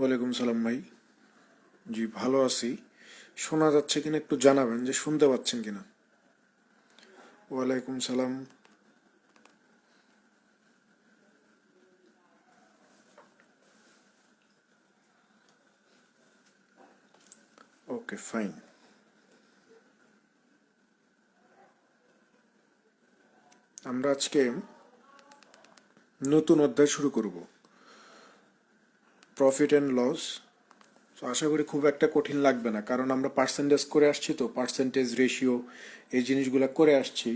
ওয়ালাইকুম সালাম ভাই। জি ভালো আছি। শোনা যাচ্ছে কিনা একটু জানাবেন যে শুনতে পাচ্ছেন কিনা। ওয়ালাইকুম সালাম। Okay fine. আমরা আজকে নতুন অধ্যায় শুরু করব, প্রফিট অ্যান্ড লস। তো আশা করি খুব একটা কঠিন লাগবে না, কারণ আমরা পার্সেন্টেজ করে আসছি, তো পার্সেন্টেজ রেশিও এই জিনিসগুলো করে আসছি।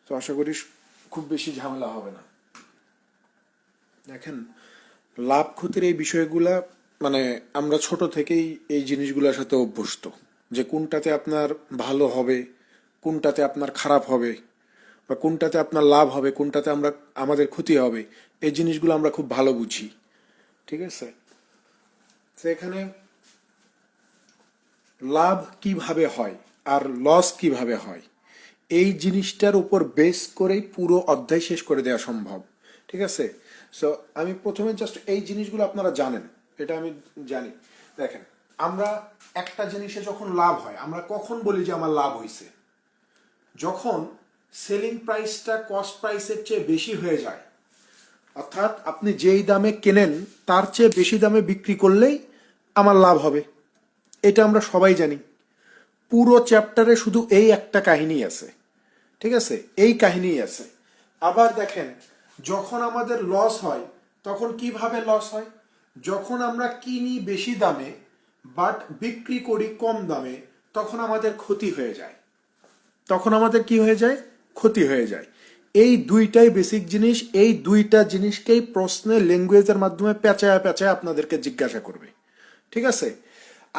তো আশা করি খুব বেশি ঝামেলা হবে না। দেখেন, লাভ ক্ষতির এই বিষয়গুলা মানে আমরা ছোট থেকেই এই জিনিসগুলোর সাথে অভ্যস্ত, যে কোনটাতে আপনার ভালো হবে, কোনটাতে আপনার খারাপ হবে, বা কোনটাতে আপনার লাভ হবে, কোনটাতে আমাদের ক্ষতি হবে। এই জিনিসগুলো আমরা খুব ভালো বুঝি। ঠিক আছে, তো এখানে লাভ কিভাবে হয় আর লস কিভাবে হয়, এই জিনিসটার উপর বেস করেই পুরো অধ্যায় শেষ করে দেওয়া সম্ভব। ঠিক আছে, সো আমি প্রথমে জাস্ট এই জিনিসগুলো আপনারা জানেন, এটা আমি জানি। দেখেন, আমরা একটা জিনিসে যখন লাভ হয় আমরা কখন বলি যে আমার লাভ হয়েছে? যখন সেলিং প্রাইসটা কস্ট প্রাইসের চেয়ে বেশি হয়ে যায়, অর্থাৎ আপনি যেই দামে কেনেন তার চেয়ে বেশি দামে বিক্রি করলেই আমার লাভ হবে। এটা আমরা সবাই জানি। পুরো চ্যাপ্টারে শুধু এই একটা কাহিনী আছে। ঠিক আছে, এই কাহিনী আছে। আবার দেখেন, যখন আমাদের লস হয় তখন কিভাবে লস হয়? যখন আমরা কিনি বেশি দামে বাট বিক্রি করি কম দামে, তখন আমাদের ক্ষতি হয়ে যায়। তখন আমাদের কি হয়ে যায়? ক্ষতি হয়ে যায়। এই দুইটাই বেসিক জিনিস। এই দুইটা জিনিসকেই প্রশ্নে ল্যাঙ্গুয়েজের মাধ্যমে পেঁচায় পেঁচায় আপনাদেরকে জিজ্ঞাসা করবে। ঠিক আছে,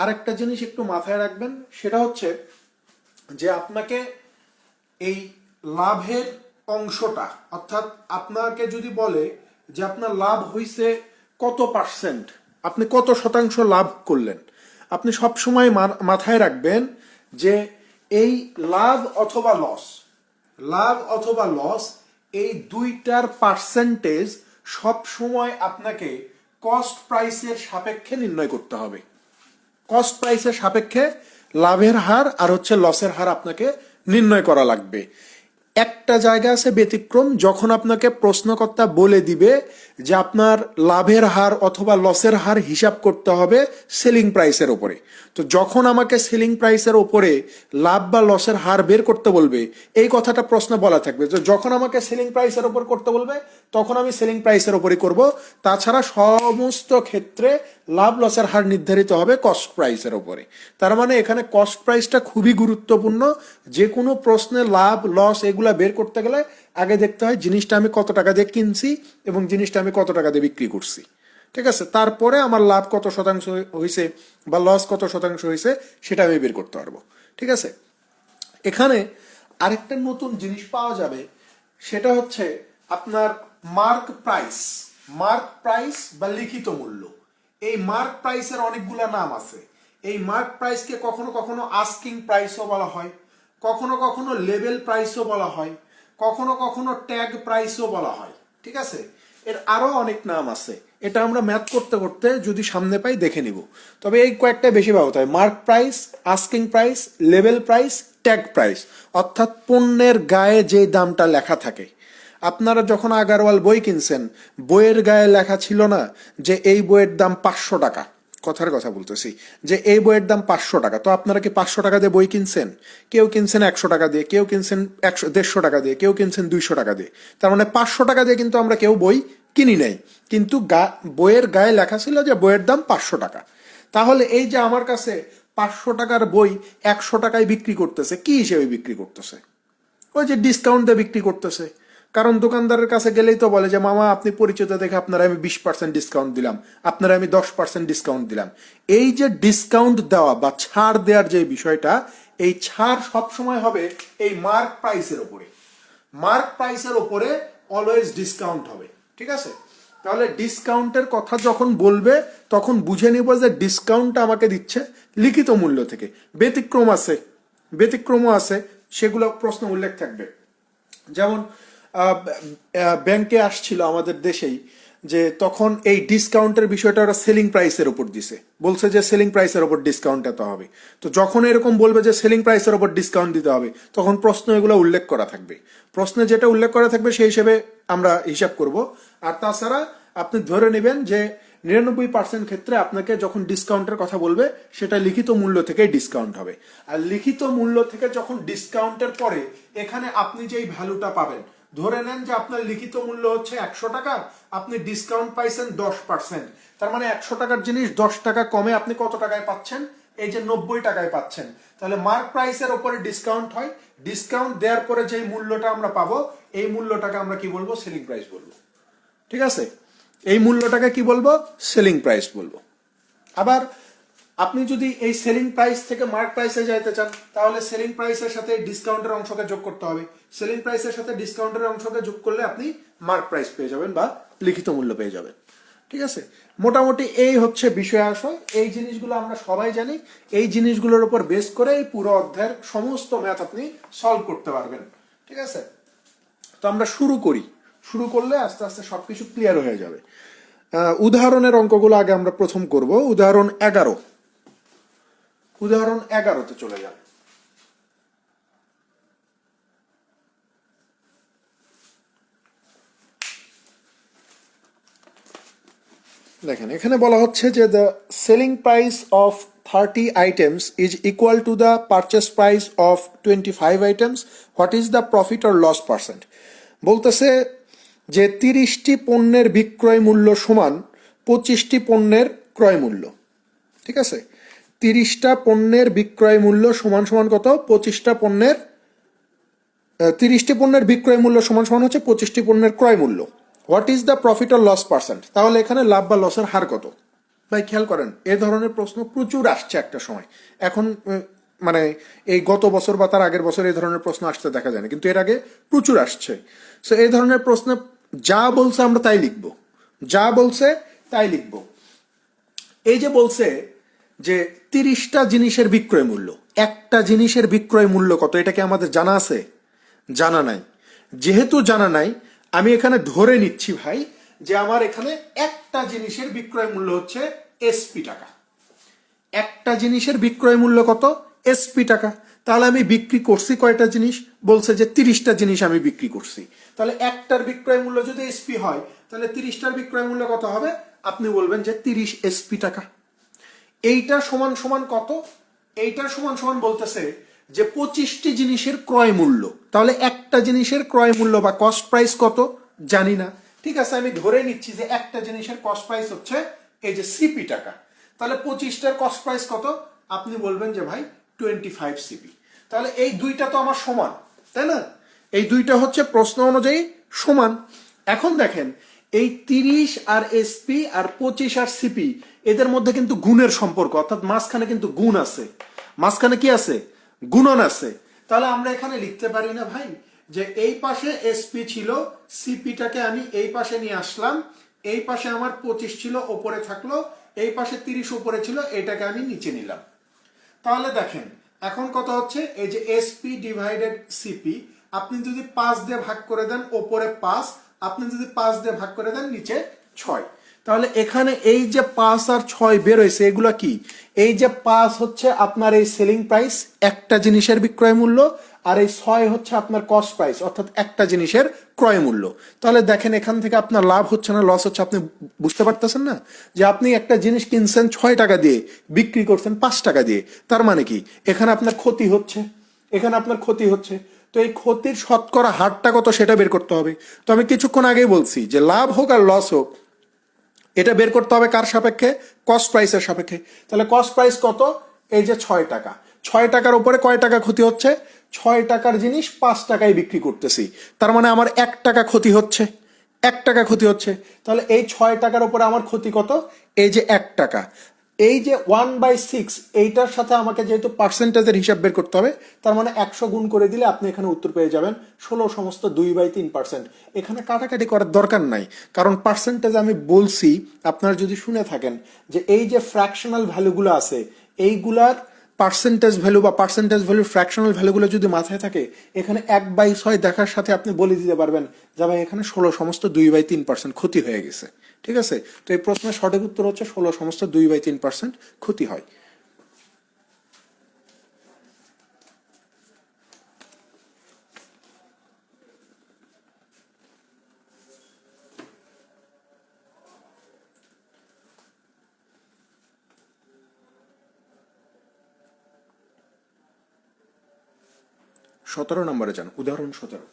আরেকটা জিনিস একটু মাথায় রাখবেন, সেটা হচ্ছে যে আপনাকে এই লাভের অংশটা, অর্থাৎ আপনাকে যদি বলে যে আপনার লাভ হইছে কত পার্সেন্ট, আপনি কত শতাংশ লাভ করলেন, আপনি সব সময় মাথায় রাখবেন যে এই লাভ অথবা লস, লাভ অথবা লস, এই দুইটার পার্সেন্টেজ সব সময় আপনাকে কস্ট প্রাইসের সাপেক্ষে নির্ণয় করতে হবে। কস্ট প্রাইসের সাপেক্ষে লাভের হার আর হচ্ছে লসের হার আপনাকে নির্ণয় করা লাগবে। একটা জায়গা আছে ব্যতিক্রম, যখন আপনাকে প্রশ্নকর্তা বলে দিবে যে আপনার লাভের হার অথবা লসের হার হিসাব করতে হবে সেলিং প্রাইসের উপরে। তো যখন আমাকে সেলিং প্রাইসের উপরে লাভ বা লসের হার বের করতে বলবে, এই কথাটা প্রশ্ন বলা থাকবে যে যখন আমাকে সেলিং প্রাইসের উপর করতে বলবে তখন আমি সেলিং প্রাইসের উপরই করব। তাছাড়া সমস্ত ক্ষেত্রে লাভ লসের হার নির্ধারিত হবে কস্ট প্রাইসের উপরে। তার মানে এখানে কস্ট প্রাইসটা খুবই গুরুত্বপূর্ণ। যে কোনো প্রশ্নে লাভ লস এগুলা বের করতে গেলে আগে দেখতে হয় জিনিসটা আমি কত টাকা দিয়ে কিনছি এবং জিনিসটা আমি কত টাকা দিয়ে বিক্রি করছি। ঠিক আছে, তারপরে আমার লাভ কত শতাংশ হয়েছে বা লস কত শতাংশ হয়েছে সেটা আমি বের করতে পারবো। ঠিক আছে, এখানে আরেকটা নতুন জিনিস পাওয়া যাবে, সেটা হচ্ছে আপনার মার্ক প্রাইস। মার্ক প্রাইস বা লিখিত মূল্য। এই মার্ক প্রাইসের অনেকগুলা নাম আছে। এই মার্ক প্রাইসকে কখনো কখনো আস্কিং প্রাইসও বলা হয়, কখনো কখনো লেভেল প্রাইসও বলা হয়, কখনো কখনো ট্যাগ প্রাইসও বলা হয়। ঠিক আছে, এর আরো অনেক নাম আছে। এটা আমরা ম্যাথ করতে করতে যদি সামনে পাই দেখে নিব। তবে এই কয়েকটা বেশি ব্যবহৃত হয়: mark price, asking price, level price, tag price. অর্থাৎ পণ্যের গায়ে যে দামটা লেখা থাকে। আপনারা যখন আগারওয়াল বই কিনছেন, বইয়ের গায়ে লেখা ছিল না যে এই বইয়ের দাম 500 টাকা? কথার কথা বলতেছি, যে এই বইয়ের দাম 500 টাকা। তো আপনারা কি 500 টাকা দিয়ে বই কিনছেন? কেউ কিনছেন 100 টাকা দিয়ে, কেউ কিনছেন 150 টাকা দিয়ে, কেউ কিনছেন 200 টাকা দিয়ে। তার মানে 500 টাকা দিয়ে কিন্তু আমরা কেউ বই কিনি নাই, কিন্তু বইয়ের গায়ে লেখা ছিল যে বইয়ের দাম 500 টাকা। তাহলে এই যে আমার কাছে 500 টাকার বই 100 টাকায় বিক্রি করতেছে, কি হিসেবে বিক্রি করতেছে? ওই যে ডিসকাউন্ট দিয়ে বিক্রি করতেছে। কারণ দোকানদারের কাছে গেলেই তো বলে যে মামা আপনি পরিচিত দেখে আপনারা আমি 20% ডিসকাউন্ট দিলাম, আপনারা আমি 10% ডিসকাউন্ট দিলাম। এই যে ডিসকাউন্ট দেওয়া বা ছাড় দেওয়ার যে বিষয়টা, এই ছাড় সব সময় হবে এই মার্ক প্রাইসের উপরে। মার্ক প্রাইসের উপরে অলওয়েজ ডিসকাউন্ট হবে। ঠিক আছে, তাহলে ডিসকাউন্টের কথা যখন বলবে তখন বুঝে নিব যে ডিসকাউন্টটা আমাকে দিচ্ছে লিখিত মূল্য থেকে। ব্যতিক্রম আছে, ব্যতিক্রমও আছে, সেগুলো প্রশ্ন উল্লেখ থাকবে। যেমন ব্যাংকে আসছিল আমাদের দেশেই যে তখন এই ডিসকাউন্টের বিষয়টা ওরা সেলিং প্রাইসের উপর দিছে, বলছে যে সেলিং প্রাইসের উপর ডিসকাউন্ট এত হবে। তো যখন এরকম বলবে যে সেলিং প্রাইসের উপর ডিসকাউন্ট দিতে হবে, তখন প্রশ্ন এগুলো উল্লেখ করা থাকবে, প্রশ্নে যেটা উল্লেখ করা থাকবে সেই হিসেবে আমরা হিসাব করব। আর তাছাড়া আপনি ধরে নেবেন যে 99% ক্ষেত্রে আপনাকে যখন ডিসকাউন্টের কথা বলবে সেটা লিখিত মূল্য থেকেই ডিসকাউন্ট হবে। আর লিখিত মূল্য থেকে যখন ডিসকাউন্টের পরে এখানে আপনি যেই ভ্যালুটা পাবেন, ধরে নেন যে আপনার লিখিত মূল্য হচ্ছে 100 টাকা, আপনি ডিসকাউন্ট পাইছেন 10%, তার মানে 100 টাকার জিনিস 10 টাকা কমে আপনি কত টাকায় পাচ্ছেন? এই যে 90 টাকায় পাচ্ছেন। তাহলে মার্ক প্রাইসের উপরে ডিসকাউন্ট হয়, ডিসকাউন্ট দেওয়ার পরে যেই মূল্যটা আমরা পাবো এই মূল্যটাকে আমরা কি বলবো? সেলিং প্রাইস বলবো। ঠিক আছে, এই মূল্যটাকে কি বলবো? সেলিং প্রাইস বলবো। আবার আপনি যদি এই সেলিং প্রাইস থেকে মার্ক প্রাইসে যাইতে চান, তাহলে সেলিং প্রাইসের সাথে ডিসকাউন্টের অংশকে যোগ করতে হবে। সেলিং প্রাইসের সাথে ডিসকাউন্টের অংশকে যোগ করলে আপনি মার্ক প্রাইস পেয়ে যাবেন বা লিখিত মূল্য পেয়ে যাবেন। ঠিক আছে, মোটামুটি এই হচ্ছে বিষয় আসয়। এই জিনিসগুলো আমরা সবাই জানি, এই জিনিসগুলোর উপর বেস করে এই পুরো অধ্যায়ের সমস্ত ম্যাথ আপনি সলভ করতে পারবেন। ঠিক আছে, তো আমরা শুরু করি। শুরু করলে আস্তে আস্তে সবকিছু ক্লিয়ার হয়ে যাবে। উদাহরণের অঙ্কগুলো আগে আমরা প্রথম করব। উদাহরণ 11, উদাহরণ 11-তে চলে যান। দেখেন, এখানে বলা হচ্ছে যে the selling price of 30 items is equal to the purchase price of 25 items. What is the profit or loss percent? বলতেছে যে 30টি পণ্যের বিক্রয় মূল্য সমান 25টি পণ্যের ক্রয় মূল্য। ঠিক আছে, 30টা পণ্যের বিক্রয় মূল্য সমান সমান কত? 25টা পণ্যের 30টি পণ্যের বিক্রয় মূল্য সমান সমান হচ্ছে 25টি পণ্যের ক্রয় মূল্য। What is the profit or loss percent? তাহলে এখানে লাভ বা লসের হার কত? ভাই খেয়াল করেন, এ ধরনের প্রশ্ন প্রচুর আসছে একটা সময়। এখন মানে এই গত বছর বা তার আগের বছর এই ধরনের প্রশ্ন আসতে দেখা যায় না, কিন্তু এর আগে প্রচুর আসছে। সো এই ধরনের প্রশ্ন যা বলছে আমরা তাই লিখবো, যা বলছে তাই লিখবো। এই যে বলছে যে 30টা জিনিসের বিক্রয় মূল্য, একটা জিনিসের বিক্রয় মূল্য কত? এটা কি আমাদের জানা আছে? জানা নাই। যেহেতু জানা নাই, আমি এখানে ধরে নিচ্ছি ভাই যে আমার এখানে একটা জিনিসের বিক্রয় মূল্য হচ্ছে এসপি টাকা। একটা জিনিসের বিক্রয় মূল্য কত? এসপি টাকা। তাহলে আমি বিক্রি করছি কয়টা জিনিস? বলছে যে 30টা জিনিস আমি বিক্রি করছি। তাহলে একটার বিক্রয় মূল্য যদি এসপি হয়, তাহলে 30টার বিক্রয় মূল্য কত হবে? আপনি বলবেন যে 30 এসপি টাকা। এইটা সমান সমান কত? এইটার সমান সমান বলতেছে যে 25টি জিনিসের ক্রয় মূল্য। তাহলে একটা জিনিসের ক্রয় মূল্য বা কস্ট প্রাইস কত? জানি না। ঠিক আছে, আমি ধরে নিচ্ছি যে একটা জিনিসের কস্ট প্রাইস হচ্ছে এই যে সিপি টাকা। তাহলে 25টার কস্ট প্রাইস কত? আপনি বলবেন যে ভাই 25 সিপি। তাহলে এই দুইটা তো আমার সমান, তাই না? এই দুইটা হচ্ছে প্রশ্ন অনুযায়ী সমান। এখন দেখেন, এই 30 আর এসপি আর 25 আর সিপি, এদের মধ্যে কিন্তু গুণের সম্পর্ক, অর্থাৎ মাঝখানে কিন্তু গুণ আছে। মাঝখানে কি আছে? গুণন আছে। তাহলে আমরা এখানে লিখতে পারি না ভাই যে এই পাশে এসপি ছিল, সিপিটাকে আমি এই পাশে নিয়ে আসলাম, এই পাশে আমার 25 ছিল ওপরে থাকলো, এই পাশে 30 উপরে ছিল, এটাকে আমি নিচে নিলাম। তাহলে দেখেন এখন কত হচ্ছে? এই যে এসপি ডিভাইডেড সিপি, আপনি যদি 5 দিয়ে ভাগ করে দেন ওপরে 5, আপনি যদি 5 দিয়ে ভাগ করে দেন নিচে 6। তাহলে এখানে এই যে 5 আর 6 বের হয়েছে, এগুলো কি? এই যে 5 হচ্ছে আপনার এই সেলিং প্রাইস, একটা জিনিসের বিক্রয় মূল্য, আর এই 6 হচ্ছে আপনার কস্ট প্রাইস, অর্থাৎ একটা জিনিসের ক্রয় মূল্য। তাহলে দেখেন এখান থেকে আপনার লাভ হচ্ছে না লস হচ্ছে? আপনি বুঝতে পারতেছেন না যে আপনি একটা জিনিস কিনছেন 6 টাকা দিয়ে, বিক্রি করছেন 5 টাকা দিয়ে। তার মানে কি এখানে আপনার ক্ষতি হচ্ছে, এখানে আপনার ক্ষতি হচ্ছে। তো এই ক্ষতির শতকরা হারটা কত সেটা বের করতে হবে। তো আমি কিছুক্ষণ আগেই বলছি যে লাভ হোক আর লস হোক, এটা বের করতে হবে কার সাপেক্ষে? কস্ট প্রাইসের সাপেক্ষে। তাহলে কস্ট প্রাইস কত? এই যে 6 টাকা। 6 টাকার উপরে কয় টাকা ক্ষতি হচ্ছে? 6 টাকার জিনিস 5 টাকায় বিক্রি করতেছি, তার মানে আমার 1 টাকা ক্ষতি হচ্ছে, 1 টাকা ক্ষতি হচ্ছে। তাহলে এই 6 টাকার উপরে আমার ক্ষতি কত? এই যে 1 টাকা। এই যে 1/6, এইটার সাথে আমাকে যেহেতু পার্সেন্টেজের হিসাব বের করতে হবে, তার মানে 100 গুণ করে দিলে আপনি এখানে উত্তর পেয়ে যাবেন 16 সমস্ত 2/3%। এখানে কাটাকাটি করার দরকার নাই, কারণ পার্সেন্টেজ আমি বলছি, আপনারা যদি শুনে থাকেন যে এই যে ফ্র্যাকশনাল ভ্যালুগুলো আছে, এইগুলার পার্সেন্টেজ ভ্যালু বা পার্সেন্টেজ ভ্যালু ফ্র্যাকশনাল ভ্যালুগুলো যদি মাথায় থাকে, এখানে 1/6 দেখার সাথে আপনি বলে দিতে পারবেন যে ভাই এখানে 16 সমস্ত 2/3% ক্ষতি হয়ে গেছে। ঠিক আছে? তো এই প্রশ্নের সঠিক উত্তর হচ্ছে 16 সমস্ত 2/3% ক্ষতি হয়। সতেরো নম্বরে যান, উদাহরণ 17।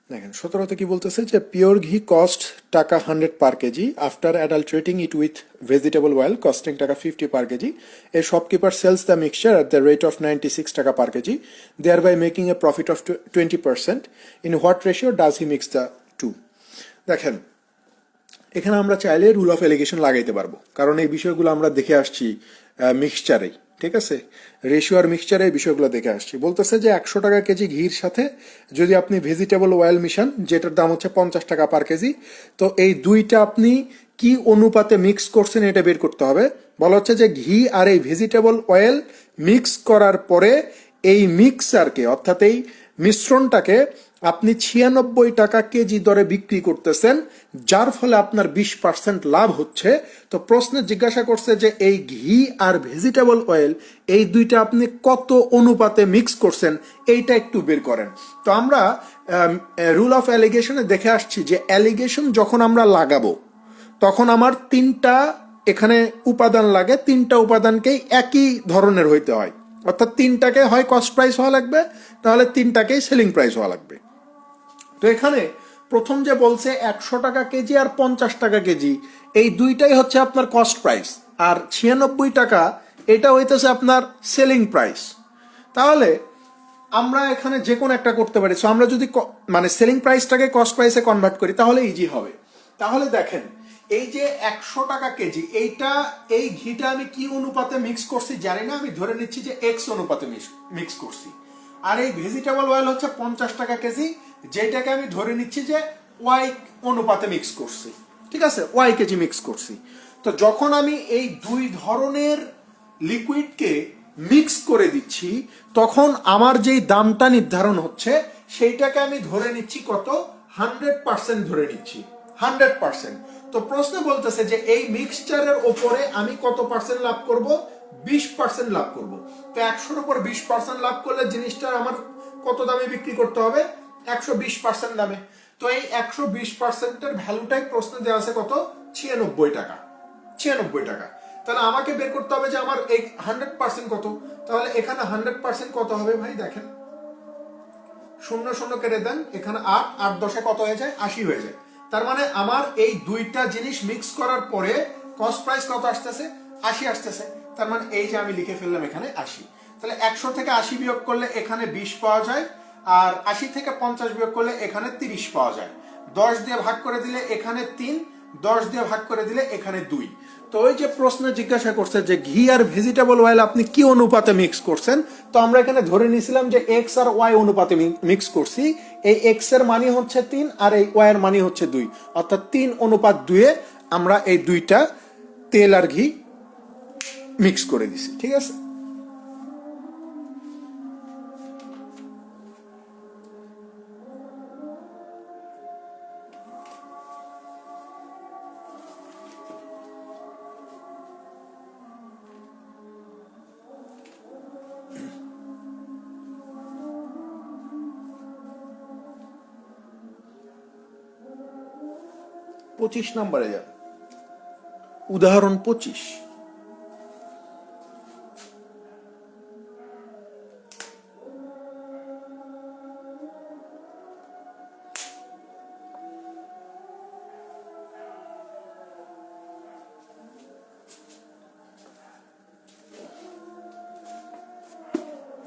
দেখেন 17তে কি বলতেছে যে পিওর ঘি cost taka 100 per kg after adulterating it with vegetable oil costing taka 50 per kg a shopkeeper sells the mixture at the rate of 96 taka per kg thereby making a profit of 20%। In what ratio does he mix the two? দেখেন এখানে আমরা চাইলে rule of allegation লাগাইতে পারবো, কারণ এই বিষয়গুলো আমরা দেখে আসছি মিক্সচারেই। ঠিক আছে, রেশিও আর মিক্সচারে এই বিষয়গুলো দেখে আসছি। বলতেছে যে 100 টাকা কেজি ঘির সাথে যদি আপনি ভেজিটেবল অয়েল মিশান, যেটার দাম হচ্ছে 50 টাকা পার কেজি, তো এই দুইটা আপনি কি অনুপাতে মিক্স করছেন এটা বের করতে হবে। বলা হচ্ছে যে ঘি আর এই ভেজিটেবল অয়েল মিক্স করার পরে এই মিক্সারকে অর্থাৎ এই মিশ্রণটাকে আপনি 96 টাকা কেজি দরে বিক্রি করতেছেন, যার ফলে আপনার 20% লাভ হচ্ছে। তো প্রশ্নে জিজ্ঞাসা করছে যে এই ঘি আর ভেজিটেবল অয়েল এই দুইটা আপনি কত অনুপাতে মিক্স করছেন, এইটা একটু বের করেন। তো আমরা রুল অফ অ্যালিগেশনে দেখে আসছি যে অ্যালিগেশন যখন আমরা লাগাবো তখন আমার তিনটা এখানে উপাদান লাগে, তিনটা উপাদানকেই একই ধরনের হইতে হয়, অর্থাৎ তিনটাকে হয় কস্ট প্রাইস হওয়া লাগবে, তাহলে তিনটাকেই সেলিং প্রাইস হওয়া লাগবে। তো এখানে প্রথম যে বলছে 100 টাকা কেজি আর 50 টাকা কেজি, এই দুইটাই হচ্ছে আপনার কস্ট প্রাইস, আর 96 টাকা এটা হইতেছে আপনার সেলিং প্রাইস। তাহলে আমরা এখানে যে কোনো একটা করতে পারি। সো আমরা যদি মানে সেলিং প্রাইসটাকে কস্ট প্রাইসে কনভার্ট করি তাহলে ইজি হবে। তাহলে দেখেন এই যে 100 টাকা কেজি, এইটা এই ঘিটা আমি কি অনুপাতে মিক্স করছি জানি না, আমি ধরে নিচ্ছি যে এক্স অনুপাতে মিক্স করছি। আর এই ভেজিটেবল অয়েল হচ্ছে 50 টাকা কেজি, যেটাকে আমি ধরে নিচ্ছি যে ওয়াই অনুপাতে মিক্স করছি। ঠিক আছে, ওয়াই কেজি মিক্স করছি। তো যখন আমি এই দুই ধরনের লিকুইডকে মিক্স করে দিচ্ছি তখন আমার যেই দামটা নির্ধারণ হচ্ছে সেইটাকে আমি ধরে নিচ্ছি কত, 100% ধরে নিচ্ছি, 100%। তো প্রশ্ন বলতেছে যে এই মিক্সচারের ওপরে আমি কত পার্সেন্ট লাভ করব, 20% লাভ করব। তো 100-র উপর 20% লাভ করলে জিনিসটা আমার কত দামে বিক্রি করতে হবে, 120% দামে। তো এই 120%-এর ভ্যালুটাই প্রশ্নে দেওয়া আছে কত, 96 টাকা। 96 টাকা। তাহলে আমাকে বের করতে হবে যে আমার এই 100% কত। তাহলে এখানে 100% কত হবে ভাই, দেখেন 0 কেটে দেন, এখানে 8 8 10-এ কত হয়ে যায়, 80 হয়ে যায়। তার মানে আমার এই দুইটা জিনিস মিক্স করার পরে কস্ট প্রাইস কত আসতেছে, 80 আসতেছে। তার মানে এই যে আমি লিখে ফেললাম এখানে 80। তাহলে 100 থেকে 80 বিয়োগ করলে এখানে 20 পাওয়া যায়, আর 80 থেকে 50 বিয়োগ করলে এখানে 30 পাওয়া যায়। 10 দিয়ে ভাগ করে দিলে এখানে 3, 10 দিয়ে ভাগ করে দিলে এখানে 2। তো ওই যে প্রশ্ন জিজ্ঞাসা করছে যে ঘি আর ভেজিটেবল অয়েল আপনি কি অনুপাতে মিক্স করছেন, তো আমরা এখানে ধরে নিয়েছিলাম যে এক্স আর ওয়াই অনুপাতে মিক্স করছি। এই এক্স এর মানি হচ্ছে 3 আর এই ওয়াই এর মানি হচ্ছে 2, অর্থাৎ 3:2-এ আমরা এই দুইটা তেল আর ঘি মিক্স করে দিছি। ঠিক আছে, পঁচিশ নম্বরে যান, উদাহরণ 25।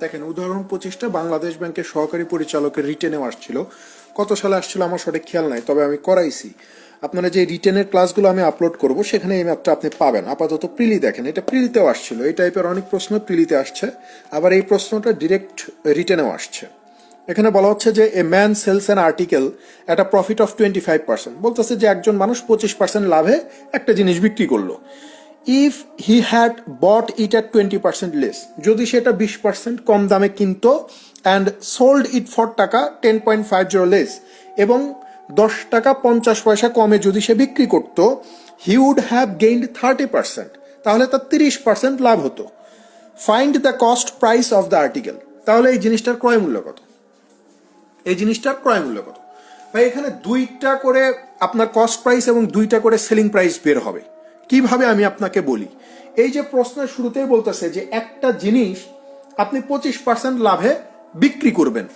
দেখেন উদাহরণ 25টা বাংলাদেশ ব্যাংকের সহকারী পরিচালকের রিটেনেও আসছিল। কত সালে আসছিল আমার সঠিক খেয়াল নাই, তবে আমি করাইছি। আপনারা যে রিটেনের ক্লাসগুলো আমি আপলোড করব সেখানে এই ম্যাপটা আপনি পাবেন। আপাতত প্রিলি দেখেন, এটা প্রিলিতেও আসছিল, এই টাইপের অনেক প্রশ্ন প্রিলিতে আসছে, আবার এই প্রশ্নটা ডিরেক্ট রিটেনেও আসছে। এখানে বলা হচ্ছে যে a man sells an article at a profit of 25%, বলতেছে যে একজন মানুষ 25% লাভে একটা জিনিস বিক্রি করলো। If he had bought it at 20% less, যদি সেটা 20% কম দামে কিনতো, and sold it for taka 10.50 less, এবং 10 টাকা 50 পয়সা কমে যদি সে বিক্রি করতো, হি উড হ্যাভ গেইনড 30%, তাহলে তার 30% লাভ হতো। Find the cost price of the article, তাহলে এই জিনিসটার ক্রয় মূল্য কত? এই জিনিসটার ক্রয় মূল্য কত? ভাই এখানে দুইটা করে আপনার কস্ট প্রাইস এবং দুইটা করে সেলিং প্রাইস বের হবে। কিভাবে আমি আপনাকে বলি, এই যে প্রশ্নের শুরুতেই বলতেছে যে একটা জিনিস আপনি 25% লাভে বিক্রি করবেন,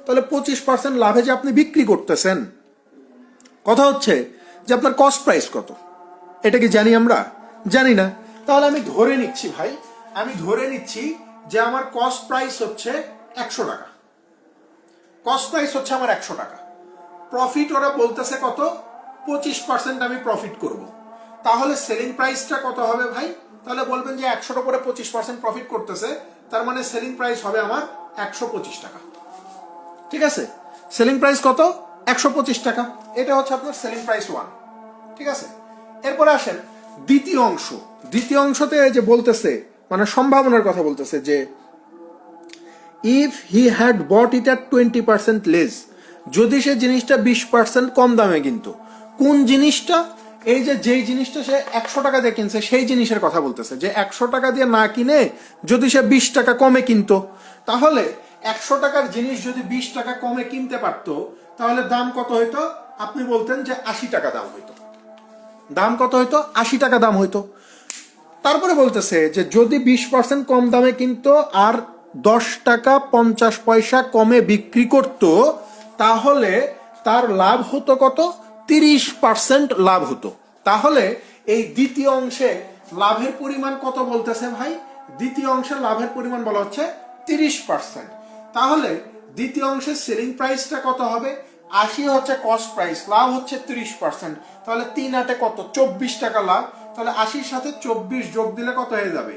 তাহলে 25% লাভে যে আপনি বিক্রি করতেছেন, কথা হচ্ছে যে আপনার কস্ট প্রাইস কত, এটা কি জানি আমরা? জানি না। তাহলে আমি ধরে নিচ্ছি ভাই, আমি ধরে নিচ্ছি যে আমার কস্ট প্রাইস হচ্ছে 100 টাকা। কস্ট প্রাইস হচ্ছে আমার 100 টাকা। প্রফিট ওরা বলতেছে কত? 25% আমি প্রফিট করব। তাহলে সেলিং প্রাইসটা কত হবে ভাই? তাহলে বলবেন যে 100টার উপরে 25% প্রফিট করতেছে, তার মানে সেলিং প্রাইস হবে আমার 125 টাকা। ঠিক আছে, সেলিং প্রাইস কত? 125 টাকা। এটা হচ্ছে আপনার সেলিং প্রাইস 1। ঠিক আছে, এরপরে আসেন দ্বিতীয় অংশ। দ্বিতীয় অংশতে যে বলতেছে, মানে সম্ভাবনার কথা বলতেছে যে if he had bought it at 20% less, যদি সে জিনিসটা 20% কম দামে কিনতো। কোন জিনিসটা? এই যে যেই জিনিসটা সে 100 টাকা দিয়ে কিনছে সেই জিনিসের কথা বলতেছে, যে 100 টাকা দিয়ে না কিনে যদি সে 20 টাকা কমে কিনতো, তাহলে 100 টাকার জিনিস যদি 20 টাকা কমে কিনতে পারতো, তাহলে দাম কত হইতো? আপনি বলতেন যে 80 টাকা দাম হইতো। দাম কত হইতো? 80 টাকা দাম হইতো। তারপরে বলতেছে যে যদি 20% কম দামে কিনতো আর 10 টাকা 50 পয়সা কমে বিক্রি করত, তাহলে তার লাভ হতো কত? 30% লাভ হতো। তাহলে এই দ্বিতীয় অংশে লাভের পরিমাণ কত বলতেছে ভাই? দ্বিতীয় অংশে লাভের পরিমাণ বলা হচ্ছে 30%। তাহলে দ্বিতীয় অংশের সেলিং প্রাইসটা কত হবে? 80 হচ্ছে কস্ট প্রাইস, লাভ হচ্ছে 30%, তাহলে 3 8 কত? 24 টাকা লাভ। তাহলে 80-র সাথে 24 যোগ দিলে কত হয়ে যাবে?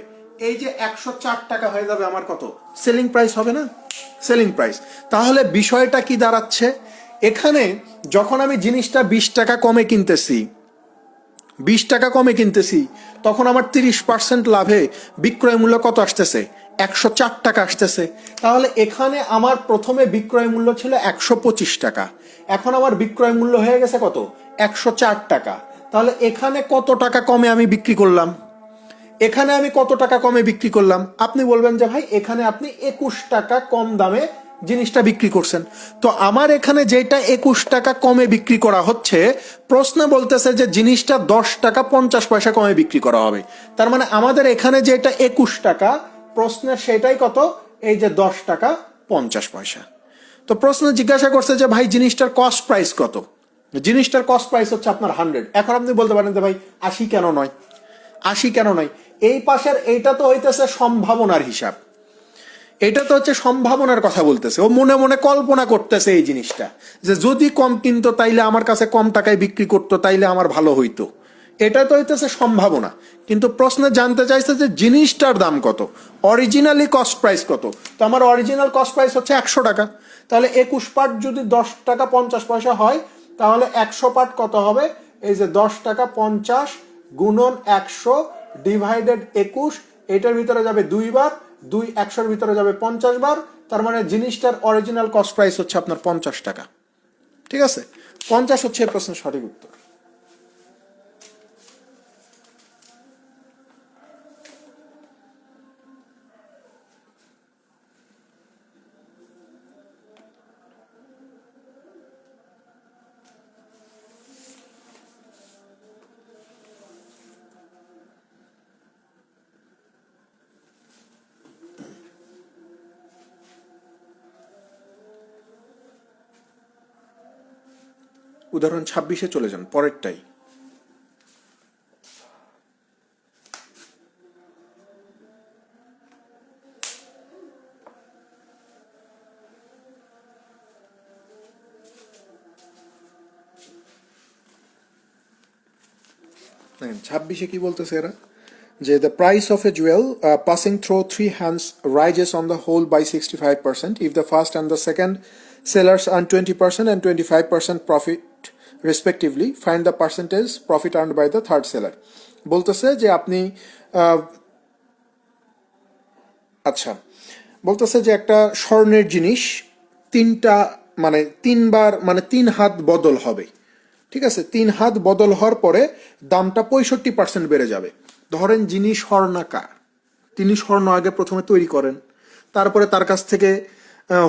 এই যে 104 টাকা হয়ে যাবে আমার কত? সেলিং প্রাইস হবে না? Selling price. তাহলে বিষয়টা কি দাঁড়াচ্ছে? এখানে যখন আমি জিনিসটা 20 টাকা কমে কিনতেছি, 20 টাকা কমে কিনতেছি, তখন আমার 30% লাভে বিক্রয় মূল্য কত আসতেছে? 104 টাকা আসতেছে। তাহলে এখানে আমার প্রথমে বিক্রয় মূল্য ছিল 125 টাকা, এখন আমার বিক্রয় মূল্য হয়ে গেছে কত? 104 টাকা। তাহলে এখানে কত টাকা কমে আমি বিক্রি করলাম? এখানে আমি কত টাকা কমে বিক্রি করলাম? আপনি বলবেন যে ভাই এখানে আপনি 21 টাকা কম দামে জিনিসটা বিক্রি করছেন। তো আমার এখানে যেটা 21 টাকা কমে বিক্রি করা হচ্ছে, প্রশ্নে বলতেছে যে জিনিসটা 10 টাকা 50 পয়সা কমে বিক্রি করা হবে। তার মানে আমাদের এখানে যেটা 21 টাকা, প্রশ্নের সেটাই কত? এই যে 10 টাকা 50 পয়সা। তো প্রশ্ন জিজ্ঞাসা করছে যে ভাই জিনিসটার কস্ট প্রাইস কত? জিনিসটার কস্ট প্রাইস হচ্ছে আপনার 100। এখন আপনি বলতে পারেন যে ভাই 80 কেন নয়? 80 কেন নয়? এই পাশের এইটা তো হইতেছে সম্ভাবনার হিসাব, এটা তো হচ্ছে সম্ভাবনার কথা বলতেছে। ও মনে মনে কল্পনা করতেছে এই জিনিসটা, যে যদি কম কিনতো তাইলে আমার কাছে কম টাকায় বিক্রি করতো, তাইলে আমার ভালো হইতো। এটা তো হইতেছে সম্ভাবনা। কিন্তু প্রশ্নে জানতে চাইছে যে জিনিসটার দাম কত, অরিজিনালি কস্ট প্রাইস কত। তো আমার অরিজিনাল কস্ট প্রাইস হচ্ছে 100 টাকা। তাহলে 21 পার্ট যদি 10 টাকা 50 পয়সা হয়, তাহলে 100 পার্ট কত হবে? এই যে 10 টাকা 50 গুণন 100 ডিভাইডেড 21, এটার ভিতরে যাবে 2 বার, 2 100-র ভিতরে যাবে 50 বার। তার মানে জিনিসটার অরিজিনাল কস্ট প্রাইস হচ্ছে আপনার 50 টাকা। ঠিক আছে, 50 হচ্ছে এই প্রশ্নের সঠিক উত্তর। উদাহরণ 26-এ চলে যান, পরেরটাই। দেখেন 26-এ কি বলতেছে এরা, যে the price of a jewel passing through three hands rises on the whole by 65%, if the first and the second sellers earn 20% and 25% profit respectively, find the percentage profit earned by the third seller. বলতেছে যে আপনি আচ্ছা, বলতেছে যে একটা স্বর্ণের জিনিস তিনটা মানে তিনবার মানে 3 হাত বদল হবে, ঠিক আছে? 3 হাত বদল হওয়ার পরে দামটা 65% বেড়ে যাবে। ধরেন যিনি স্বর্ণাকার তিনি স্বর্ণ আগে প্রথমে তৈরি করেন, তারপরে তার কাছ থেকে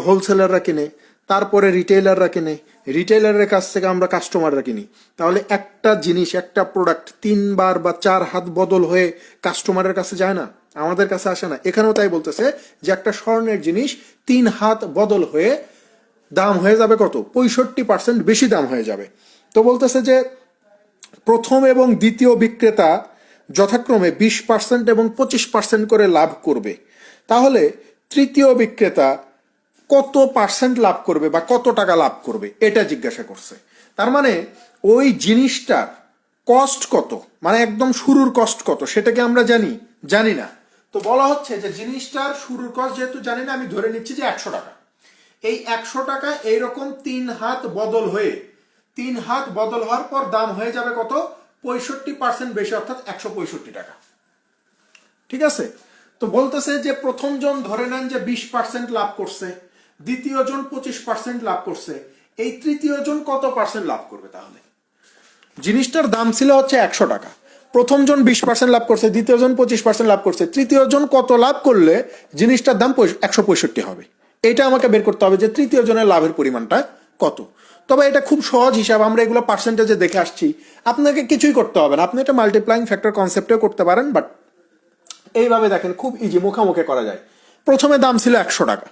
হোলসেলাররা কিনে, তারপরে রিটেইলাররা কিনে, রিটেইলারের কাছ থেকে আমরা কাস্টমাররা কিনি। তাহলে একটা জিনিস একটা প্রোডাক্ট 3বার বা 4 হাত বদল হয়ে কাস্টমারের কাছে যায় না, আমাদের কাছে আসে না। এখানেও তাই বলতেছে যে একটা স্বর্ণের জিনিস 3 হাত বদল হয়ে দাম হয়ে যাবে কত? 65% বেশি দাম হয়ে যাবে। তো বলতেছে যে প্রথম এবং দ্বিতীয় বিক্রেতা যথাক্রমে 20% এবং 25% করে লাভ করবে। তাহলে তৃতীয় বিক্রেতা কত পার্সেন্ট লাভ করবে বা কত টাকা লাভ করবে এটা জিজ্ঞাসা করছে। তার মানে ওই জিনিসটার কস্ট কত, মানে একদম শুরুর কস্ট কত সেটাকে আমরা জানি না। তো বলা হচ্ছে যে জিনিসটার শুরুর কস্ট যেহেতু জানি না, আমি ধরে নিচ্ছি যে 100 টাকা। এই 100 টাকা এইরকম 3 হাত বদল হয়ে 3 হাত বদল হওয়ার পর দাম হয়ে যাবে কত? 65% বেশি, অর্থাৎ 165 টাকা। ঠিক আছে? তো বলতেছে যে প্রথম জন ধরে নেন যে 20% লাভ করছে, দ্বিতীয় জন 25% লাভ করছে, এই তৃতীয় জন কত পার্সেন্ট লাভ করবে? তাহলে জিনিসটার দাম ছিল হচ্ছে 100 টাকা, প্রথম জন 20% লাভ করছে, দ্বিতীয় জন 25% লাভ করছে, তৃতীয় জন কত লাভ করলে জিনিসটার দাম 165 হবে? এটা আমাকে বের করতে হবে যে তৃতীয় জনের লাভের পরিমাণটা কত। তবে এটা খুব সহজ হিসাব, আমরা এগুলো পার্সেন্টেজে দেখে আসছি, আপনাকে কিছুই করতে হবে না। আপনি এটা মাল্টিপ্লাইং ফ্যাক্টর কনসেপ্টেও করতে পারেন, বাট এইভাবে দেখেন খুব ইজি, মুখে করা যায়। প্রথমে দাম ছিল 100 টাকা,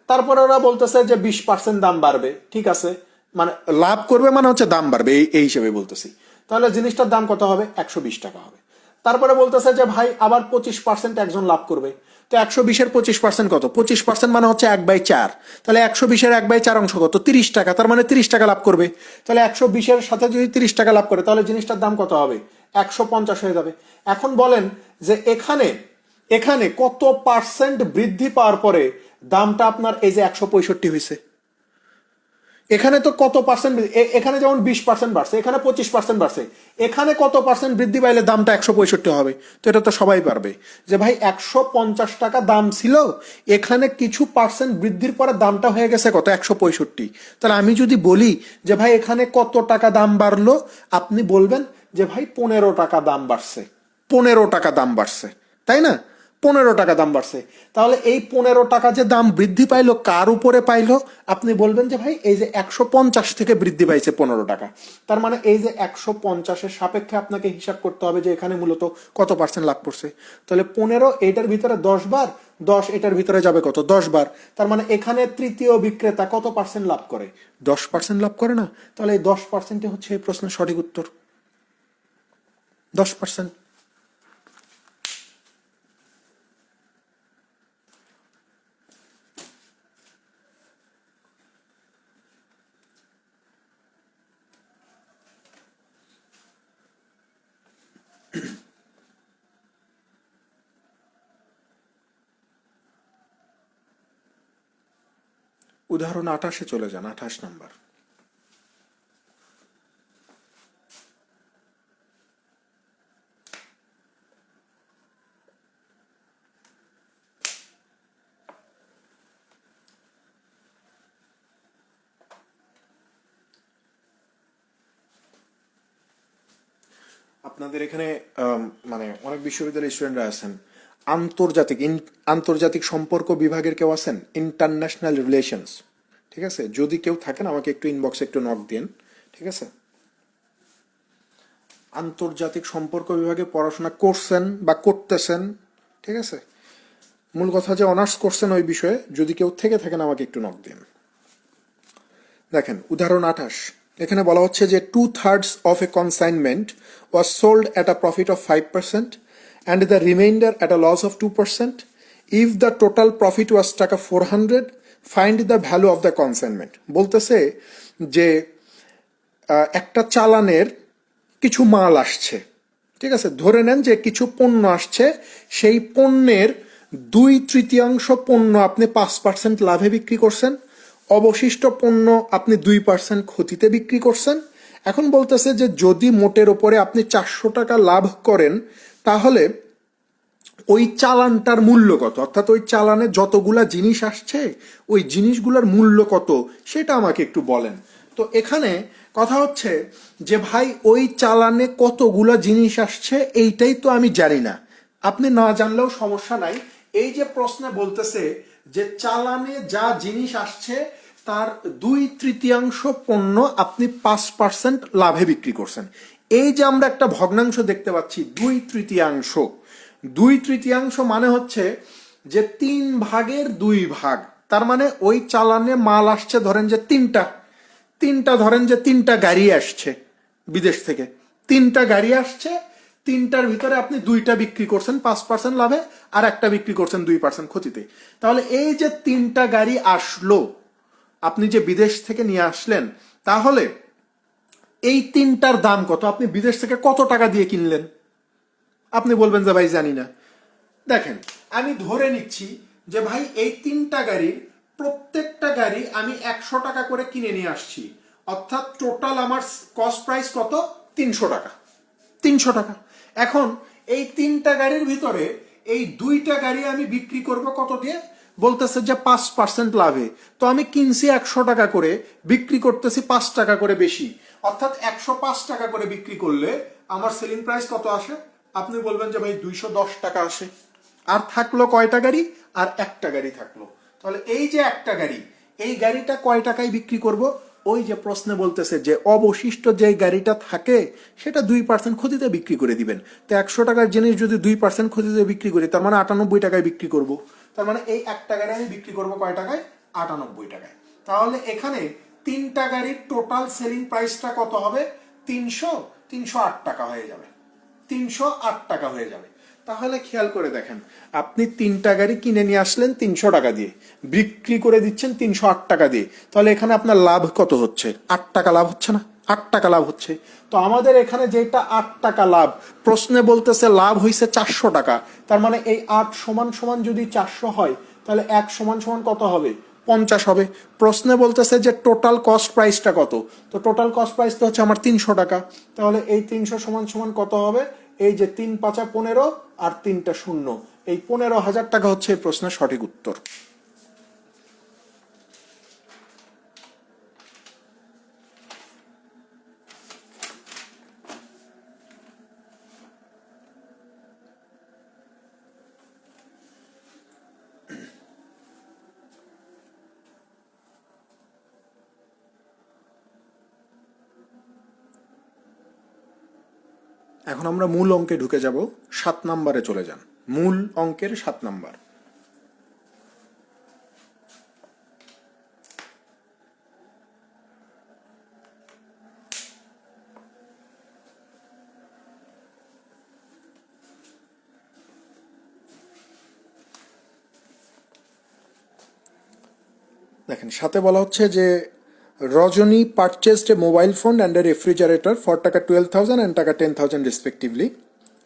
তারপরে ওরা বলতেছে যে 20% দাম বাড়বে, ঠিক আছে, মানে লাভ করবে মানে হচ্ছে দাম বাড়বে, এই হিসেবে বলতেছি। তাহলে জিনিসটার দাম কত হবে? 120 টাকা হবে। তারপরে বলতেছে যে ভাই আবার 25% একজন লাভ করবে, তো 120-এর 25% কত? 25% মানে হচ্ছে 1/4। তাহলে 120-এর 1/4 অংশ কত? 30 টাকা, তার মানে 30 টাকা লাভ করবে। তাহলে 120-এর সাথে যদি 30 টাকা লাভ করে তাহলে জিনিসটার দাম কত হবে? 150 হয়ে যাবে। এখন বলেন যে এখানে কত পার্সেন্ট বৃদ্ধি পাওয়ার পরে দামটা আপনার এই যে 165 হয়েছে? এখানে তো কত পার্সেন্ট, এখানে যেমন 20% বাড়ছে, এখানে 25% বাড়ছে, এখানে কত পার্সেন্ট বৃদ্ধি পাইলে দামটা 165 হবে? তো এটা তো সবাই পারবে যে ভাই 150 টাকা দাম ছিল, এখানে কিছু পার্সেন্ট বৃদ্ধির পরে দামটা হয়ে গেছে কত? 165। তাহলে আমি যদি বলি যে ভাই এখানে কত টাকা দাম বাড়লো, আপনি বলবেন যে ভাই 15 টাকা দাম বাড়ছে, 15 টাকা দাম বাড়ছে, তাই না? 15 টাকা দাম বাড়ছে। তাহলে এই 15 টাকা যে দাম বৃদ্ধি পাইলো কার উপরে পাইলো? আপনি বলবেন যে ভাই এই যে 150 থেকে বৃদ্ধি পাইছে 15 টাকা। তার মানে এই যে 150-এর সাপেক্ষে আপনাকে হিসাব করতে হবে যে এখানে মূলত কত পার্সেন্ট লাভ করছে। তাহলে 15 এটার ভিতরে 10 বার, 10 এটার ভিতরে যাবে কত? 10 বার। তার মানে এখানে তৃতীয় বিক্রেতা কত পার্সেন্ট লাভ করে? 10% লাভ করে না? তাহলে এই 10%ই হচ্ছে এই প্রশ্নের সঠিক উত্তর, 10%। উদাহরণ 28-এ চলে যান, 28 নাম্বার। আপনাদের এখানে মানে অনেক বিশ্ববিদ্যালয়ের স্টুডেন্টরা আছেন, আন্তর্জাতিক সম্পর্ক বিভাগের কেউ আছেন? ইন্টারন্যাশনাল রিলেশনস, ঠিক আছে? যদি কেউ থাকেন আমাকে একটু ইনবক্সে একটু নক দিন, ঠিক আছে? আন্তর্জাতিক সম্পর্ক বিভাগে পড়াশোনা করছেন বা করতেছেন, ঠিক আছে? মূল কথা যে অনার্স করছেন ওই বিষয়ে, যদি কেউ থেকে থাকেন আমাকে একটু নক দিন। দেখেন উদাহরণ 28, এখানে বলা হচ্ছে যে 2/3 of a consignment was sold at a profit of 5% and the remainder at a loss of 2%. If the total profit was taka 400, find the value of the consignment. বলতেছে যে একটা চালানের কিছু মাল আসছে, ঠিক আছে, ধরে নেন যে কিছু পণ্য আসছে, সেই পণ্যের 2/3 পণ্য আপনি 5% লাভে বিক্রি করছেন, অবশিষ্ট পণ্য আপনি 2% ক্ষতিতে বিক্রি করছেন। এখন বলতেছে যে যদি মোটের ওপরে আপনি 400 টাকা লাভ করেন, তাহলে ওই চালানটার মূল্য কত, অর্থাৎ ওই চালানে যতগুলা জিনিস আসছে ওই জিনিসগুলোর মূল্য কত সেটা আমাকে একটু বলেন। তো এখানে কথা হচ্ছে যে ভাই ওই চালানে কতগুলা জিনিস আসছে এইটাই তো আমি জানি না। আপনি না জানলেও সমস্যা নাই। এই যে প্রশ্নে বলতেছে যে চালানে যা জিনিস আসছে তার 2/3 পণ্য আপনি 5% লাভে বিক্রি করছেন। এই যে আমরা একটা ভগ্নাংশ দেখতে পাচ্ছি 2/3, 2/3 মানে হচ্ছে যে 3/2 তার মানে ওই চালানে মাল আসছে ধরেন যে ধরেন যে 3টা গাড়ি আসছে বিদেশ থেকে, 3টা গাড়ি আসছে, 3টার ভিতরে আপনি 2টা বিক্রি করছেন 5% লাভে, আর একটা বিক্রি করছেন 2% ক্ষতিতে। তাহলে এই যে 3টা গাড়ি আসলো আপনি যে বিদেশ থেকে নিয়ে আসলেন, তাহলে এই 3টার দাম কত, আপনি বিদেশ থেকে কত টাকা দিয়ে কিনলেন? আপনি বলবেন যে ভাই জানি না। দেখেন, আমি ধরে নিচ্ছি যে ভাই এই 3টা গাড়ির প্রত্যেকটা গাড়ি আমি 100 টাকা করে কিনে নিয়ে আসছি, অর্থাৎ টোটাল আমার কস্ট প্রাইস কত, 300 টাকা। 300 টাকা। এখন এই 3টা গাড়ির ভিতরে এই 2টা গাড়ি আমি বিক্রি করব কত দিয়ে, বলতেছে যে 5% লাভে। তো আমি কিনছি 100 টাকা করে, বিক্রি করতেছি 5 টাকা করে বেশি, অর্থাৎ 105 টাকা করে বিক্রি করলে আমার সেলিং প্রাইস কত আসে? আপনি বলবেন যে ভাই 210 টাকা আসে। আর থাকলো কয়টা গাড়ি? আর একটা গাড়ি থাকলো। তাহলে এই যে একটা গাড়ি, এই গাড়িটা কয় টাকায় বিক্রি করব? ওই যে প্রশ্নে বলতেছে যে অবশিষ্ট যে গাড়িটা থাকে সেটা 2% ক্ষতিতে বিক্রি করে দিবেন। তো 100 টাকার জিনিস যদি 2% ক্ষতিতে বিক্রি করি, তার মানে 98 টাকায় বিক্রি করব। তার মানে এই একটা গাড়ি আমি বিক্রি করব কয় টাকায়? 98 টাকায়। তাহলে এখানে 3টা গাড়ির টোটাল সেলিং প্রাইসটা কত হবে? 308 টাকা হয়ে যাবে। 308 টাকা হয়ে যাবে। তাহলে খেয়াল করে দেখেন, আপনি 3টা গাড়ি কিনে নিয়ে আসলেন 300 টাকা দিয়ে, বিক্রি করে দিচ্ছেন 308 টাকা দিয়ে, তাহলে এখানে আপনার লাভ কত হচ্ছে? 8 টাকা লাভ হচ্ছে না? 8 টাকা লাভ হচ্ছে। তো আমাদের এখানে যেটা 8 টাকা লাভ, প্রশ্নে বলতেছে লাভ হয়েছে 400 টাকা, তার মানে এই 8 সমান সমান যদি 400 হয়, তাহলে 1 সমান সমান কত হবে? 50 হবে। প্রশ্নে বলতেছে যে টোটাল কস্ট প্রাইসটা কত, তো টোটাল কস্ট প্রাইস তো হচ্ছে আমার 300 টাকা, তাহলে এই 300 সমান সমান কত হবে? এই যে 3×5 = 15 আর 3টা শূন্য, এই 15,000 টাকা হচ্ছে এই প্রশ্নের সঠিক উত্তর। এখন আমরা মূল অঙ্কে ঢুকে যাব। 7 নম্বরে চলে যান, মূল অঙ্কের 7 নম্বর। দেখেন, সাথে বলা হচ্ছে যে Rajani purchased a mobile phone and a refrigerator for taka 12,000 and টাকা 10,000 respectively.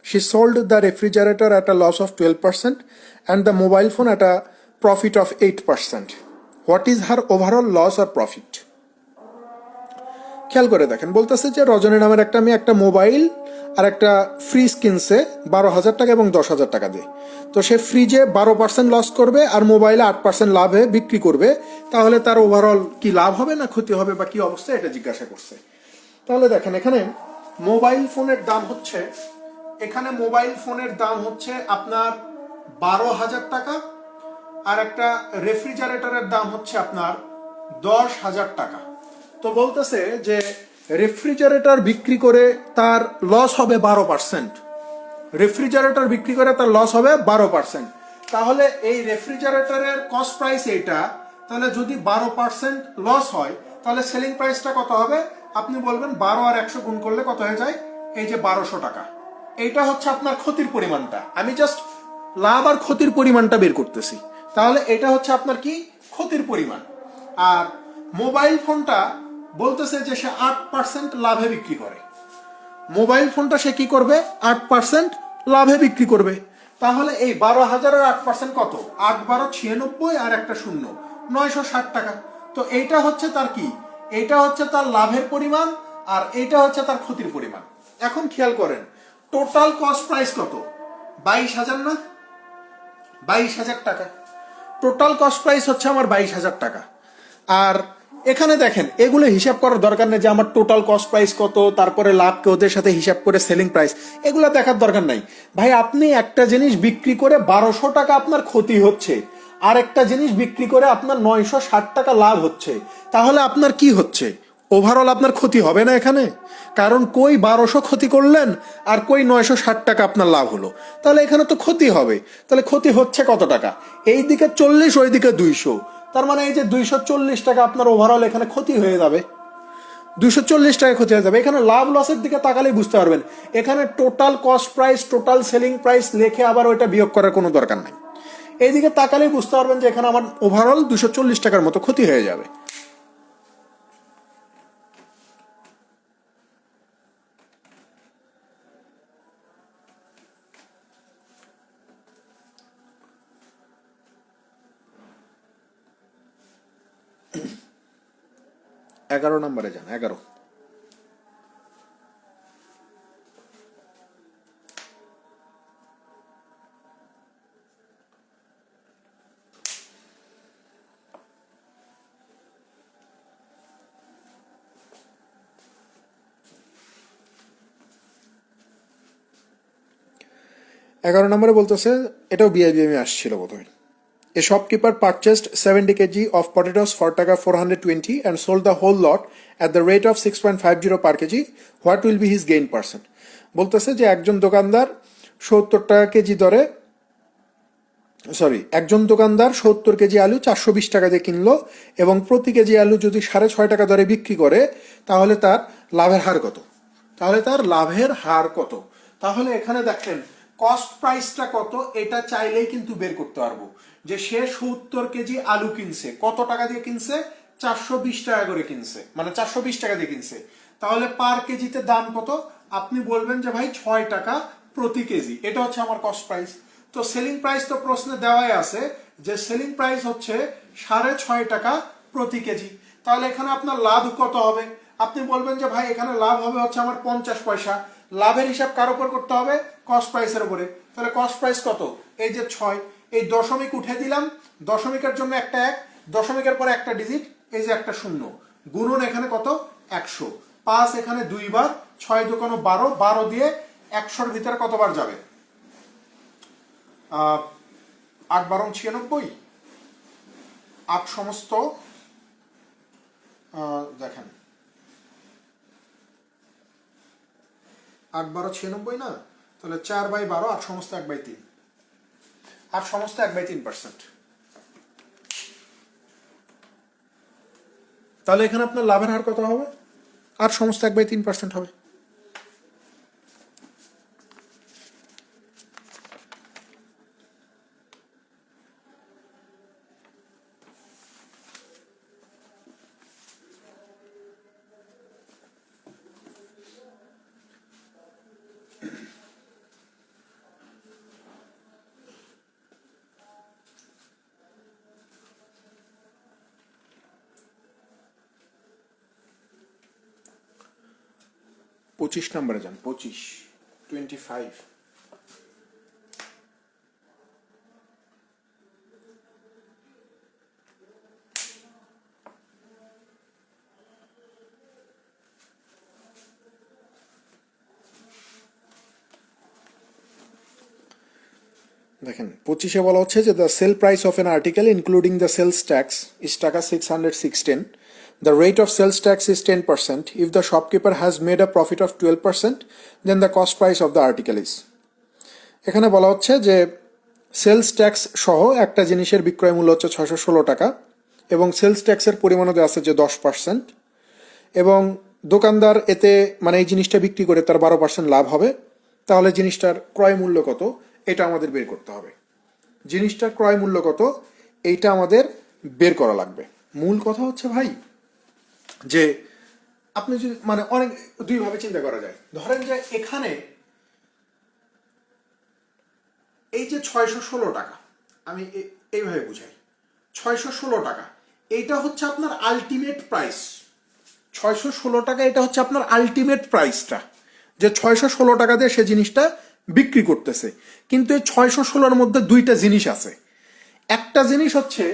She sold the refrigerator at a loss of 12% and the mobile phone at a profit of 8%. What is her overall loss or profit? খেয়াল করে দেখেন, বলতেছে যে রজনী নামের একটা মেয়ে একটা মোবাইল আর একটা ফ্রিজ কিনছে 12,000 টাকা এবং 10,000 টাকা দিয়ে। তো সে ফ্রিজে 12% লস করবে আর মোবাইলে 8% লাভে বিক্রি করবে, তাহলে তার ওভারঅল কি লাভ হবে না ক্ষতি হবে বা কি অবস্থা এটা জিজ্ঞাসা করছে। তাহলে দেখেন, এখানে মোবাইল ফোনের দাম হচ্ছে, আপনার 12,000 টাকা, আর একটা রেফ্রিজারেটরের দাম হচ্ছে আপনার 10,000 টাকা। তো বলতেছে যে রেফ্রিজারেটর বিক্রি করে তার লস হবে 12%, রেফ্রিজারেটর বিক্রি করে তার লস হবে 12%। তাহলে এই রেফ্রিজারেটরের কস্ট প্রাইস এইটা, তাহলে যদি 12% লস হয় তাহলে সেলিং প্রাইসটা কত হবে? আপনি বলবেন 12 আর 100 গুণ করলে কত হয়ে যায়? এই যে 1200 টাকা। এইটা হচ্ছে আপনার ক্ষতির পরিমাণটা, আমি জাস্ট লাভ আর ক্ষতির পরিমাণটা বের করতেছি। তাহলে এটা হচ্ছে আপনার কি ক্ষতির পরিমাণ। আর মোবাইল ফোনটা বলতেছে যে সে 8% লাভে বিক্রি করে, মোবাইল ফোনটা সে কি করবে 8% লাভে বিক্রি করবে। তাহলে এই 12,000-এর 8% কত? 8-12-96 আর একটা শূন্য, 960 টাকা। তো এইটা হচ্ছে তার কি, এইটা হচ্ছে তার লাভের পরিমাণ, আর এইটা হচ্ছে তার ক্ষতির পরিমাণ। এখন খেয়াল করেন টোটাল কস্ট প্রাইস কত? 22,000 না? 22,000 টাকা টোটাল কস্ট প্রাইস হচ্ছে আমার 22,000 টাকা। আর এখানে দেখেন এগুলো হিসাব করার দরকার নেই যে আমার টোটাল কস্ট প্রাইস কত, তারপরে লাভকে ওদের সাথে হিসাব করে সেলিং প্রাইস, এগুলো দেখার দরকার নাই ভাই। আপনি একটা জিনিস বিক্রি করে 1200 টাকা আপনার ক্ষতি হচ্ছে, আর একটা জিনিস বিক্রি করে আপনার 960 টাকা লাভ হচ্ছে, তাহলে আপনার কি হচ্ছে? ওভারঅল আপনার ক্ষতি হবে না এখানে? কারণ কই 1200 ক্ষতি করলেন আর কই 960 টাকা আপনার লাভ হলো, তাহলে এখানে তো ক্ষতি হবে। তাহলে ক্ষতি হচ্ছে কত টাকা? এই দিকে 40, ওই দিকে 200, তার মানে এই যে 240 টাকা আপনার ওভারঅল এখানে ক্ষতি হয়ে যাবে। 240 টাকা ক্ষতি হয়ে যাবে। এখানে লাভ লসের দিকে তাকালেই বুঝতে পারবেন এখানে total cost price, total selling price লেখে আবার ওইটা বিয়োগ করার কোনো দরকার নাই। এইদিকে তাকালেই বুঝতে পারবেন যে এখানে আমার ওভারঅল 240 টাকার মতো ক্ষতি হয়ে যাবে। 11 নম্বরে যান, 11। এগারো নম্বরে বলতেছে, এটাও বিআইবিএমে আসছিল বোধহয়। A shopkeeper purchased 70 kg of potatoes for টাকা 420 and sold the whole lot at the rate of 6.50 per kg. What will be his gain %? বলতেছে যে একজন দোকানদার 70 টাকা কেজি দরে, একজন দোকানদার 70 কেজি আলু 420 টাকা দিয়ে কিনলো এবং প্রতি কেজি আলু যদি 6.5 টাকা দরে বিক্রি করে, তাহলে তার লাভের হার কত? তাহলে এখানে দেখেন কস্ট প্রাইসটা কত, এটা চাইলেই কিন্তু বের করতে পারবো যে সে 70 কেজি আলু কিনছে, কত টাকা দিয়ে কিনছে? 420 টাকা করে কিনছে, মানে 420 টাকা দিয়ে কিনছে। তাহলে পার কেজিতে দাম কত? আপনি বলবেন যে ভাই 6 টাকা প্রতি কেজি, এটা হচ্ছে আমার কস্ট প্রাইস। তো সেলিং প্রাইস তো প্রশ্নে দেওয়াই আছে যে সেলিং প্রাইস হচ্ছে 6.5 টাকা প্রতি কেজি। তাহলে এখানে আপনার লাভ কত হবে? আপনি বলবেন যে ভাই এখানে লাভ হবে হচ্ছে আমার 50 পয়সা। লাভের হিসাব কার উপর করতে হবে? কস্ট প্রাইসের উপরে। তাহলে কস্ট প্রাইস কত? এই যে 6, এই দশমিক উঠে দিলাম, দশমিকের জন্য একটা 1, দশমিকের পরে একটা ডিজিট, এই যে একটা শূন্য, গুণন এখানে কত? 100, 5 এখানে 2 বার, 6 দোকানো 12, 12 দিয়ে 100-র ভিতরে কতবার যাবে? 8-12-96, 8 সমস্ত, দেখেন 8-12-96 না, তাহলে 4/12, 8 সমস্ত 1/3, 8 সমস্ত 1/3%। তাহলে এখানে আপনার লাভের হার কত হবে? 8 সমস্ত 1/3% হবে। পঁচিশ নম্বরে যান, 25। দেখেন 25-এ বলা হচ্ছে যে the sale price of an article including the sales tax is taka 616. The rate of sales tax is 10%. If the shopkeeper has made a profit of 12%, then the cost price of the article is. এখানে বলা হচ্ছে যে sales tax সহ একটা জিনিসের বিক্রয় মূল্য হচ্ছে 616 টাকা এবং সেলস ট্যাক্সের পরিমাণও দেওয়া আছে যে 10%, এবং দোকানদার এতে মানে এই জিনিসটা বিক্রি করে তার 12% লাভ হবে। তাহলে জিনিসটার ক্রয় মূল্য কত, এটা আমাদের বের করতে হবে। জিনিসটার ক্রয় মূল্য কত, এইটা আমাদের বের করা লাগবে। মূল কথা হচ্ছে ভাই যে আপনি যদি মানে অনেক দুইভাবে চিন্তা করা যায়, ধরেন যে এখানে এই যে 616 টাকা, আমি এইভাবে বুঝাই, 616 টাকা এইটা হচ্ছে আপনার আলটিমেট প্রাইস। 616 টাকা এটা হচ্ছে আপনার আলটিমেট প্রাইসটা, যে 616 টাকা দিয়ে সে জিনিসটা বিক্রি করতেছে। কিন্তু এই 616-র মধ্যে দুইটা জিনিস আছে। একটা জিনিস হচ্ছে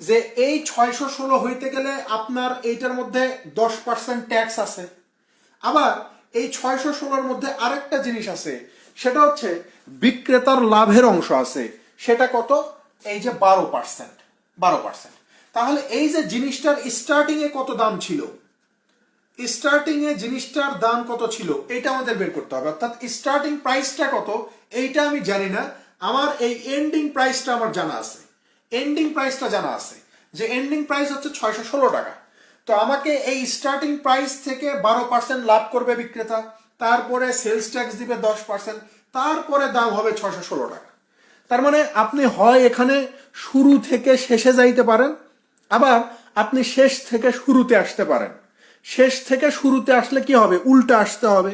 যে এই 616 হইতে গেলে আপনার এইটার মধ্যে 10% ট্যাক্স আছে। আবার এই 616-র মধ্যে আরেকটা জিনিস আছে, সেটা হচ্ছে বিক্রেতার লাভের অংশ আছে। সেটা কত? এই যে 12%। 12%। তাহলে এই যে জিনিসটার স্টার্টিং এ কত দাম ছিল, স্টার্টিং এ জিনিসটার দাম কত ছিল এইটা আমাদের বের করতে হবে। অর্থাৎ স্টার্টিং প্রাইসটা কত এইটা আমি জানি না, আমার এই এন্ডিং প্রাইসটা আমার জানা আছে। এন্ডিং প্রাইসটা জানা আছে যে এন্ডিং প্রাইস হচ্ছে 616 টাকা। তো আমাকে এই স্টার্টিং প্রাইস থেকে 12% লাভ করবে বিক্রেতা, তারপরে সেলস ট্যাক্স দিবে 10%, তারপরে দাম হবে 616 টাকা। তার মানে আপনি হয় এখানে শুরু থেকে শেষে যাইতে পারেন, আবার আপনি শেষ থেকে শুরুতে আসতে পারেন। শেষ থেকে শুরুতে আসলে কি হবে? উল্টা আসতে হবে।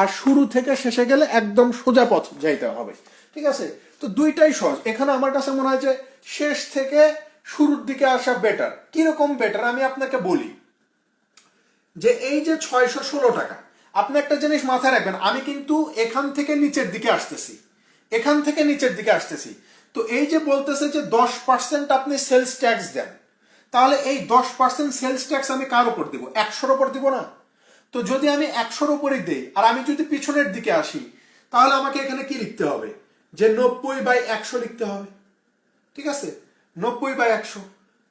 আর শুরু থেকে শেষে গেলে একদম সোজা পথ যাইতে হবে। ঠিক আছে? তো দুইটাই সহজ। এখানে আমার কাছে মনে হয় যে শেষ থেকে শুরুর দিকে আসা বেটার। কিরকম বেটার আমি আপনাকে বলি, যে এই যে 616 টাকা, আপনি একটা জিনিস মাথায় রাখবেন, আমি কিন্তু এখান থেকে নিচের দিকে আসতেছি, এখান থেকে নিচের দিকে আসতেছি। তো এই যে বলতেছে যে 10% আপনি সেলস ট্যাক্স দেন, তাহলে এই 10% সেলস ট্যাক্স আমি কার উপর দিব? 100-র উপর দিব না? তো যদি আমি 100-র উপরই দেই, আর আমি যদি পিছনের দিকে আসি, তাহলে আমাকে এখানে কি লিখতে হবে? যে 90/100 লিখতে হবে। ঠিক আছে? 90/100।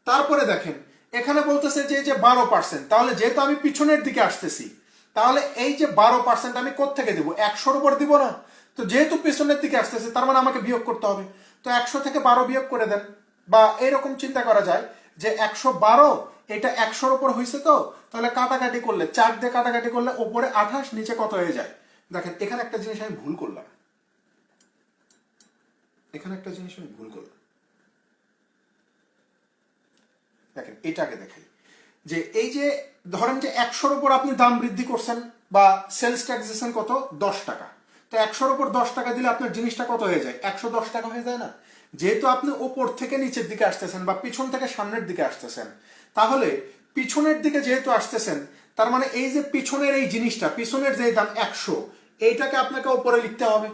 তারপরে দেখেন এখানে বলতেছে যে 12%, তাহলে যেহেতু আমি পিছনের দিকে আসতেছি, তাহলে এই যে 12% আমি কোত্থেকে দেবো? 100-র উপর দিব না? তো যেহেতু পিছনের দিকে আসতেছে, তার মানে আমাকে বিয়োগ করতে হবে। তো 100 থেকে 12 বিয়োগ করে দেন, বা এরকম চিন্তা করা যায় যে 112 এটা 100-র উপর হয়েছে, তো তাহলে কাটাকাটি করলে 4 দিয়ে কাটাকাটি করলে ওপরে 28, নিচে কত হয়ে যায়? দেখেন এখানে একটা জিনিস আমি ভুল করলাম, এখানে একটা জিনিস আমি ভুল করলাম। দেখেন এটাকে দেখাই, যে এই যে ধরেন যে 100-র উপর আপনি দাম বৃদ্ধি করছেন, বা সেলস ট্যাক্সেশন কত? 10 টাকা। তো 100-র উপর 10 টাকা দিলে আপনার জিনিসটা কত হয়ে যায়? 110 টাকা হয়ে যায় না? যেহেতু আপনি ওপর থেকে নিচের দিকে আসতেছেন বা পিছন থেকে সামনের দিকে আসতেছেন, তাহলে পিছনের দিকে যেহেতু আসতেছেন, তার মানে এই যে পিছনের এই জিনিসটা, পিছনের যে দাম 100, এইটাকে আপনাকে উপরে লিখতে হবে।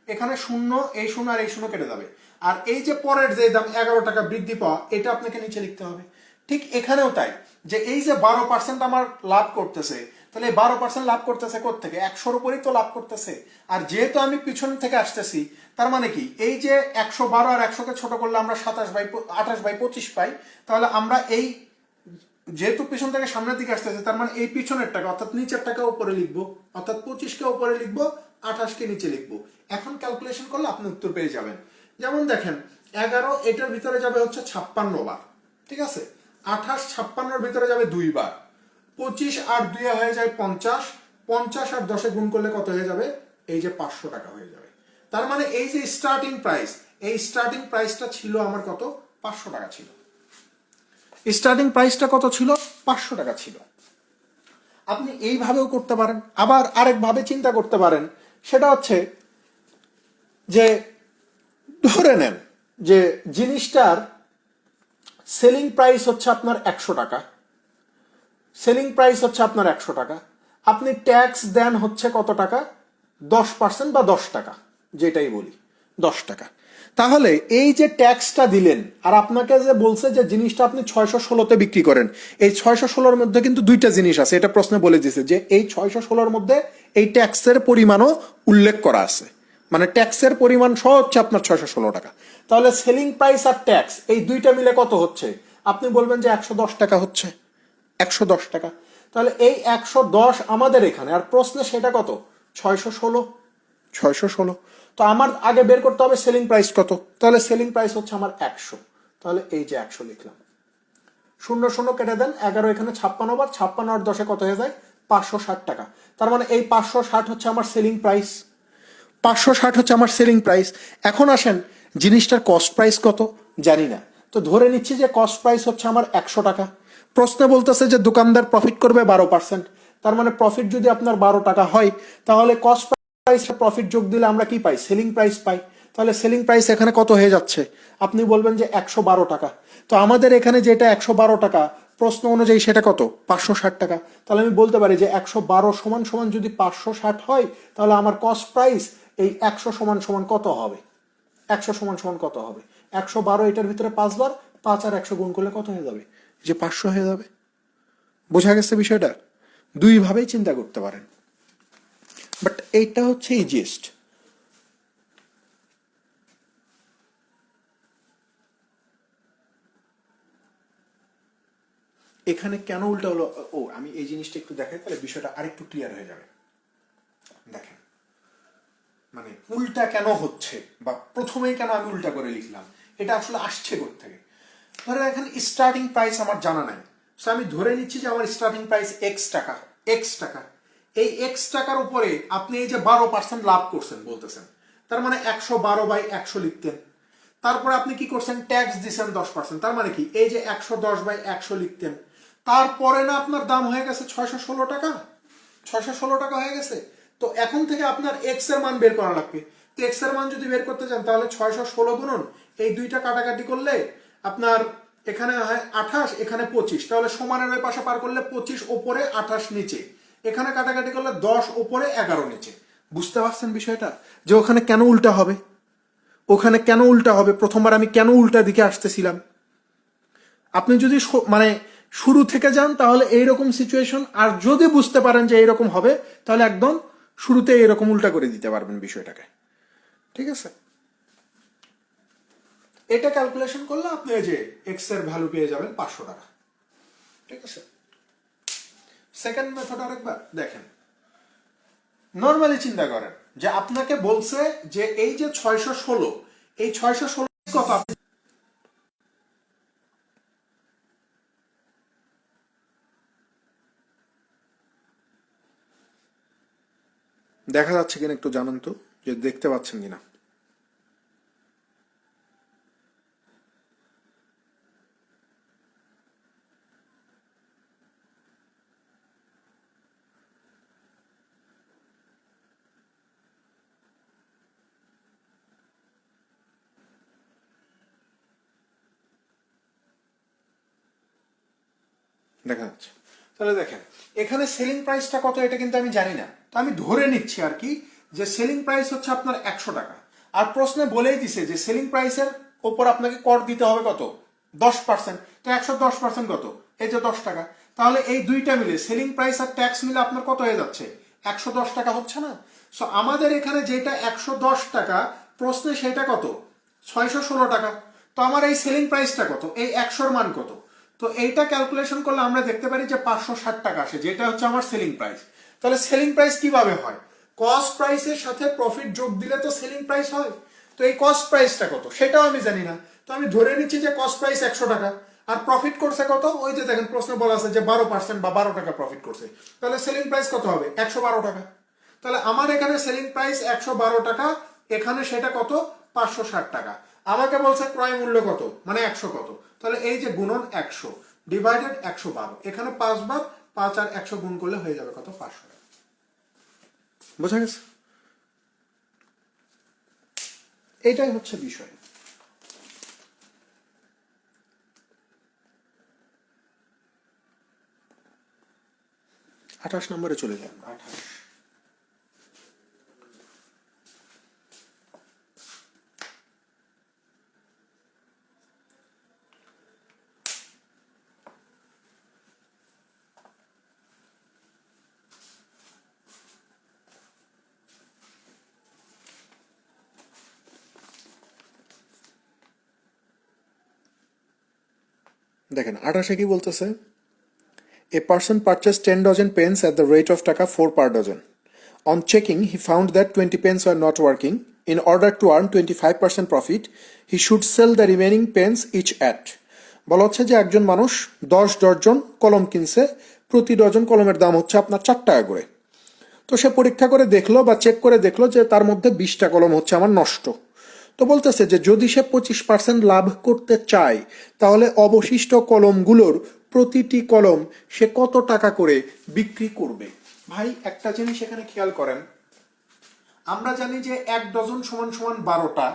এখানে শূন্য, এই শূন্য আর এই শূন্য কেটে যাবে। আর এই যে পরের যে দাম 11 টাকা বৃদ্ধি পাওয়া, এটা আপনাকে নিচে লিখতে হবে। ঠিক এখানেও তাই, যে এই যে 12% আমার লাভ করতেছে, তাহলে এই 12% লাভ করতেছে কোত্থেকে? 100-র উপরেই তো লাভ করতেছে। আর যেহেতু আমি পিছন থেকে আসতেছি, তার মানে কি এই যে 112 আর 100-কে ছোট করলে আমরা 28/25 পাই। তাহলে আমরা এই যেহেতু পিছন থেকে সামনের দিকে আসতেছে, তার মানে এই পিছনের টাকা অর্থাৎ নিচের টাকা উপরে লিখবো, অর্থাৎ 25-কে উপরে লিখবো, 28-কে নিচে লিখবো। এখন ক্যালকুলেশন করলে আপনি উত্তর পেয়ে যাবেন। যেমন দেখেন 11 এটার ভিতরে যাবে হচ্ছে 56 বার, ঠিক আছে? 28 56-র ভিতরে যাবে 2 বার, 25 আর 2 হয়ে যায় 50, 50 আর 10-এ গুণ করলে কত হয়ে যাবে? এই যে 500 টাকা হয়ে যাবে। তার মানে এই যে স্টার্টিং প্রাইস, এই স্টার্টিং প্রাইসটা ছিল আমার কত? 500 টাকা ছিল। স্টার্টিং প্রাইসটা কত ছিল? 500 টাকা ছিল। আপনি এইভাবেও করতে পারেন, আবার আরেকভাবে চিন্তা করতে পারেন। সেটা হচ্ছে যে ধরে নেন যে জিনিসটার সেলিং প্রাইস হচ্ছে আপনার 100 টাকা, সেলিং প্রাইস হচ্ছে আপনার 100 টাকা, আপনি ট্যাক্স দেন হচ্ছে কত টাকা? 10% বা 10 টাকা, যেটাই বলি 10 টাকা। তাহলে এই যে ট্যাক্সটা দিলেন, আর আপনাকে যে বলছে যে জিনিসটা আপনি 616-তে বিক্রি করেন, এই 616-র মধ্যে কিন্তু দুইটা জিনিস আছে, এটা প্রশ্নে বলে দিয়েছে যে এই 616-র মধ্যে এই ট্যাক্সের পরিমাণও উল্লেখ করা আছে, মানে ট্যাক্সের পরিমাণ সহ হচ্ছে আপনার 616 টাকা। তাহলে সেলিং প্রাইস আর ট্যাক্স এই দুইটা মিলে কত হচ্ছে? আপনি বলবেন যে 110 টাকা হচ্ছে, 110 টাকা। তাহলে এই 110 আমাদের এখানে, আর প্রশ্নে সেটা কত? 616, 616। তো আমার আগে বের করতে হবে সেলিং প্রাইস কত। তাহলে সেলিং প্রাইস হচ্ছে আমার 100, তাহলে এই যে 100 লিখলাম। 00 কেটে দেন, 11 এখানে 56 বার, 56 আর 10-এ কত হয়ে যায়? 560 টাকা। তার মানে এই 560 হচ্ছে আমার সেলিং প্রাইস, 560 হচ্ছে আমার সেলিং প্রাইস। এখন আসেন জিনিসটার কস্ট প্রাইস কত জানি না, তো ধরে নিচ্ছি যে কস্ট প্রাইস হচ্ছে আমার 100 টাকা। প্রশ্নে বলতেছে যে দোকানদার প্রফিট করবে 12%, তার মানে প্রফিট যদি আপনার 12 টাকা হয়, তাহলে কস্ট প্রাইস প্রফিট যোগ দিলে আমরা কি পাই? সেলিং প্রাইস পাই। তাহলে সেলিং প্রাইস এখানে কত হয়ে যাচ্ছে? আপনি বলবেন যে 112 টাকা। তো আমাদের এখানে যেটা 112 টাকা, প্রশ্ন অনুযায়ী সেটা কত? 560 টাকা। তাহলে আমি বলতে পারি যে 112 সমান সমান যদি 560 হয়, তাহলে আমার কস্ট প্রাইস এই 100 সমান সমান কত হবে? 100 সমান সমান কত হবে? 112 এটার ভিতরে 5 বার, 5 আর 100 গুণ করলে কত হয়ে যাবে? যে 500 হয়ে যাবে। বোঝা গেছে বিষয়টা? দুইভাবেই চিন্তা করতে পারেন, বাট এইটা হচ্ছে ইজিয়েস্ট। এখানে কেন উল্টা হলো? আমি এই জিনিসটা একটু দেখাই, তাহলে বিষয়টা আরেকটু ক্লিয়ার হয়ে যাবে। দেখেন, মানে উল্টা কেন হচ্ছে, বা প্রথমেই কেন আমি উল্টা করে লিখলাম, এটা আসলে আসছে কোত্থেকে? ধরেন এখানে স্টার্টিং প্রাইস আমার জানা নাই, সো আমি ধরে নিচ্ছি যে আমার স্টার্টিং প্রাইস x টাকা। এই x টাকার উপরে আপনি এই যে 12% লাভ করছেন বলতেছেন, তার মানে 112/100 লিখতেন। তারপরে আপনি কি করছেন? ট্যাক্স দিচ্ছেন 10%, তার মানে কি? এই যে 110/100 লিখতেন। তারপরে না আপনার দাম হয়ে গেছে 616 টাকা। 616 টাকা হয়ে গেছে। তো এখন থেকে আপনার এক্স এর মান বের করা লাগবে। তো এক্স এর মান যদি বের করতে চান, তাহলে 616 গুণন এই দুইটা কাটাকাটি করলে আপনার এখানে হয় 28, এখানে 25, তাহলে সমানের ওই পাশে পার করলে 25 ওপরে 28 নিচে, এখানে কাটাকাটি করলে 10 ওপরে 11 নিচে। বুঝতে পারছেন বিষয়টা? যে ওখানে কেন উল্টা হবে? ওখানে কেন উল্টা হবে? প্রথমবার আমি কেন উল্টা দিকে আসতেছিলাম? আপনি যদি মানে শুরু থেকে যান তাহলে এইরকম সিচুয়েশন, আর যদি বুঝতে পারেন যে এইরকম হবে, তাহলে একদম শুরুতে এরকম উল্টা করে দিতে পারবেন বিষয়টাকে। ঠিক আছে? এটা ক্যালকুলেশন করলে আপনি এই যে এক্স এর ভ্যালু পেয়ে যাবেন 500 টাকা। ঠিক আছে? সেকেন্ড মেথড আরেকবার দেখেন। নর্মালি চিন্তা করেন যে আপনাকে বলছে যে এই যে 616, এই 616 কত? আপনি দেখা যাচ্ছে কিনা একটু জানান তো, যে দেখতে পাচ্ছেন কিনা। দেখা যাচ্ছে? তাহলে দেখেন, এখানে সেলিং প্রাইসটা কত এটা কিন্তু আমি জানি না, তো আমি ধরে নিচ্ছি আর কি যে সেলিং প্রাইস হচ্ছে আপনার 100 টাকা। আর প্রশ্নে বলেই দিছে যে সেলিং প্রাইসের ওপর আপনাকে কর দিতে হবে কত? 10%। তো 110% কত? এই যে 10 টাকা। তাহলে এই দুইটা মিলে সেলিং প্রাইস আর ট্যাক্স মিলে আপনার কত হয়ে যাচ্ছে? 110 টাকা হচ্ছে না? সো আমাদের এখানে যেটা 110 টাকা, প্রশ্নে সেটা কত? 616 টাকা। তো আমার এই সেলিং প্রাইসটা কত? এই 100-র মান কত? তো এইটা ক্যালকুলেশন করলে আমরা দেখতে পারি যে 560 টাকা আসে, যেটা হচ্ছে আমার সেলিং প্রাইস। তাহলে সেলিং প্রাইস কিভাবে হয়? কস্ট প্রাইসের সাথে প্রফিট যোগ দিলে তো সেলিং প্রাইস হয়। তো এই কস্ট প্রাইসটা কত সেটাও আমি জানি না, তো আমি ধরে নিচ্ছি যে কস্ট প্রাইস 100 টাকা। আর প্রফিট করছে কত? ওই যে দেখেন প্রশ্ন বলা আছে যে 12% বা 12 টাকা প্রফিট করছে। তাহলে সেলিং প্রাইস কত হবে? 112 টাকা। তাহলে আমার এখানে সেলিং প্রাইস 112 টাকা, এখানে সেটা কত? 560 টাকা। আমাকে বলছে ক্রয় মূল্য কত, মানে 100 কত। তাহলে এই যে গুণন 100 ডিভাইডেড 112, এখানে 5 বার, 5 আর 100 গুণ করলে হয়ে যাবে কত? 500। বোঝা গেছে? এইটাই হচ্ছে বিষয়। 28 নম্বরে চলে যান। 28। দেখেন 28-এ কি বলতেছে? A person purchased 10 dozen pens at the rate of taka 4 per dozen. On checking, he found that 20 pens were not working. In order to earn 25% profit, he should sell the remaining pens each at. বলা হচ্ছে যে একজন মানুষ 10 dozen কলম কিনছে, প্রতি dozen কলমের দাম হচ্ছে আপনার 4 টাকা করে। তো সে পরীক্ষা করে দেখলো বা চেক করে দেখলো যে তার মধ্যে 20টা কলম হচ্ছে আমার নষ্ট। তো বলতেছে যে যদি সে 25% লাভ করতে চায়, তাহলে অবশিষ্ট কলমগুলোর প্রতিটি কলম সে কত টাকা করে বিক্রি করবে। ভাই একটা জিনিস এখানে খেয়াল করেন, আমরা জানি যে 1 ডজন সমান সমান 12টা,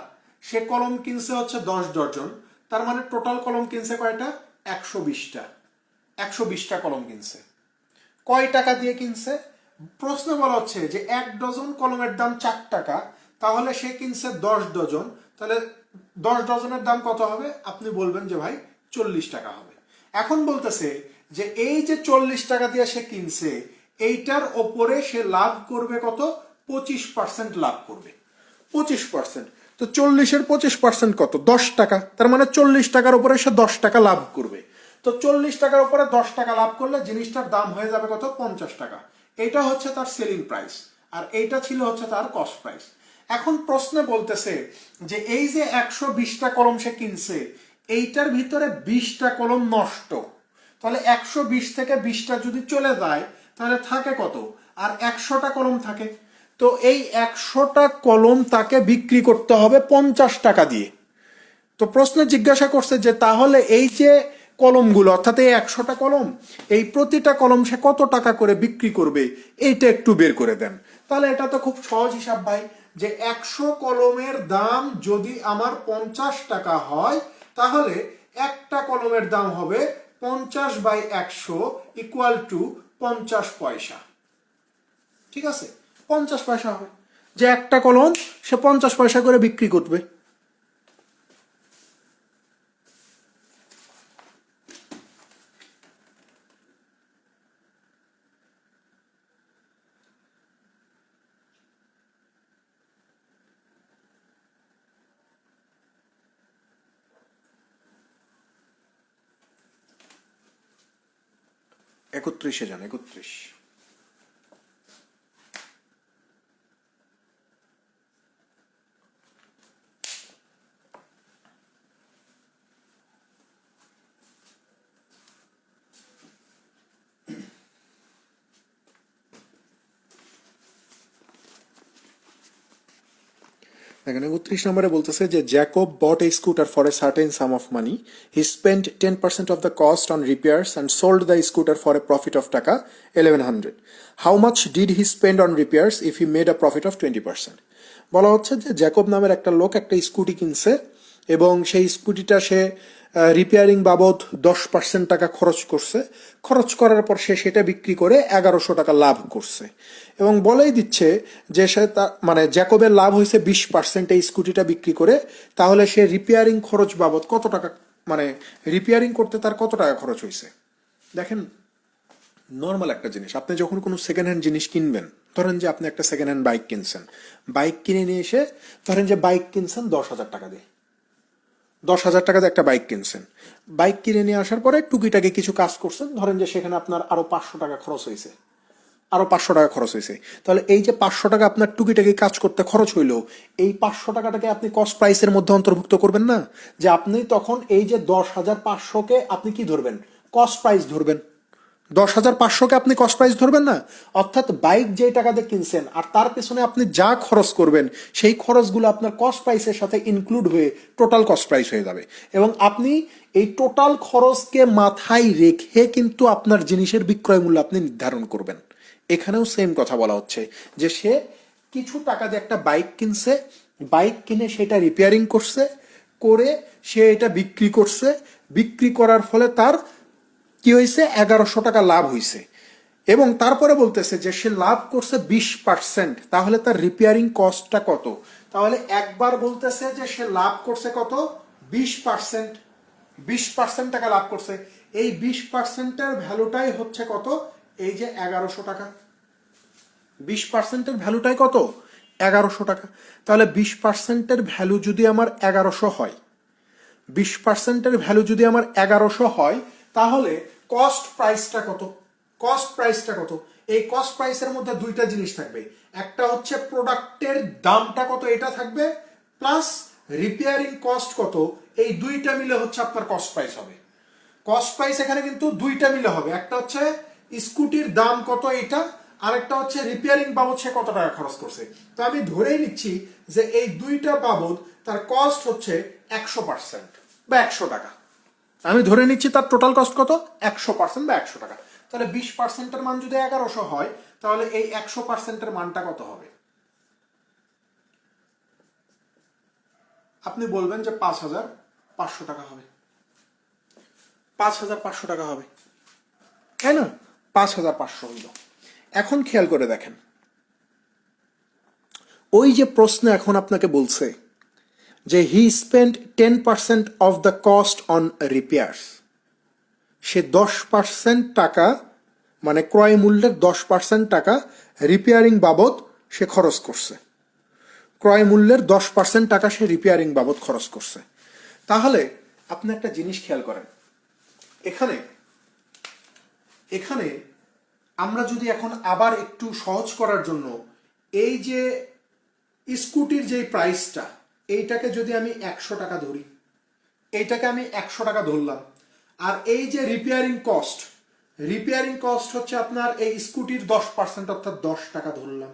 সে কলম কিনছে হচ্ছে 10 ডজন, তার মানে টোটাল কলম কিনছে কয়টা? 120টা। 120টা কলম কিনছে। কয় টাকা দিয়ে কিনছে? প্রশ্ন বলা হচ্ছে যে 1 ডজন কলমের দাম 4 টাকা, তাহলে সে কিনছে 10 ডজন, তাহলে 10 ডজনের দাম কত হবে? আপনি বলবেন যে ভাই 40 টাকা হবে। এখন বলতেছে যে এই যে 40 টাকা দিয়ে সে কিনছে, এইটার ওপরে সে লাভ করবে কত? 25% লাভ করবে। 25%, তো 40-এর 25% কত? 10 টাকা। তার মানে 40 টাকার উপরে সে 10 টাকা লাভ করবে। তো 40 টাকার উপরে 10 টাকা লাভ করলে জিনিসটার দাম হয়ে যাবে কত? 50 টাকা। এইটা হচ্ছে তার সেলিং প্রাইস, আর এইটা ছিল হচ্ছে তার কস্ট প্রাইস। এখন প্রশ্নে বলতেছে যে এই যে 120টা কলম সে কিনছে, এইটার ভিতরে 20টা কলম নষ্ট, তাহলে 120 থেকে 20টা যদি চলে যায় তাহলে থাকে কত? আর 100টা কলম থাকে। তো এই 100টা কলম তাকে বিক্রি করতে হবে 50 টাকা দিয়ে। তো প্রশ্ন জিজ্ঞাসা করছে যে তাহলে এই যে কলমগুলো, অর্থাৎ এই 100টা কলম, এই প্রতিটা কলম সে কত টাকা করে বিক্রি করবে, এইটা একটু বের করে দেন। তাহলে এটা তো খুব সহজ হিসাব ভাই, যে 100 কলমের দাম যদি আমার 50 টাকা হয়, তাহলে একটা কলমের দাম হবে 50/100 ইকুয়াল টু 50 পয়সা। ঠিক আছে, 50 পয়সা হবে, যে একটা কলম সে 50 পয়সা করে বিক্রি করবে। একত্রিশে যান, 31। এখানে 31 নম্বরে বলতেছে যে Jacob bought a scooter for a certain sum of money. He spent 10% of the cost on repairs and sold the scooter for a profit of টাকা 1100. How much did he spend on repairs if he made a profit of 20%? বলা হচ্ছে যে Jacob নামের একটা লোক একটা scooty কিনছে, এবং সেই স্কুটিটা সে রিপেয়ারিং বাবদ 10% টাকা খরচ করছে। খরচ করার পর সে সেটা বিক্রি করে 1100 টাকা লাভ করছে, এবং বলেই দিচ্ছে যে সে মানে জ্যাকবের লাভ হয়েছে 20% এই স্কুটিটা বিক্রি করে। তাহলে সে রিপেয়ারিং খরচ বাবদ কত টাকা, মানে রিপেয়ারিং করতে তার কত টাকা খরচ হয়েছে। দেখেন, নর্মাল একটা জিনিস, আপনি যখন কোনো সেকেন্ড হ্যান্ড জিনিস কিনবেন, ধরেন যে আপনি একটা সেকেন্ড হ্যান্ড বাইক কিনছেন, বাইক কিনে নিয়ে এসে ধরেন যে বাইক কিনছেন 10,000 টাকা দিয়ে, 10,000 টাকা দিয়ে একটা বাইক কিনছেন। বাইক কিনে নিয়ে আসার পরে টুকিটাকি কিছু কাজ করছেন, ধরেন যে সেখানে আপনার আরো 500 টাকা খরচ হয়েছে, আরো 500 টাকা খরচ হয়েছে। তাহলে এই যে 500 টাকা আপনার টুকিটাকি কাজ করতে খরচ হইলো, এই 500 টাকাটাকে আপনি কস্ট প্রাইসের মধ্যে অন্তর্ভুক্ত করবেন না? যে আপনি তখন এই যে 10,500-কে আপনি কি ধরবেন? কস্ট প্রাইস ধরবেন। 10,500-কে আপনি কস্ট প্রাইস ধরবেন না। অর্থাৎ বাইক যে টাকা দিয়ে কিনছেন আর তার পেছনে আপনি যা খরচ করবেন, সেই খরচগুলো আপনার কস্ট প্রাইসের সাথে ইনক্লুড হয়ে টোটাল কস্ট প্রাইস হয়ে যাবে, এবং আপনি এই টোটাল খরচকে মাথায় রেখে কিন্তু আপনার জিনিসের বিক্রয় মূল্য আপনি নির্ধারণ করবেন। এখানেও সেম কথা বলা হচ্ছে যে সে কিছু টাকা দিয়ে একটা বাইক কিনছে, বাইক কিনে সেটা রিপেয়ারিং করছে, করে সে এটা বিক্রি করছে, বিক্রি করার ফলে তার কি হয়েছে? 1100 টাকা লাভ হয়েছে। এবং তারপরে বলতেছে যে সে লাভ করছে 20%, তাহলে তার রিপেয়ারিং কস্টটা কত? তাহলে একবার বলতেছে যে সে লাভ করছে কত? 20%। 20% টাকা লাভ করছে। এই 20%-এর ভ্যালুটাই হচ্ছে কত? এই যে 1100 টাকা। 20%-এর ভ্যালুটাই কত? 1100 টাকা। তাহলে 20%-এর ভ্যালু যদি আমার 1100 হয়, 20%-এর ভ্যালু যদি আমার 1100 হয়, তাহলে কস্ট প্রাইসটা কত? কস্ট প্রাইসটা কত? এই কস্ট প্রাইসের মধ্যে দুইটা জিনিস থাকবে, একটা হচ্ছে প্রোডাক্টের দামটা কত এটা থাকবে, প্লাস রিপেয়ারিং কস্ট কত, এই দুইটা মিলে হচ্ছে আপনার কস্ট প্রাইস হবে। কস্ট প্রাইস এখানে কিন্তু দুইটা মিলে হবে, একটা হচ্ছে স্কুটির দাম কত এটা, আরেকটা হচ্ছে রিপেয়ারিং বাবদ সে কত টাকা খরচ করছে। তো আমি ধরেই নিচ্ছি যে এই দুইটা বাবদ তার কস্ট হচ্ছে 100% বা 100 টাকা। আমি ধরে নিচ্ছি তার টোটাল কস্ট কত, 100% বা 100 টাকা। তাহলে 20%-এর মান যদি 1100 হয়, তাহলে এই 100%-এর মানটা কত হবে? আপনি বলবেন যে 5500 টাকা হবে, 5500 টাকা হবে, তাই না? 5500 হইল। এখন খেয়াল করে দেখেন, ওই যে প্রশ্ন এখন আপনাকে বলছে যে he spend 10% of the cost on repairs, সে 10% টাকা, মানে ক্রয় মূল্যের 10% টাকা রিপেয়ারিং বাবদ সে খরচ করছে। ক্রয় মূল্যের 10% টাকা সে রিপেয়ারিং বাবদ খরচ করছে। তাহলে আপনি একটা জিনিস খেয়াল করেন, এখানে এখানে আমরা যদি এখন আবার একটু সহজ করার জন্য এই যে স্কুটির যে প্রাইসটা, এইটাকে যদি আমি 100 টাকা ধরি, এইটাকে আমি 100 টাকা ধরলাম, আর এই যে রিপেয়ারিং কস্ট হচ্ছে আপনার এই স্কুটির 10%, অর্থাৎ 10 টাকা ধরলাম,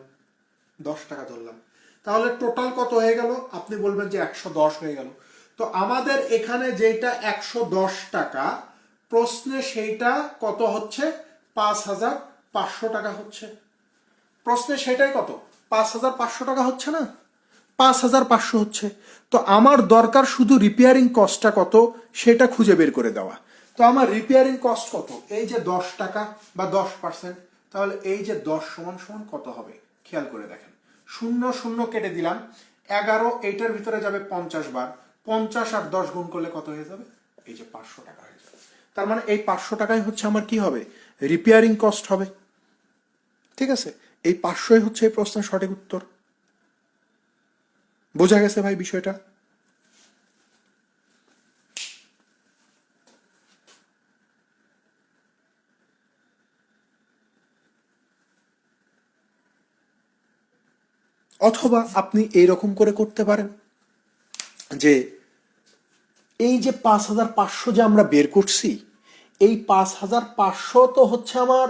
10 টাকা ধরলাম, তাহলে টোটাল কত হয়ে গেল? আপনি বলবেন যে 110 হয়ে গেল। তো আমাদের এখানে যেটা 110 টাকা, প্রশ্নে সেইটা কত হচ্ছে? 5500 টাকা হচ্ছে। প্রশ্নে সেটাই কত? 5500 টাকা হচ্ছে না? 5500 হচ্ছে। তো আমার দরকার শুধু রিপেয়ারিং কস্টটা কত সেটা খুঁজে বের করে দেওয়া। তো আমার রিপেয়ারিং কস্ট কত? এই যে 10 টাকা বা 10%, তাহলে এই যে 10 সমান সমান কত হবে? খেয়াল করে দেখেন, 0 0 কেটে দিলাম, 11 এইটার ভিতরে যাবে 50 বার, 50 আর 10 গুণ করলে কত হয়ে যাবে? এই যে 500 টাকা হয়ে যাবে। তার মানে এই 500 টাকাই হচ্ছে আমার কি হবে? রিপেয়ারিং কস্ট হবে। ঠিক আছে, এই 500ই হচ্ছে এই প্রশ্নের সঠিক উত্তর। বোঝা গেছে ভাই বিষয়টা? অথবা আপনি এইরকম করে করতে পারেন যে এই যে 5500 যে আমরা বের করছি, এই 5500 তো হচ্ছে আমার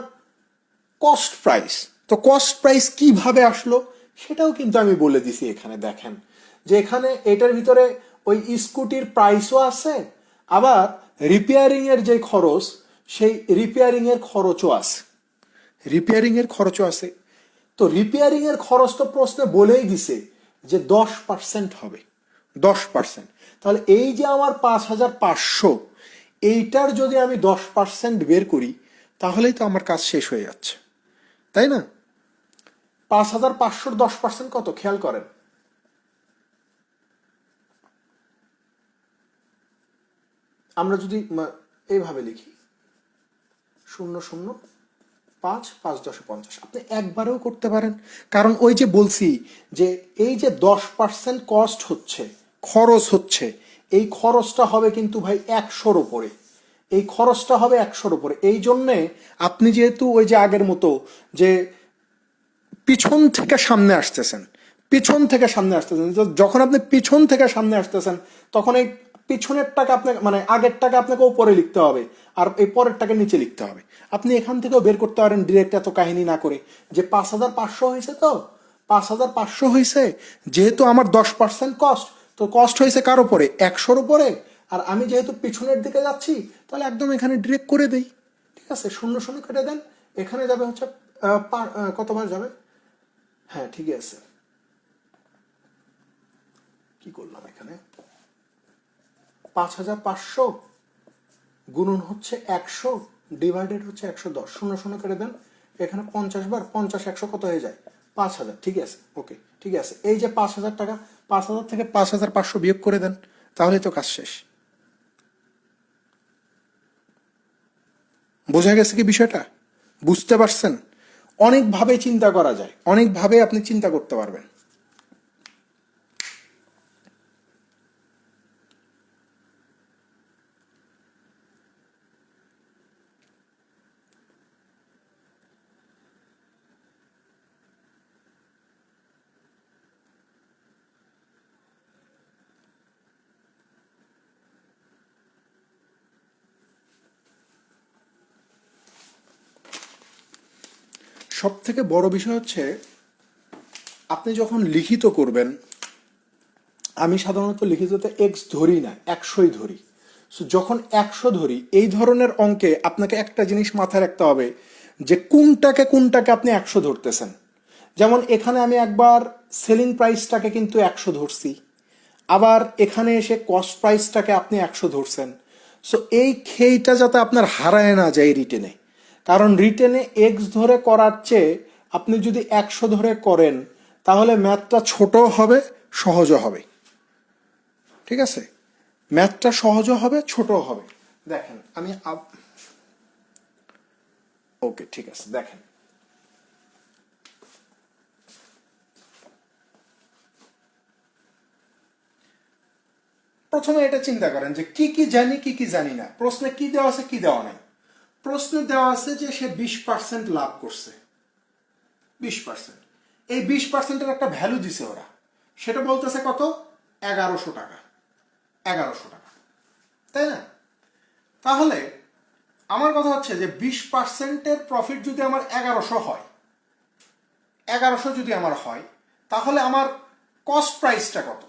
কস্ট প্রাইস। তো কস্ট প্রাইস কিভাবে আসলো সেটাও কিন্তু আমি বলে দিছি এখানে। দেখেন যে এখানে এটার ভিতরে ওই স্কুটির প্রাইসও আছে, আবার রিপেয়ারিং এর যে খরচ, সেই রিপেয়ারিং এর খরচও আছে, রিপেয়ারিং এর খরচও আছে। তো রিপেয়ারিং এর খরচ তো প্রশ্নে বলেই দিছে যে 10% হবে, 10%। তাহলে এই যে আমার 5500, এইটার যদি আমি 10% বের করি, তাহলেই তো আমার কাজ শেষ হয়ে যাচ্ছে, তাই না? 5500-র 10% কত? খেয়াল করেন, আমরা যদি এইভাবে লিখি 0 0 5 5 10 50, আপনি একবারেও করতে পারেন। কারণ ওই যে বলছি যে এই যে 10% কস্ট হচ্ছে, খরচ হচ্ছে, এই খরচটা হবে কিন্তু ভাই 100-র উপরে, এই খরচটা হবে 100-র উপরে। এই জন্যে আপনি যেহেতু ওই যে আগের মতো যে পিছন থেকে সামনে আসতেছেন, পিছন থেকে সামনে আসতেছেন, যখন আপনি পিছন থেকে সামনে আসতেছেন, তখন এই পিছনেরটাকে আপনাকে, মানে আগেরটাকে আপনাকে উপরে লিখতে হবে, আর এই পরেরটাকে নিচে লিখতে হবে। আপনি এখান থেকেও বের করতে পারেন ডিরেক্ট, এত কাহিনী না করে, যে 5500 হয়েছে, তো 5500 হয়েছে, যেহেতু আমার 10% কস্ট, তো কস্ট হয়েছে কার উপরে? 100-র উপরে। আর আমি যেহেতু পিছনের দিকে যাচ্ছি, তাহলে একদম এখানে ডিরেক্ট করে দেই। ঠিক আছে, 0 0 কেটে দেন, এখানে যাবে হচ্ছে কতবার যাবে? হ্যাঁ ঠিকই আছে, কি করলাম এখানে, 5500 গুণন হচ্ছে 100 ডিভাইডেড হচ্ছে 110, 0 0 কেটে দেন, এখানে 50 বার, 50 100 কত হয়ে যায়? 5000। ঠিক আছে, ওকে, ঠিক আছে। এই যে 5000 টাকা, 5000 থেকে 5500 বিয়োগ করে দেন, তাহলে তো কাজ শেষ। বোঝা গেছে কি বিষয়টা? বুঝতে পারছেন? অনেকভাবে চিন্তা করা যায়, অনেকভাবে আপনি চিন্তা করতে পারবেন। সব থেকে বড় বিষয় হচ্ছে আপনি যখন লিখিত করবেন, আমি সাধারণত লিখিততে এক্স ধরি না, 100-ই ধরি। সো যখন 100 ধরি, এই ধরনের অঙ্কে আপনাকে একটা জিনিস মাথায় রাখতে হবে যে কোনটাকে আপনি 100 ধরতেছেন। যেমন এখানে আমি একবার সেলিং প্রাইসটাকে কিন্তু 100 ধরছি, আবার এখানে এসে কস্ট প্রাইসটাকে আপনি 100 ধরছেন। সো এই খেইটা যাতে আপনার হারায় না যায় রিটেনে, কারণ রিটেনে এক্স ধরে করার চেয়ে আপনি যদি 100 ধরে করেন তাহলে ম্যাথটা ছোট হবে, সহজও হবে। ঠিক আছে, ম্যাথটা সহজও হবে, ছোটও হবে। দেখেন আমি ওকে ঠিক আছে, দেখেন প্রথমে এটা চিন্তা করেন যে কি কি জানি কি কি জানি না। প্রশ্নে কি দেওয়া আছে কি দেওয়া নাই। প্রশ্নে দেওয়া আছে যে সে 20% লাভ করছে, 20%। এই 20%-এর একটা ভ্যালু দিছে ওরা, সেটা বলতেছে কত? 1100 টাকা, 1100 টাকা, তাই না? তাহলে আমার কথা হচ্ছে যে 20%-এর প্রফিট যদি আমার 1100 হয়, 1100 যদি আমার হয়, তাহলে আমার কস্ট প্রাইসটা কত?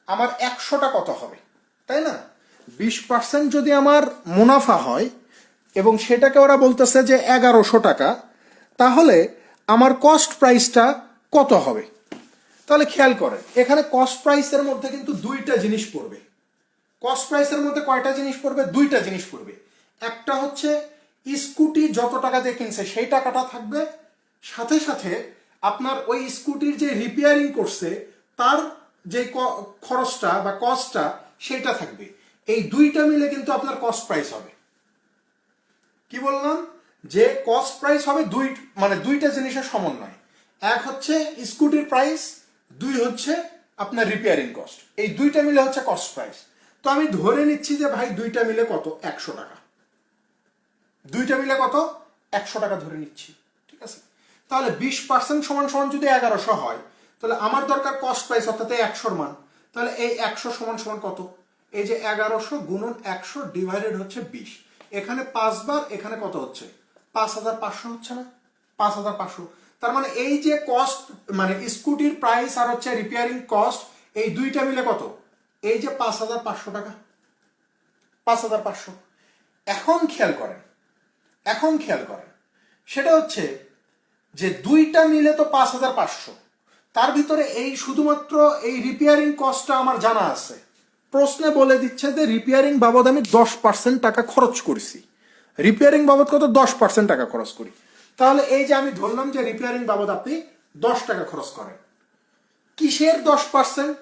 আমার 100টা কত হবে, তাই না? 20% যদি আমার মুনাফা হয় এবং সেটাকে ওরা বলতেছে যে 1100 টাকা, তাহলে আমার কস্ট প্রাইসটা কত হবে? তাহলে খেয়াল করেন, এখানে কস্ট প্রাইসের মধ্যে কিন্তু দুইটা জিনিস পড়বে। কস্ট প্রাইসের মধ্যে কয়টা জিনিস পড়বে? দুইটা জিনিস পড়বে। একটা হচ্ছে স্কুটি যত টাকা দিয়ে কিনছে সেই টাকাটা থাকবে, সাথে সাথে আপনার ওই স্কুটির যে রিপেয়ারিং করছে তার যে খরচটা বা কস্টটা সেটা থাকবে। এই দুইটা মিলে কিন্তু আপনার কস্ট প্রাইস হবে। কি বললাম? যে কস্ট প্রাইস হবে দুইটা জিনিসের সমন্বয়। এক হচ্ছে স্কুটির প্রাইস, দুই হচ্ছে আপনার রিপেয়ারিং কস্ট। এই দুইটা মিলে হচ্ছে কস্ট প্রাইস। তো আমি ধরে নিচ্ছি যে ভাই দুইটা মিলে কত? 100 টাকা। দুইটা মিলে কত? 100 টাকা ধরে নিচ্ছি, ঠিক আছে? তাহলে 20% সমান সমান যদি 1100 হয়, তাহলে আমার দরকার কস্ট প্রাইস, অর্থাৎ 100-র মান। তাহলে এই 100 সমান সমান কত? এই যে 1100 গুণন 100 ডিভাইডেড হচ্ছে 20। এখানে 5 বার, এখানে কত হচ্ছে? 5500 হচ্ছে না? 5500। তার মানে এই যে কস্ট, মানে স্কুটির প্রাইস আর হচ্ছে রিপেয়ারিং কস্ট, এই দুইটা মিলে কত? এই যে 5500 টাকা, 5500। এখন খেয়াল করেন, সেটা হচ্ছে যে দুইটা মিলে তো 5500, তার ভিতরে এই শুধুমাত্র এই রিপেয়ারিং কস্টটা আমার জানা আছে। প্রশ্নে বলে দিচ্ছে যে রিপেয়ারিং বাবদ আমি 10% টাকা খরচ করেছি। রিপেয়ারিং বাবদ কত? 10% টাকা খরচ করি। তাহলে এই যে আমি ধরলাম যে রিপেয়ারিং বাবদ আপনি 10 টাকা খরচ করেন। কিসের 10%?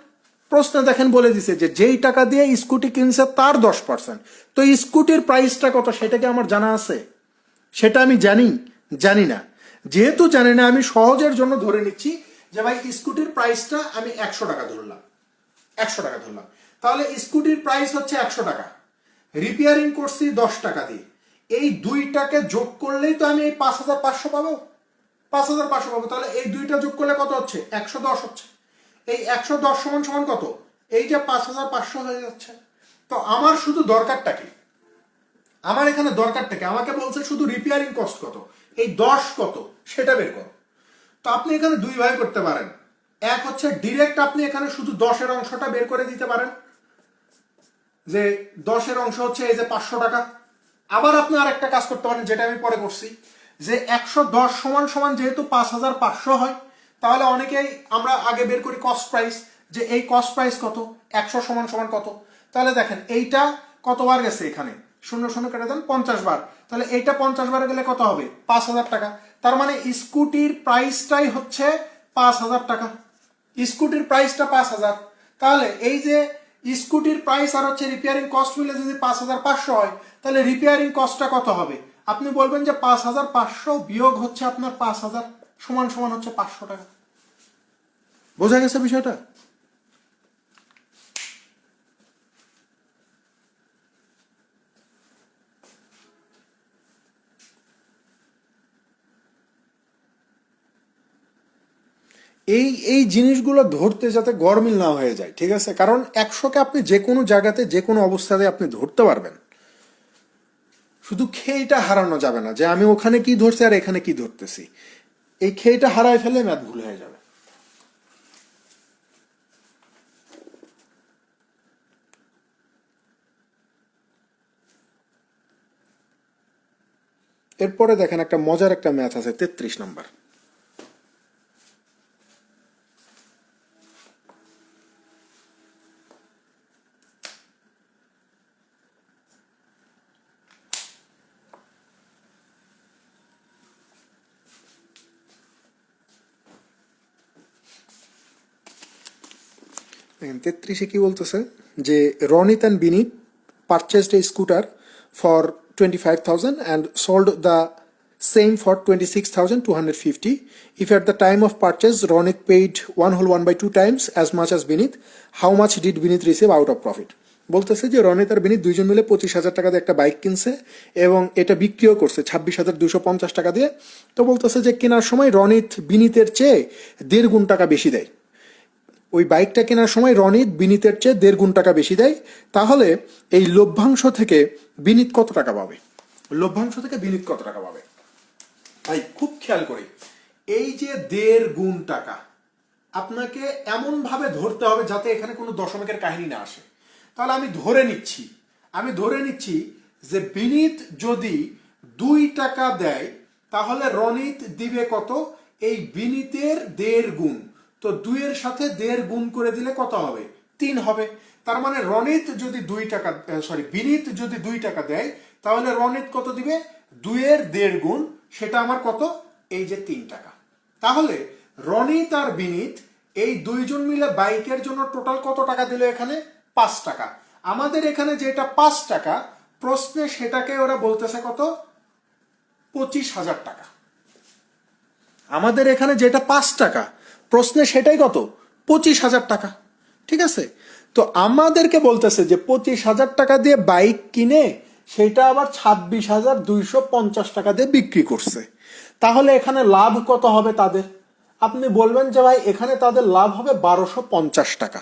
প্রশ্নে দেখেন বলে দিছে যে যেই টাকা দিয়ে স্কুটি কিনছে তার 10%। তো স্কুটির প্রাইসটা কত সেটা কি আমার জানা আছে? সেটা আমি জানি না। যেহেতু জানি না, আমি সহজের জন্য ধরে নিচ্ছি যে ভাই স্কুটির প্রাইসটা আমি 100 টাকা ধরলাম, 100 টাকা ধরলাম। তাহলে স্কুটির প্রাইস হচ্ছে 100 টাকা, রিপেয়ারিং করছি 10 টাকা দিয়ে। এই দুইটাকে যোগ করলেই তো আমি এই 5500 পাবো, 5500 পাবো। তাহলে এই দুইটা যোগ করলে কত হচ্ছে? 110 হচ্ছে। এই 110 সমান সমান কত? এই যে 5500 হয়ে যাচ্ছে। তো আমার শুধু দরকারটা কি? আমার এখানে দরকারটা কি? আমাকে বলছে শুধু রিপেয়ারিং কস্ট কত, এই 10 কত সেটা বের করো। তো আপনি এখানে দুই ভাবে করতে পারেন। এক হচ্ছে ডিরেক্ট আপনি এখানে শুধু 10-এর অংশটা বের করে দিতে পারেন, যে 10-এর অংশ হচ্ছে এই যে 500 টাকা। আবার আপনি আর একটা কাজ করতে পারেন, যেটা আমি পরে করছি, যে 110 সমান সমান যেহেতু 5500 হয়, তাহলে অনেকেই আমরা আগে বের করি কস্ট প্রাইস, যে এই কস্ট প্রাইস কত, 100 সমান সমান কত। তাহলে দেখেন এইটা কতবার গেছে, এখানে 0 0 কেটে দেন 50 বার। তাহলে এইটা 50 বারে গেলে কত হবে? 5000 টাকা। তার মানে স্কুটির প্রাইসটাই হচ্ছে 5000 টাকা। স্কুটির প্রাইসটা 5000। তাহলে এই যে স্কুটির প্রাইস আর হচ্ছে রিপেয়ারিং কস্ট মিলে যদি 5500 হয়, তাহলে রিপেয়ারিং কস্টটা কত হবে? আপনি বলবেন যে 5500 বিয়োগ হচ্ছে আপনার 5000 সমান সমান হচ্ছে 500 টাকা। বোঝা গেছে বিষয়টা? এই এই জিনিসগুলো ধরতে যাতে গরমিল না হয়ে যায়, ঠিক আছে? কারণ 100কে আপনি যে কোনো জায়গাতে যে কোনো অবস্থাতে আপনি ধরতে পারবেন। শুধু খেইটা হারানো যাবে না, যে আমি ওখানে কি ধরছি আর এখানে কি ধরতেছি। এই খেইটা হারায় ফেলে ম্যাথ ভুল হয়ে যাবে। এরপরে দেখেন একটা মজার একটা ম্যাথ আছে 33 নাম্বার। দেখেন 33-এ কি বলতেছে যে Ronit and Vineet purchased a scooter for 25,000 and sold the same for 26,250. If at the time of purchase Ronit paid 1/2 times as much as Binit, how much did Binit receive out of profit? বলতেছে যে রনিত আর বিনীত দুইজন মিলে 25,000 টাকা দিয়ে একটা bike কিনছে এবং এটা বিক্রিও করছে 26,250 টাকা দিয়ে। তো বলতেছে যে কেনার সময় রনিত বিনীতের চেয়ে 1.5 গুণ টাকা বেশি দেয়। ওই বাইকটা কেনার সময় রনিত বিনীতের চেয়ে 1.5 গুণ টাকা বেশি দেয়। তাহলে এই লভ্যাংশ থেকে বিনীত কত টাকা পাবে? লভ্যাংশ থেকে বিনীত কত টাকা পাবে? ভাই খুব খেয়াল করি, এই যে 1.5 গুণ টাকা আপনাকে এমন ভাবে ধরতে হবে যাতে এখানে কোনো দশমিকের কাহিনী না আসে। তাহলে আমি ধরে নিচ্ছি যে বিনীত যদি 2 টাকা দেয় তাহলে রনিত দিবে কত? এই বিনীতের 1.5 গুণ। তো 2 এর সাথে 1.5 গুণ করে দিলে কত হবে? 3 হবে। তার মানে রনিত যদি বিনীত যদি 2 টাকা দেয় তাহলে রনিত কত দিবে? 2 এর 1.5 গুণ, সেটা আমার কত? এই যে 3 টাকা। তাহলে রনিত আর বিনীত এই দুইজন মিলে বাইকের জন্য টোটাল কত টাকা দিল এখানে? 5 টাকা। আমাদের এখানে যেটা 5 টাকা প্রশ্নে, সেটাকে ওরা বলতেছে কত? 25,000 টাকা। আমাদের এখানে যেটা 5 টাকা প্রশ্নে সেটাই কত? 25,000 টাকা। ঠিক আছে, তো আমাদেরকে বলতেছে যে 25,000 টাকা দিয়ে বাইক কিনে সেটা আবার 26,250 টাকা দিয়ে বিক্রি করছে। তাহলে এখানে লাভ কত হবে তাদের? আপনি বলবেন যে ভাই এখানে তাদের লাভ হবে 1250 টাকা।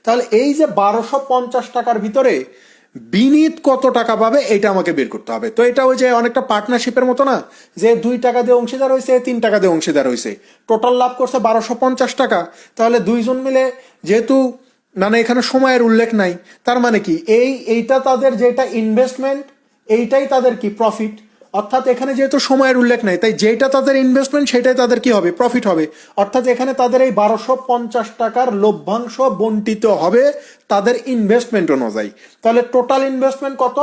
তাহলে এই যে 1250 টাকার ভিতরে বিনীত কত টাকা পাবে এটা আমাকে বের করতে হবে। তো এটা ওই যে অনেকটা পার্টনারশিপের মতো না, যে 2 টাকা দিয়ে অংশীদার হয়েছে, 3 টাকা দিয়ে অংশীদার হয়েছে, টোটাল লাভ করছে 1250 টাকা। তাহলে দুইজন মিলে, যেহেতু মানে এখানে সময়ের উল্লেখ নাই, তার মানে কি এইটা তাদের যেটা ইনভেস্টমেন্ট এইটাই তাদের কি প্রফিট। অর্থাৎ এখানে যেহেতু সময়ের উল্লেখ নাই তাই যেটা তাদের ইনভেস্টমেন্ট সেটাই তাদের কি হবে? প্রফিট হবে। অর্থাৎ এখানে তাদের এই 1250 টাকার লভ্যাংশ বন্টিত হবে তাদের ইনভেস্টমেন্ট অনুযায়ী। তাহলে টোটাল ইনভেস্টমেন্ট কত?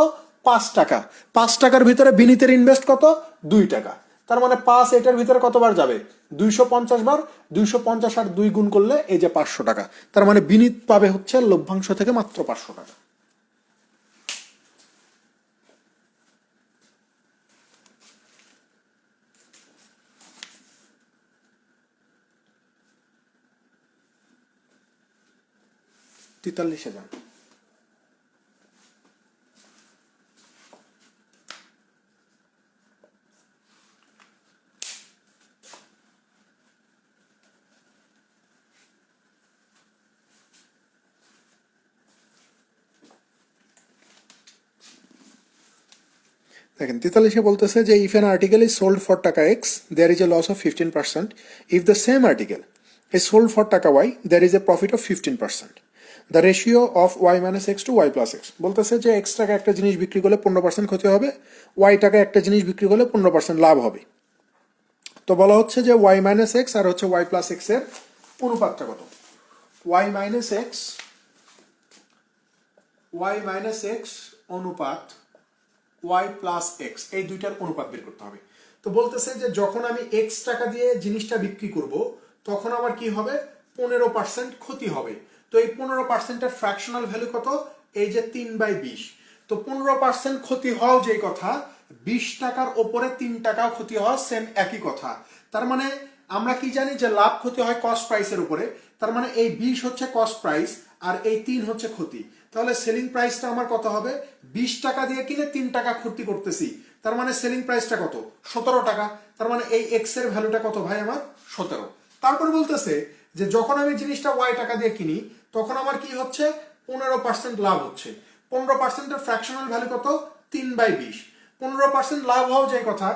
5 টাকা। 5 টাকার ভিতরে বিনীতের ইনভেস্ট কত? 2 টাকা। তার মানে 5 এটার ভিতরে কতবার যাবে? 250 বার। 250 আর 2 গুণ করলে এই যে 500 টাকা। তার মানে বিনীত পাবে হচ্ছে লভ্যাংশ থেকে মাত্র 500 টাকা। তেতাল্লিশে যান। দেখেন 43-এ বলতেছে যে if an article is sold for taka X there is a loss of 15%, if the same article is sold for taka Y there is a profit of 15%, the ratio of Y minus X to Y plus X. বলতেছে যে x টাকা একটা জিনিস বিক্রি করলে 15% ক্ষতি হবে, Y টাকা একটা জিনিস বিক্রি করলে 15% লাভ হবে। তো বলা হচ্ছে যে ওয়াই মাইনাস এক্স আর হচ্ছে ওয়াই প্লাস এক্স এর অনুপাতটা কত? ওয়াই মাইনাস এক্স অনুপাত ওয়াই প্লাস এক্স, এই দুইটার অনুপাত বের করতে হবে। তো বলতেছে যে যখন আমি এক্স টাকা দিয়ে জিনিসটা বিক্রি করব তখন আমার কি হবে? 15% ক্ষতি হবে। তো এই 15%-এর ফ্র্যাকশনাল ভ্যালু কত? এই যে 3/20। তো 15% ক্ষতি হওয়াও যেই কথা, 20 টাকার ওপরে 3 টাকাও ক্ষতি হওয়া সেম একই কথা। তার মানে আমরা কি জানি যে লাভ ক্ষতি হয় কস্ট প্রাইসের উপরে। তার মানে এই 20 হচ্ছে কস্ট প্রাইস আর এই 3 হচ্ছে ক্ষতি। তাহলে সেলিং প্রাইসটা আমার কত হবে? 20 টাকা দিয়ে কিনে 3 টাকা ক্ষতি করতেছি, তার মানে সেলিং প্রাইসটা কত? 17 টাকা। তার মানে এই এক্স এর ভ্যালুটা কত ভাই? আমার 17। তারপর বলতেছে যে যখন আমি জিনিসটা ওয়াই টাকা দিয়ে কিনি তখন আমার কি হচ্ছে? 15% লাভ হচ্ছে। 15%-এর ফ্র্যাকশনাল ভ্যালু কত? 3/20। 15% লাভ হওয়া যে কথা,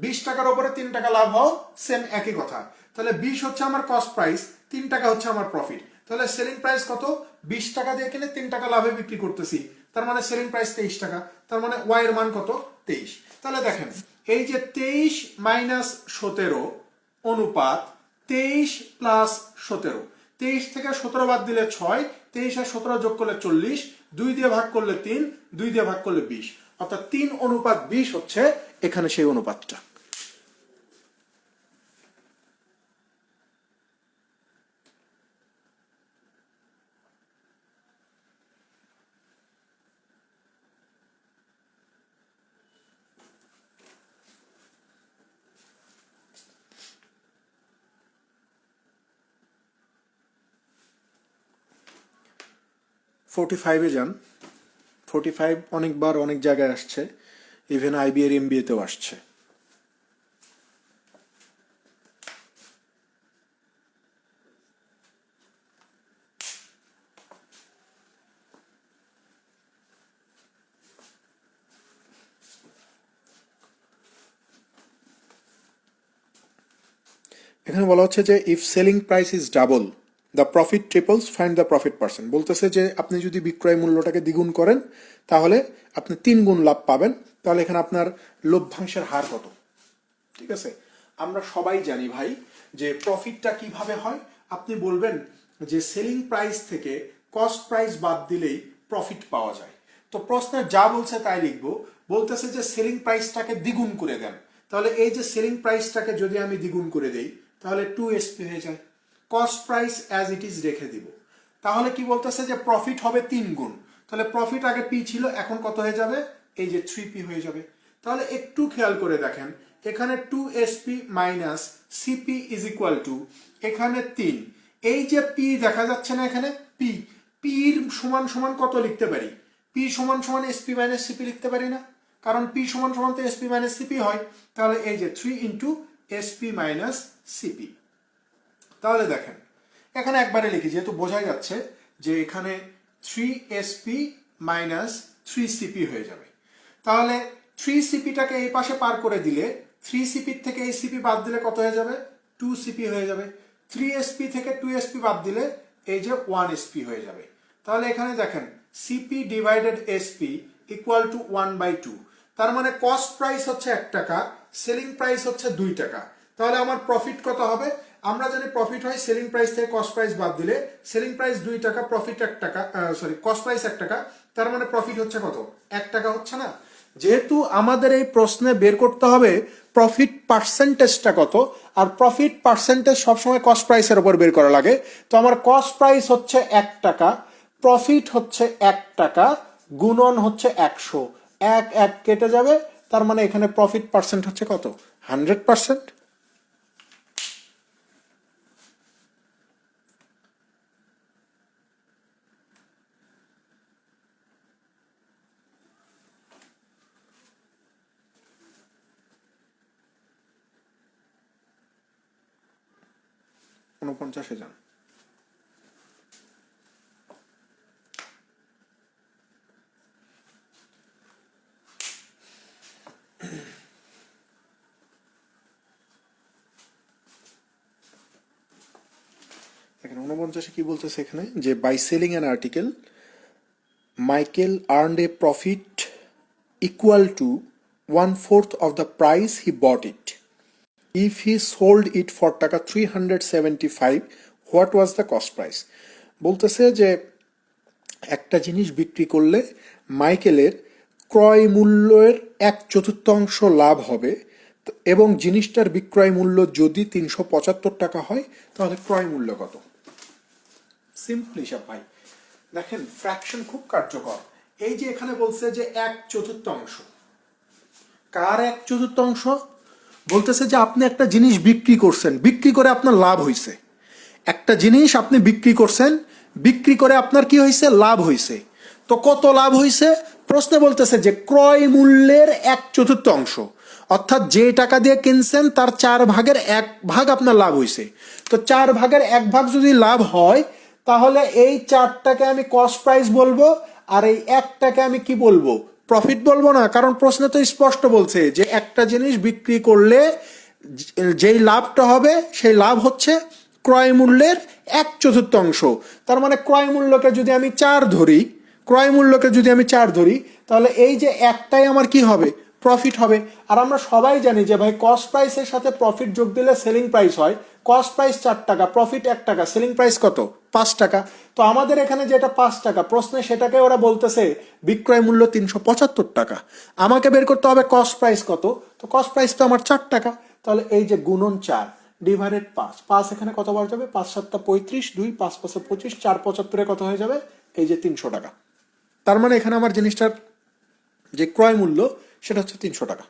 20 টাকার উপরে 3 টাকা লাভ হওয়া সেম একই কথা। তাহলে 20 হচ্ছে আমার কস্ট প্রাইস, 3 টাকা হচ্ছে আমার প্রফিট। তাহলে সেলিং প্রাইস কত? 20 টাকা দিয়ে কিনে 3 টাকা লাভে বিক্রি করতেছি, তার মানে সেলিং প্রাইস 23 টাকা। তার মানে ওয়াই এর মান কত? 23। তাহলে দেখেন এই যে 23 মাইনাস 17 অনুপাত 23 প্লাস 17, 23 থেকে 17 বাদ দিলে 6, 23 আর 17 যোগ করলে 40, 2 দিয়ে ভাগ করলে 3, 2 দিয়ে ভাগ করলে 20, অর্থাৎ 3:20 হচ্ছে এখানে সেই অনুপাতটা। ফোর্টি ফাইভে যান। 45 অনেকবার অনেক জায়গায় আসছে, ইভেন আইবিএর এমবিএতেও আসছে। এখানে বলা হচ্ছে যে if selling price is double the profit ট্রিপলস, find the profit percent. বলতেছে যে আপনি যদি বিক্রয় মূল্যটাকে দ্বিগুণ করেন তাহলে আপনি 3 গুণ লাভ পাবেন। তাহলে এখানে আপনার লভ্যাংশের হার কত? ঠিক আছে, আমরা সবাই জানি ভাই যে প্রফিটটা কিভাবে হয়। আপনি বলবেন যে সেলিং প্রাইস থেকে কস্ট প্রাইস বাদ দিলেই প্রফিট পাওয়া যায়। তো প্রশ্নে যা বলছে তাই লিখবো। বলতেছে যে সেলিং প্রাইসটাকে দ্বিগুণ করে দেন। তাহলে এই যে সেলিং প্রাইসটাকে যদি আমি দ্বিগুণ করে দেই তাহলে 2SP হয়ে যায়। Cost price as it is রেখে দিব। তাহলে কি বলতেছে যে প্রফিট হবে 3 গুণ। তাহলে প্রফিট আগে পি ছিল, এখন কত হয়ে যাবে? এই যে 3P হয়ে যাবে। তাহলে একটু খেয়াল করে দেখেন, এখানে 2SP minus CP is equal two এখানে 3। এই যে পি দেখা যাচ্ছে না এখানে, পি, পির সমান সমান কত লিখতে পারি? পি সমান সমান এসপি মাইনাস সিপি লিখতে পারি না? কারণ পি সমান সমান তো এসপি মাইনাস সিপি হয়। তাহলে এই যে 3 ইন্টু এসপি মাইনাস সিপি। তাহলে দেখেন এখানে একবারে লিখি, যেহেতু বোঝাই যাচ্ছে যে এখানে 3SP মাইনাস 3CP হয়ে যাবে। তাহলে 3CPটাকে এই পাশে পার করে দিলে 3CP থেকে এই সিপি বাদ দিলে কত হয়ে যাবে? 2CP হয়ে যাবে। 3SP থেকে 2SP বাদ দিলে এই যে 1SP হয়ে যাবে। তাহলে এখানে দেখেন CP divided SP equal to 1/2। তার মানে কস্ট প্রাইস হচ্ছে 1 টাকা, সেলিং প্রাইস হচ্ছে 2 টাকা। তাহলে আমার প্রফিট কত হবে? আমরা জানি প্রফিট হয় সেলিং প্রাইস থেকে কস্ট প্রাইস বাদ দিলে। সেলিং প্রাইস 2 টাকা, প্রফিট 1 টাকা, কস্ট প্রাইস 1 টাকা। তার মানে প্রফিট হচ্ছে কত? 1 টাকা হচ্ছে না? যেহেতু আমাদের এই প্রশ্নে বের করতে হবে প্রফিট পার্সেন্টেজটা কত, আর প্রফিট পার্সেন্টেজ সবসময় কস্ট প্রাইসের উপর বের করা লাগে। তো আমার কস্ট প্রাইস হচ্ছে 1 টাকা, প্রফিট হচ্ছে 1 টাকা, গুণন হচ্ছে 100, 1 কেটে যাবে। তার মানে এখানে প্রফিট পার্সেন্ট হচ্ছে কত? 100%। ঊনপঞ্চাশে যান। এখানে 49 কি বলতেছে এখানে যে by selling an article Michael earned a profit equal to 1/4 of the price he bought it. If he sold it for টাকা 375, what was the cost price? বলতেছে যে একটা জিনিস বিক্রি করলে মাইকেলের ক্রয় মূল্যের 1/4 লাভ হবে, এবং জিনিসটার বিক্রয় মূল্য যদি 375 টাকা হয় তাহলে ক্রয় মূল্য কত? সিম্পল হিসাব ভাই। দেখেন ফ্র্যাকশন খুব কার্যকর। এই যে এখানে বলছে যে 1/4, কার 1/4? বলতেছে যে আপনি একটা জিনিস বিক্রি করছেন, বিক্রি করে আপনার লাভ হয়েছে। একটা জিনিস আপনি বিক্রি করছেন, বিক্রি করে আপনার কি হয়েছে? লাভ হয়েছে। তো কত লাভ হয়েছে? প্রশ্নে বলতেছে যে ক্রয় মূল্যের 1/4, অর্থাৎ যে টাকা দিয়ে কিনছেন তার 4/1 আপনার লাভ হয়েছে। তো 4/1 যদি লাভ হয় তাহলে এই 4টাকে আমি কস্ট প্রাইস বলবো, আর এই 1টাকে আমি কি বলবো? প্রফিট বলবো না। কারণ প্রশ্নে তো স্পষ্ট বলছে যে একটা জিনিস বিক্রি করলে যেই লাভটা হবে সেই লাভ হচ্ছে ক্রয় মূল্যের 1/4। তার মানে ক্রয় মূল্যকে যদি আমি 4 ধরি, তাহলে এই যে একটাই আমার কি হবে? প্রফিট হবে। আর আমরা সবাই জানি যে ভাই কস্ট প্রাইসের সাথে প্রফিট যোগ দিলে সেলিং প্রাইস হয়। কস্ট প্রাইস 4 টাকা, প্রফিট 1 টাকা, সেলিং প্রাইস কত? 5 টাকা। তো আমাদের এখানে যেটা 5 টাকা প্রশ্নে, সেটাকে ওরা বলতেছে বিক্রয় মূল্য 375 টাকা। আমাকে বের করতে হবে কস্ট প্রাইস কত। তো কস্ট প্রাইস তো আমার 4 টাকা। তাহলে এই যে গুণন 4 ডিভাইডেড 5, 5 এখানে কত বার যাবে? 5 7 35, 2 5 5 25, 4 75 কত হয়ে যাবে? এই যে 300 টাকা। তার মানে এখানে আমার জিনিসটার যে ক্রয় মূল্য সেটা হচ্ছে 300 টাকা।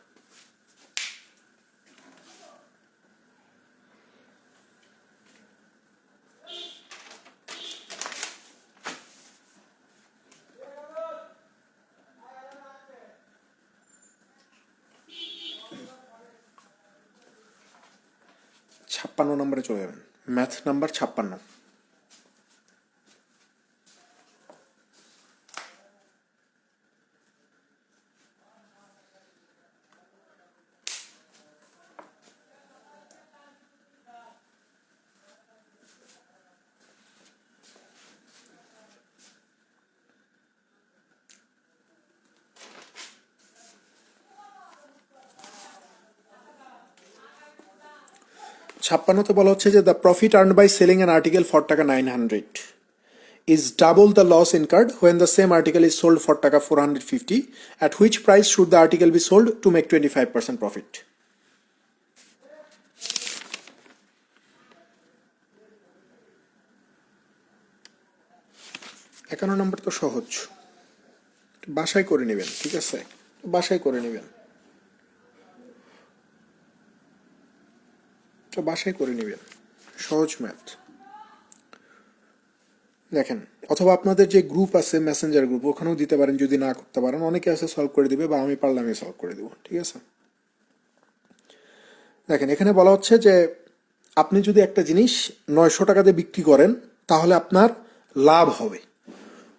ছাপ্পান্ন নম্বরে চলে যাবেন, ম্যাথ নাম্বার 56। ছাপ্পান্নতে বলা হচ্ছে যে the profit earn by selling an article for taka 900 is double the loss incurred when the same article is sold for টাকা 450. At which price should the article be sold to make 25% profit? একান্ন নম্বর তো সহজ, বাসায় করে নেবেন, ঠিক আছে? বাসায় করে নেবেন, তো বাসায় করে নেবেন, সহজ ম্যাথ। দেখেন, অথবা আপনাদের যে গ্রুপ আছে মেসেঞ্জার গ্রুপ, ওখানেও দিতে পারেন যদি না করতে পারেন। অনেকে আছে সলভ করে দিবে, বা আমি পারলে আমি সলভ করে দেবো, ঠিক আছে? দেখেন, এখানে বলা হচ্ছে যে আপনি যদি একটা জিনিস 900 টাকা দিয়ে বিক্রি করেন তাহলে আপনার লাভ হবে।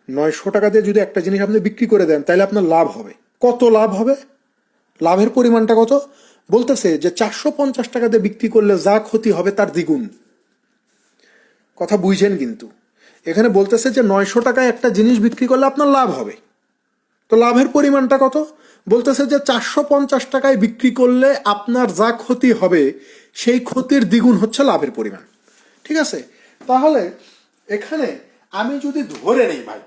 900 টাকা দিয়ে যদি একটা জিনিস আপনি বিক্রি করে দেন তাহলে আপনার লাভ হবে। কত লাভ হবে? লাভের পরিমাণটা কত? বলতেছে যে 450 টাকা দিয়ে বিক্রি করলে যা ক্ষতি হবে তার দ্বিগুণ। কথা বুঝছেন? কিন্তু এখানে বলতেছে যে 900 টাকায় একটা জিনিস বিক্রি করলে আপনার লাভ হবে। তো লাভের পরিমাণটা কত? বলতেছে যে 450 টাকায় বিক্রি করলে আপনার যা ক্ষতি হবে সেই ক্ষতির দ্বিগুণ হচ্ছে লাভের পরিমাণ, ঠিক আছে? তাহলে এখানে আমি যদি ধরে নেই ভাই,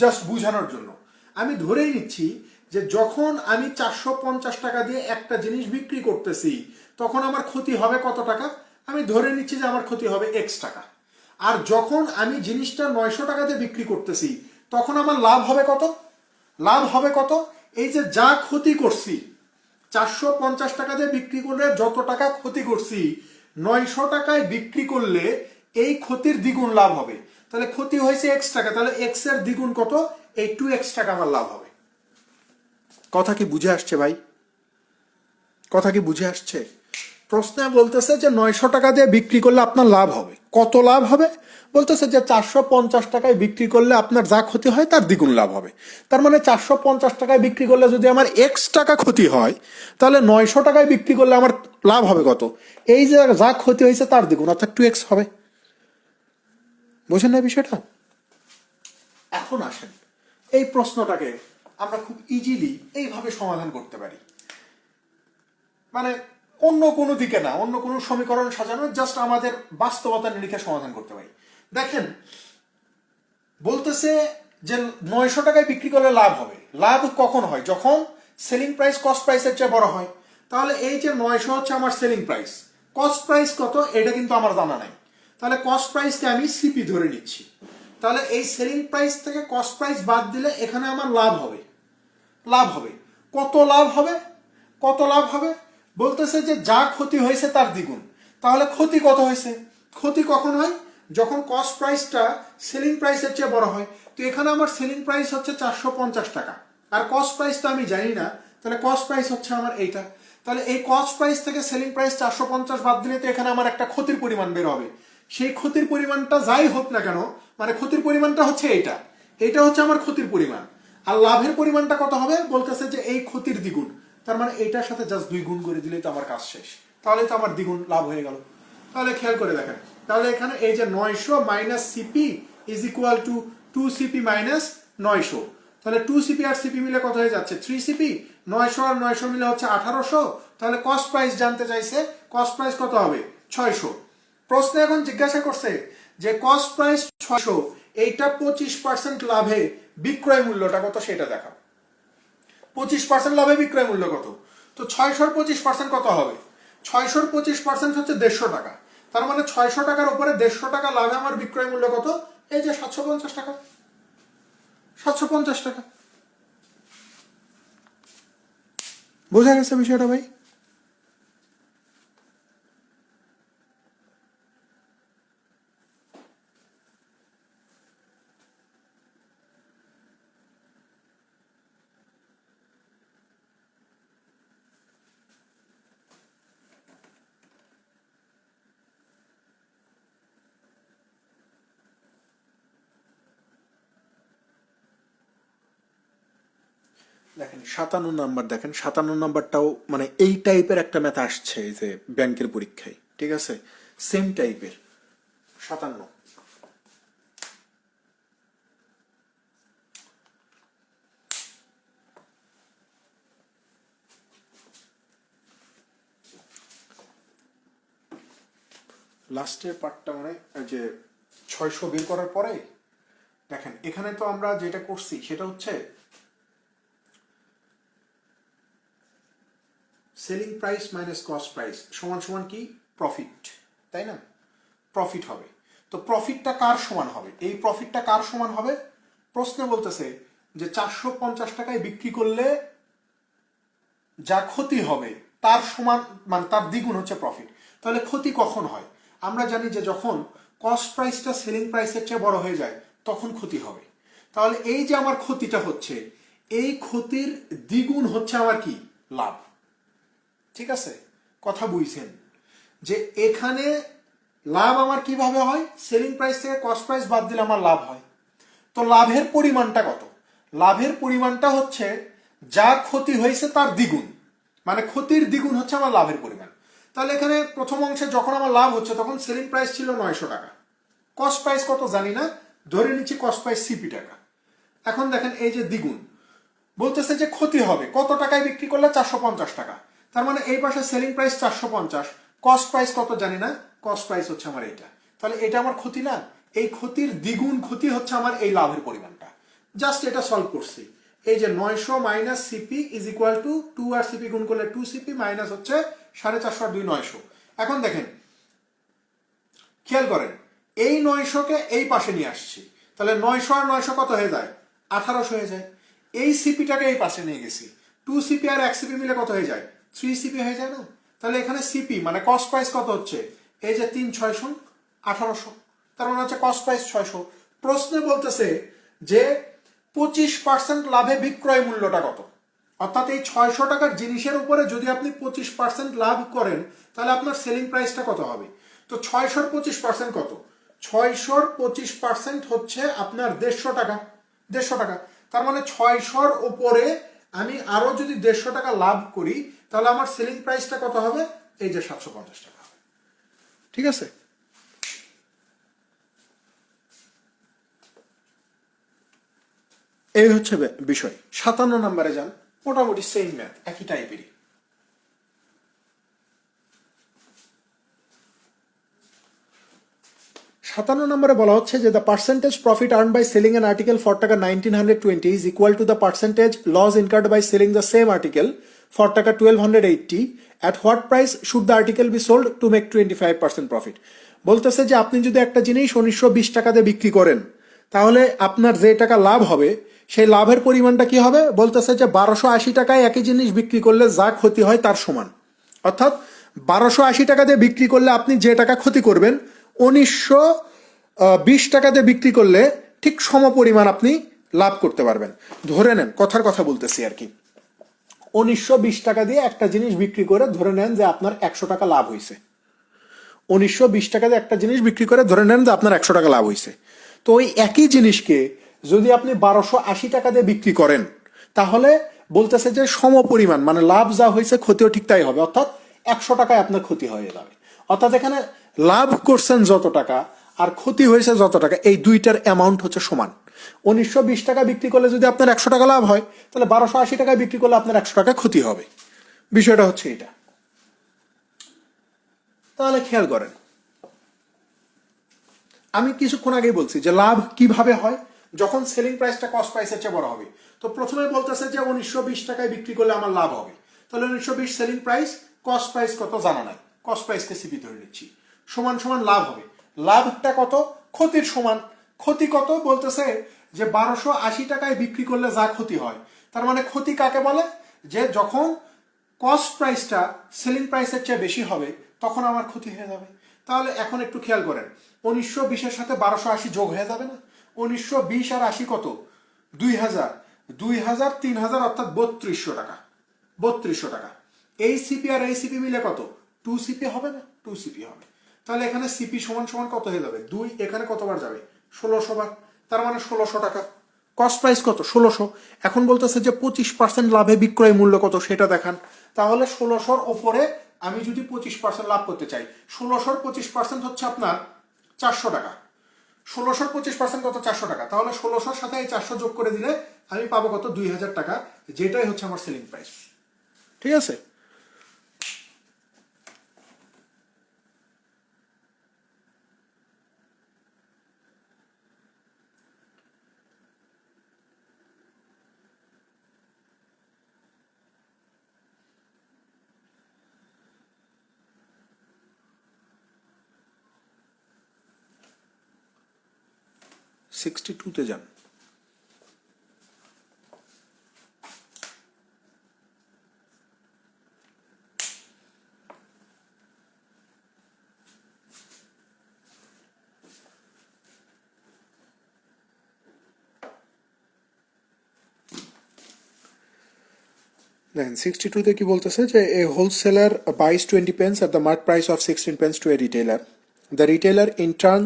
জাস্ট বুঝানোর জন্য আমি ধরেই নিচ্ছি যে যখন আমি 450 টাকা দিয়ে একটা জিনিস বিক্রি করতেছি তখন আমার ক্ষতি হবে কত টাকা? আমি ধরে নিচ্ছি যে আমার ক্ষতি হবে X টাকা। আর যখন আমি জিনিসটা 900 টাকা দিয়ে বিক্রি করতেছি তখন আমার লাভ হবে কত? লাভ হবে কত? এই যে যা ক্ষতি করছি, 450 টাকা দিয়ে বিক্রি করলে যত টাকা ক্ষতি করছি, 900 টাকায় বিক্রি করলে এই ক্ষতির দ্বিগুণ লাভ হবে। তাহলে ক্ষতি হয়েছে X টাকা, তাহলে X এর দ্বিগুণ কত? এই 2X টাকা আমার লাভ হবে। কথা কি বুঝে আসছে ভাই? কথা কি বুঝে আসছে? প্রশ্নে বলতেছে যে 900 টাকা দিয়ে বিক্রি করলে আপনার লাভ হবে। কত লাভ হবে? বলতেছে যে 450 টাকায় বিক্রি করলে আপনার যা ক্ষতি হয় তার দ্বিগুণ লাভ হবে। তার মানে 450 টাকায় বিক্রি করলে যদি আমার X টাকা ক্ষতি হয়, তাহলে 900 টাকায় বিক্রি করলে আমার লাভ হবে কত? এই যে যা ক্ষতি হয়েছে তার দ্বিগুণ, অর্থাৎ 2X হবে। বোঝেন না বিষয়টা? এখন আসেন, এই প্রশ্নটাকে আমরা খুব ইজিলি এইভাবে সমাধান করতে পারি। মানে অন্য কোনো দিকে না, অন্য কোনো সমীকরণ সাজানো, জাস্ট আমাদের বাস্তবতা নিরিখে সমাধান করতে পারি। দেখেন, বলতেছে যে 900 টাকায় বিক্রি করলে লাভ হবে। লাভ কখন হয়? যখন সেলিং প্রাইস কস্ট প্রাইসের চেয়ে বড় হয়। তাহলে এই যে 900 হচ্ছে আমার সেলিং প্রাইস, কস্ট প্রাইস কত এটা কিন্তু আমার জানা নাই। তাহলে কস্ট প্রাইসকে আমি সিপি ধরে নিচ্ছি। তাহলে এই সেলিং প্রাইস থেকে কস্ট প্রাইস বাদ দিলে এখানে আমার লাভ হবে। লাভ হবে কত? লাভ হবে কত? লাভ হবে বলতেছে যে যা ক্ষতি হয়েছে তার দ্বিগুণ। তাহলে ক্ষতি কত হয়েছে? ক্ষতি কখন হয়? যখন কস্ট প্রাইসটা সেলিং প্রাইসের চেয়ে বড় হয়। তো এখানে আমার সেলিং প্রাইস হচ্ছে 450 টাকা, আর কস্ট প্রাইস তো আমি জানি না, তাহলে কস্ট প্রাইস হচ্ছে আমার এইটা। তাহলে এই কস্ট প্রাইস থেকে সেলিং প্রাইস 450 বাদ দিলে তো এখানে আমার একটা ক্ষতির পরিমাণ বের হবে। সেই ক্ষতির পরিমাণটা যাই হোক না কেন, মানে ক্ষতির পরিমাণটা হচ্ছে এইটা, এইটা হচ্ছে আমার ক্ষতির পরিমাণ। আর লাভের পরিমাণটা কত হবে? বলতেছে যে এই ক্ষতির দ্বিগুণ। তার মানে এইটার সাথে জাস্ট 2 গুণ করে দিলেই তো আমার কাজ শেষ। তাহলে তো আমার দ্বিগুণ লাভ হয়ে গেল। তাহলে খেয়াল করে দেখেন, তাহলে এখানে এই যে 900 minus CP is equal to 2 CP minus 900। তাহলে 2 সিপি আর সিপি মিলে কত হয়ে যাচ্ছে? 3 সিপি। 900 আর 900 মিলে হচ্ছে 1800, তাহলে কস্ট প্রাইস জানতে চাইছে, কস্ট প্রাইস কত হবে 600। প্রশ্নে এখন জিজ্ঞাসা করছে যে কস্ট প্রাইস 600, এইটা 25% লাভে বিক্রয় মূল্যটা কত সেটা দেখাও। 25% লাভে বিক্রয় মূল্য কত? তো 600 25% কত হবে? 600 25% হচ্ছে 150 টাকা। তার মানে 600 টাকার উপরে 150 টাকা লাভে আমার বিক্রয় মূল্য কত? এই যে 750 টাকা। 750 টাকা। বোঝা গেছে বিষয়টা ভাই? দেখেন 57 নাম্বার, দেখেন 57 নাম্বারটাও মানে এই টাইপের একটা ম্যাথ আসছে এই যে ব্যাংকের পরীক্ষায়, ঠিক আছে, সেম টাইপের 57। লাস্টের পার্টটা মানে যে 600 বের করার পরে দেখেন এখানে তো আমরা যেটা করছি সেটা হচ্ছে selling price minus cost price সমান সমান কি প্রফিট, তাই না? প্রফিট হবে। তো প্রফিটটা কার সমান হবে? এই প্রফিটটা কার সমান হবে? প্রশ্নে বলতেছে যে 450 টাকায় বিক্রি করলে যা ক্ষতি হবে তার সমান মানে তার দ্বিগুণ হচ্ছে প্রফিট। তাহলে ক্ষতি কখন হয়? আমরা জানি যে যখন কস্ট প্রাইসটা সেলিং প্রাইসের চেয়ে বড় হয়ে যায় তখন ক্ষতি হবে। তাহলে এই যে আমার ক্ষতিটা হচ্ছে, এই ক্ষতির দ্বিগুণ হচ্ছে আমার কি লাভ। ঠিক আছে, কথা বুঝছেন যে এখানে লাভ আমার কিভাবে হয়? সেলিং প্রাইস থেকে কস্ট প্রাইস বাদ দিলে আমার লাভ হয়। তো লাভের পরিমাণটা কত? লাভের পরিমাণটা হচ্ছে যা ক্ষতি হয়েছে তার দ্বিগুণ, মানে ক্ষতির দ্বিগুণ হচ্ছে আমার লাভের পরিমাণ। তাহলে এখানে প্রথম অংশে যখন আমার লাভ হচ্ছে তখন সেলিং প্রাইস ছিল 900 টাকা, কস্ট প্রাইস কত জানি না, ধরে নিচ্ছি কস্ট প্রাইস সিপি টাকা। এখন দেখেন এই যে দ্বিগুণ বলতেছে যে ক্ষতি হবে কত টাকায় বিক্রি করলে 450 টাকা। তার মানে এই পাশে সেলিং প্রাইস 450, কস্ট প্রাইস কত জানি না, কস্ট প্রাইস হচ্ছে আমার এইটা। তাহলে এটা আমার ক্ষতি না, এই ক্ষতির দ্বিগুণ ক্ষতি হচ্ছে আমার এই লাভের পরিমাণটা। জাস্ট এটা সলভ করছি। এই যে 900 minus CP is equal to 2 আর সিপি গুণ করলে 2 সিপি মাইনাস হচ্ছে 450 আর 2 900। এখন দেখেন খেয়াল করেন এই 900-কে এই পাশে নিয়ে আসছি, তাহলে 900 আর 900 কত হয়ে যায়? 1800 হয়ে যায়। এই সিপিটাকে এই পাশে নিয়ে গেছি, 2 সিপি আর 1 সিপি মিলে কত হয়ে যায়? 3 সিপি হয়ে যায় না? তাহলে এখানে সিপি মানে কস্ট প্রাইস কত হচ্ছে? এই যে 3 600 1800, তার মানে হচ্ছে কস্ট প্রাইস 600। প্রশ্নে বলতেছে যে 25% লাভে বিক্রয় মূল্যটা কত? অর্থাৎ এই 600 টাকার জিনিসের উপরে যদি আপনি 25% লাভ করেন তাহলে আপনার সেলিং প্রাইসটা কত হবে? তো 600-র 25% কত? 600-র 25% হচ্ছে আপনার 150 টাকা। 150 টাকা, তার মানে 600-র উপরে আমি আরো যদি 150 টাকা লাভ করি তাহলে আমার সেলিং প্রাইসটা কত হবে? এই যে 750 টাকা হবে। ঠিক আছে, এই হচ্ছে বিষয়। 57 নম্বরে যান, মোটামুটি সেম ম্যাথ, একই টাইপেরই। 57 নম্বরে বলা হচ্ছে যে the percentage profit earn by selling an article for taka 1920 is equal to the percentage loss incurred by selling the same article for taka 1280। At what price should the article be sold to make 25% profit? বলতেছে যে আপনি যদি একটা জিনিস 1920 টাকাতে বিক্রি করেন তাহলে আপনার যে টাকা লাভ হবে সেই লাভের পরিমাণটা কি হবে? বলতেছে যে 1280 টাকায় একই জিনিস বিক্রি করলে যা ক্ষতি হয় তার সমান। অর্থাৎ 1280 টাকা দিয়ে বিক্রি করলে আপনি যে টাকা ক্ষতি করবেন 1920 টাকা দিয়ে বিক্রি করলে ঠিক সম পরিমাণ আপনি লাভ করতে পারবেন। ধরে নেন, কথার কথা বলতেছি আর কি, 1920 টাকা দিয়ে একটা জিনিস বিক্রি করে ধরে নেন যে আপনার 100 টাকা লাভ হয়েছে। 1920 টাকা দিয়ে একটা জিনিস বিক্রি করে ধরে নেন যে আপনার 100 টাকা লাভ হয়েছে। তো ওই একই জিনিসকে যদি আপনি 1280 টাকা দিয়ে বিক্রি করেন তাহলে বলতেছে যে সম পরিমাণ মানে লাভ যা হয়েছে ক্ষতিও ঠিক তাই হবে, অর্থাৎ 100 টাকায় আপনার ক্ষতি হয়ে যাবে। অর্থাৎ এখানে লাভ করছেন যত টাকা আর ক্ষতি হয়েছে যত টাকা, এই দুইটার অ্যামাউন্ট হচ্ছে সমান। 1920 টাকা বিক্রি করলে যদি আপনার 100 টাকা লাভ হয়, তাহলে 1280 টাকায় বিক্রি করলে আপনার 100 টাকা ক্ষতি হবে। বিষয়টা হচ্ছে এটা। তাহলে খেয়াল করেন, আমি কিছুক্ষণ আগেই বলছি যে লাভ কিভাবে হয়, যখন সেলিং প্রাইসটা কস্ট প্রাইসের চেয়ে বড় হবে। তো প্রথমে বলতেছে যে 1920 টাকায় বিক্রি করলে আমার লাভ হবে, তাহলে 1920 সেলিং প্রাইস, কস্ট প্রাইস কত জানা নাই, কস্ট প্রাইসকে সিপি ধরে নিচ্ছি, সমান সমান লাভ হবে। লাভটা কত? ক্ষতির সমান। ক্ষতি কত বলতেছে যে 1280 টাকায় বিক্রি করলে যা ক্ষতি হয়, তার মানে ক্ষতি কাকে বলে? যে যখন কস্ট প্রাইসটা সেলিং প্রাইসের চেয়ে বেশি হবে তখন আমার ক্ষতি হয়ে যাবে। তাহলে এখন একটু খেয়াল করেন, 1920-এর সাথে 1280 যোগ হয়ে যাবে না? 1920 আর 80 কত? 2000, 2000, 3000 অর্থাৎ 3200 টাকা। 3200 টাকা। এই সিপি আর এই সিপি মিলে কত? 2 সিপি হবে না? 2 সিপি হবে। তাহলে এখানে সিপি সমান সমান কত হয়ে যাবে? 2, এখানে কতবার যাবে? 1600 বার। তার মানে 1600 টাকা। কস্ট প্রাইস কত? 1600। এখন বলতেছে যে 25% লাভে বিক্রয় মূল্য কত সেটা দেখান। তাহলে 1600-র ওপরে আমি যদি 25% লাভ করতে চাই, 1600-র 25% হচ্ছে আপনার 400 টাকা। 1600-র 25% কত? 400 টাকা। তাহলে 1600-র সাথে এই 400 যোগ করে দিলে আমি পাবো কত? 2000 টাকা, যেটাই হচ্ছে আমার সেলিং প্রাইস। ঠিক আছে? সিক্সটি টুতে যান। দেখেন 62-তে কি বলতেছে যে এ wholesaler buys 20 pence at the mark price of 16 pence to a retailer. The retailer in turn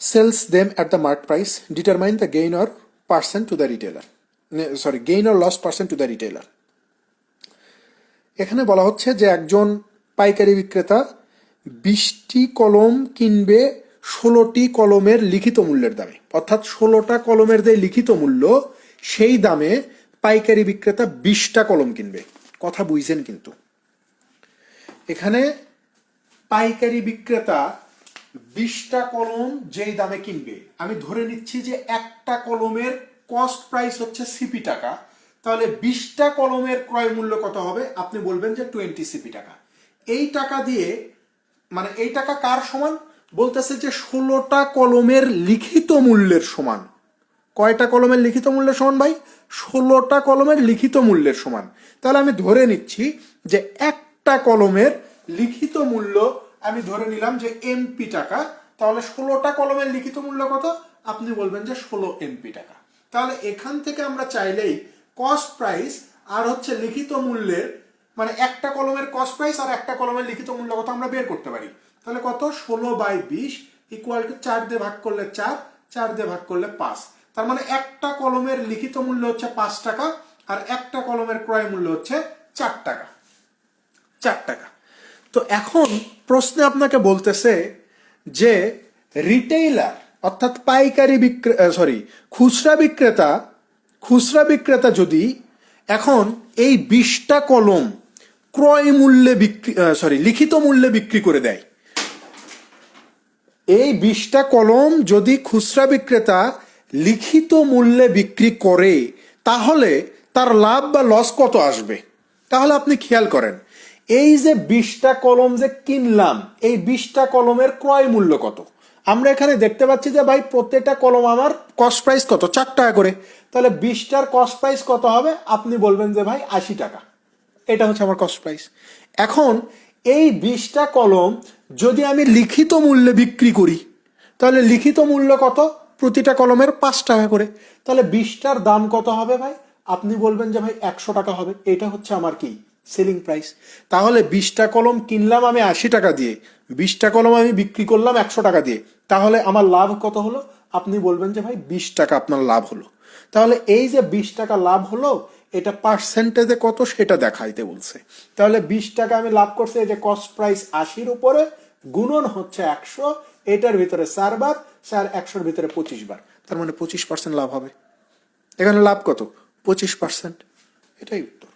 sells them at the mark price. Determine the gain or percent to the retailer. Gain or loss percent to the retailer. এখানে বলা হচ্ছে যে একজন পাইকারি বিক্রেতা 20টি কলম কিনবে 16টি কলমের লিখিত মূল্যের দামে, অর্থাৎ 16টা কলমের যে লিখিত মূল্য সেই দামে পাইকারি বিক্রেতা 20টা কলম কিনবে। কথা বুঝছেন? কিন্তু এখানে পাইকারি বিক্রেতা 20টা কলম যেই দামে কিনবে, আমি ধরে নিচ্ছি যে একটা কলমের কস্ট প্রাইস হচ্ছে সিপি টাকা, তাহলে 20টা কলমের ক্রয় মূল্য কত হবে? আপনি বলবেন যে 20 সিপি টাকা। এই টাকা দিয়ে, মানে এই টাকা কার সমান? বলতেছে যে 16টা কলমের লিখিত মূল্যের সমান। কয়টা কলমের লিখিত মূল্যের সমান ভাই? 16টা কলমের লিখিত মূল্যের সমান। তাহলে আমি ধরে নিচ্ছি যে একটা কলমের লিখিত মূল্য আমি ধরে নিলাম যে এমপি টাকা, তাহলে 16টা কলমের লিখিত মূল্য কত? আপনি বলবেন যে 16 এমপি টাকা। তাহলে এখান থেকে আমরা চাইলেই কস্ট প্রাইস আর হচ্ছে লিখিত মূল্যের, মানে একটা কলমের কস্ট প্রাইস আর একটা কলমের লিখিত মূল্য কত আমরা বের করতে পারি। তাহলে কত? 16/20 ইকুয়াল টু 4 দিয়ে ভাগ করলে 4, 4 দিয়ে ভাগ করলে 5। তার মানে একটা কলমের লিখিত মূল্য হচ্ছে 5 টাকা আর একটা কলমের ক্রয় মূল্য হচ্ছে 4 টাকা। 4 টাকা। তো এখন প্রশ্নে আপনাকে বলতেছে যে রিটেইলার অর্থাৎ পাইকারি খুচরা বিক্রেতা যদি এখন এই 20টা কলম ক্রয় মূল্যে লিখিত মূল্যে বিক্রি করে দেয়, এই 20টা কলম যদি খুচরা বিক্রেতা লিখিত মূল্যে বিক্রি করে, তাহলে তার লাভ বা লস কত আসবে? তাহলে আপনি খেয়াল করেন, এই যে 20টা কলম যে কিনলাম, এই 20টা কলমের ক্রয় মূল্য কত? আমরা এখানে দেখতে পাচ্ছি যে ভাই প্রত্যেকটা কলম আমার কস্ট প্রাইস কত? 4 টাকা করে। তাহলে 20টার কস্ট প্রাইস কত হবে? আপনি বলবেন যে ভাই 80 টাকা। এটা হচ্ছে আমার কস্ট প্রাইস। এখন এই 20টা কলম যদি আমি লিখিত মূল্যে বিক্রি করি, তাহলে লিখিত মূল্য কত? প্রতিটা কলমের 5 টাকা করে। তাহলে 20টার দাম কত হবে ভাই? আপনি বলবেন যে ভাই 100 টাকা হবে। এটা হচ্ছে আমার কি? Selling price. তাহলে 20টা কলম কিনলাম আমি 80 টাকা দিয়ে, 20টা কলম আমি বিক্রি করলাম 100 টাকা দিয়ে, তাহলে আমার লাভ কত হলো? আপনি বলবেন যে ভাই 20 টাকা আপনার লাভ হলো। তাহলে এই যে 20 টাকা লাভ হলো, এটা পার্সেন্টেজে কত সেটা দেখাইতে বলছে। তাহলে 20 টাকা আমি লাভ করছি, এই যে কস্ট প্রাইস 80-র উপরে গুণন হচ্ছে 100, এটার ভিতরে 4 বার, 4 100-র ভিতরে 25 বার, তার মানে 25% লাভ হবে। এখানে লাভ কত? 25%। এটাই উত্তর।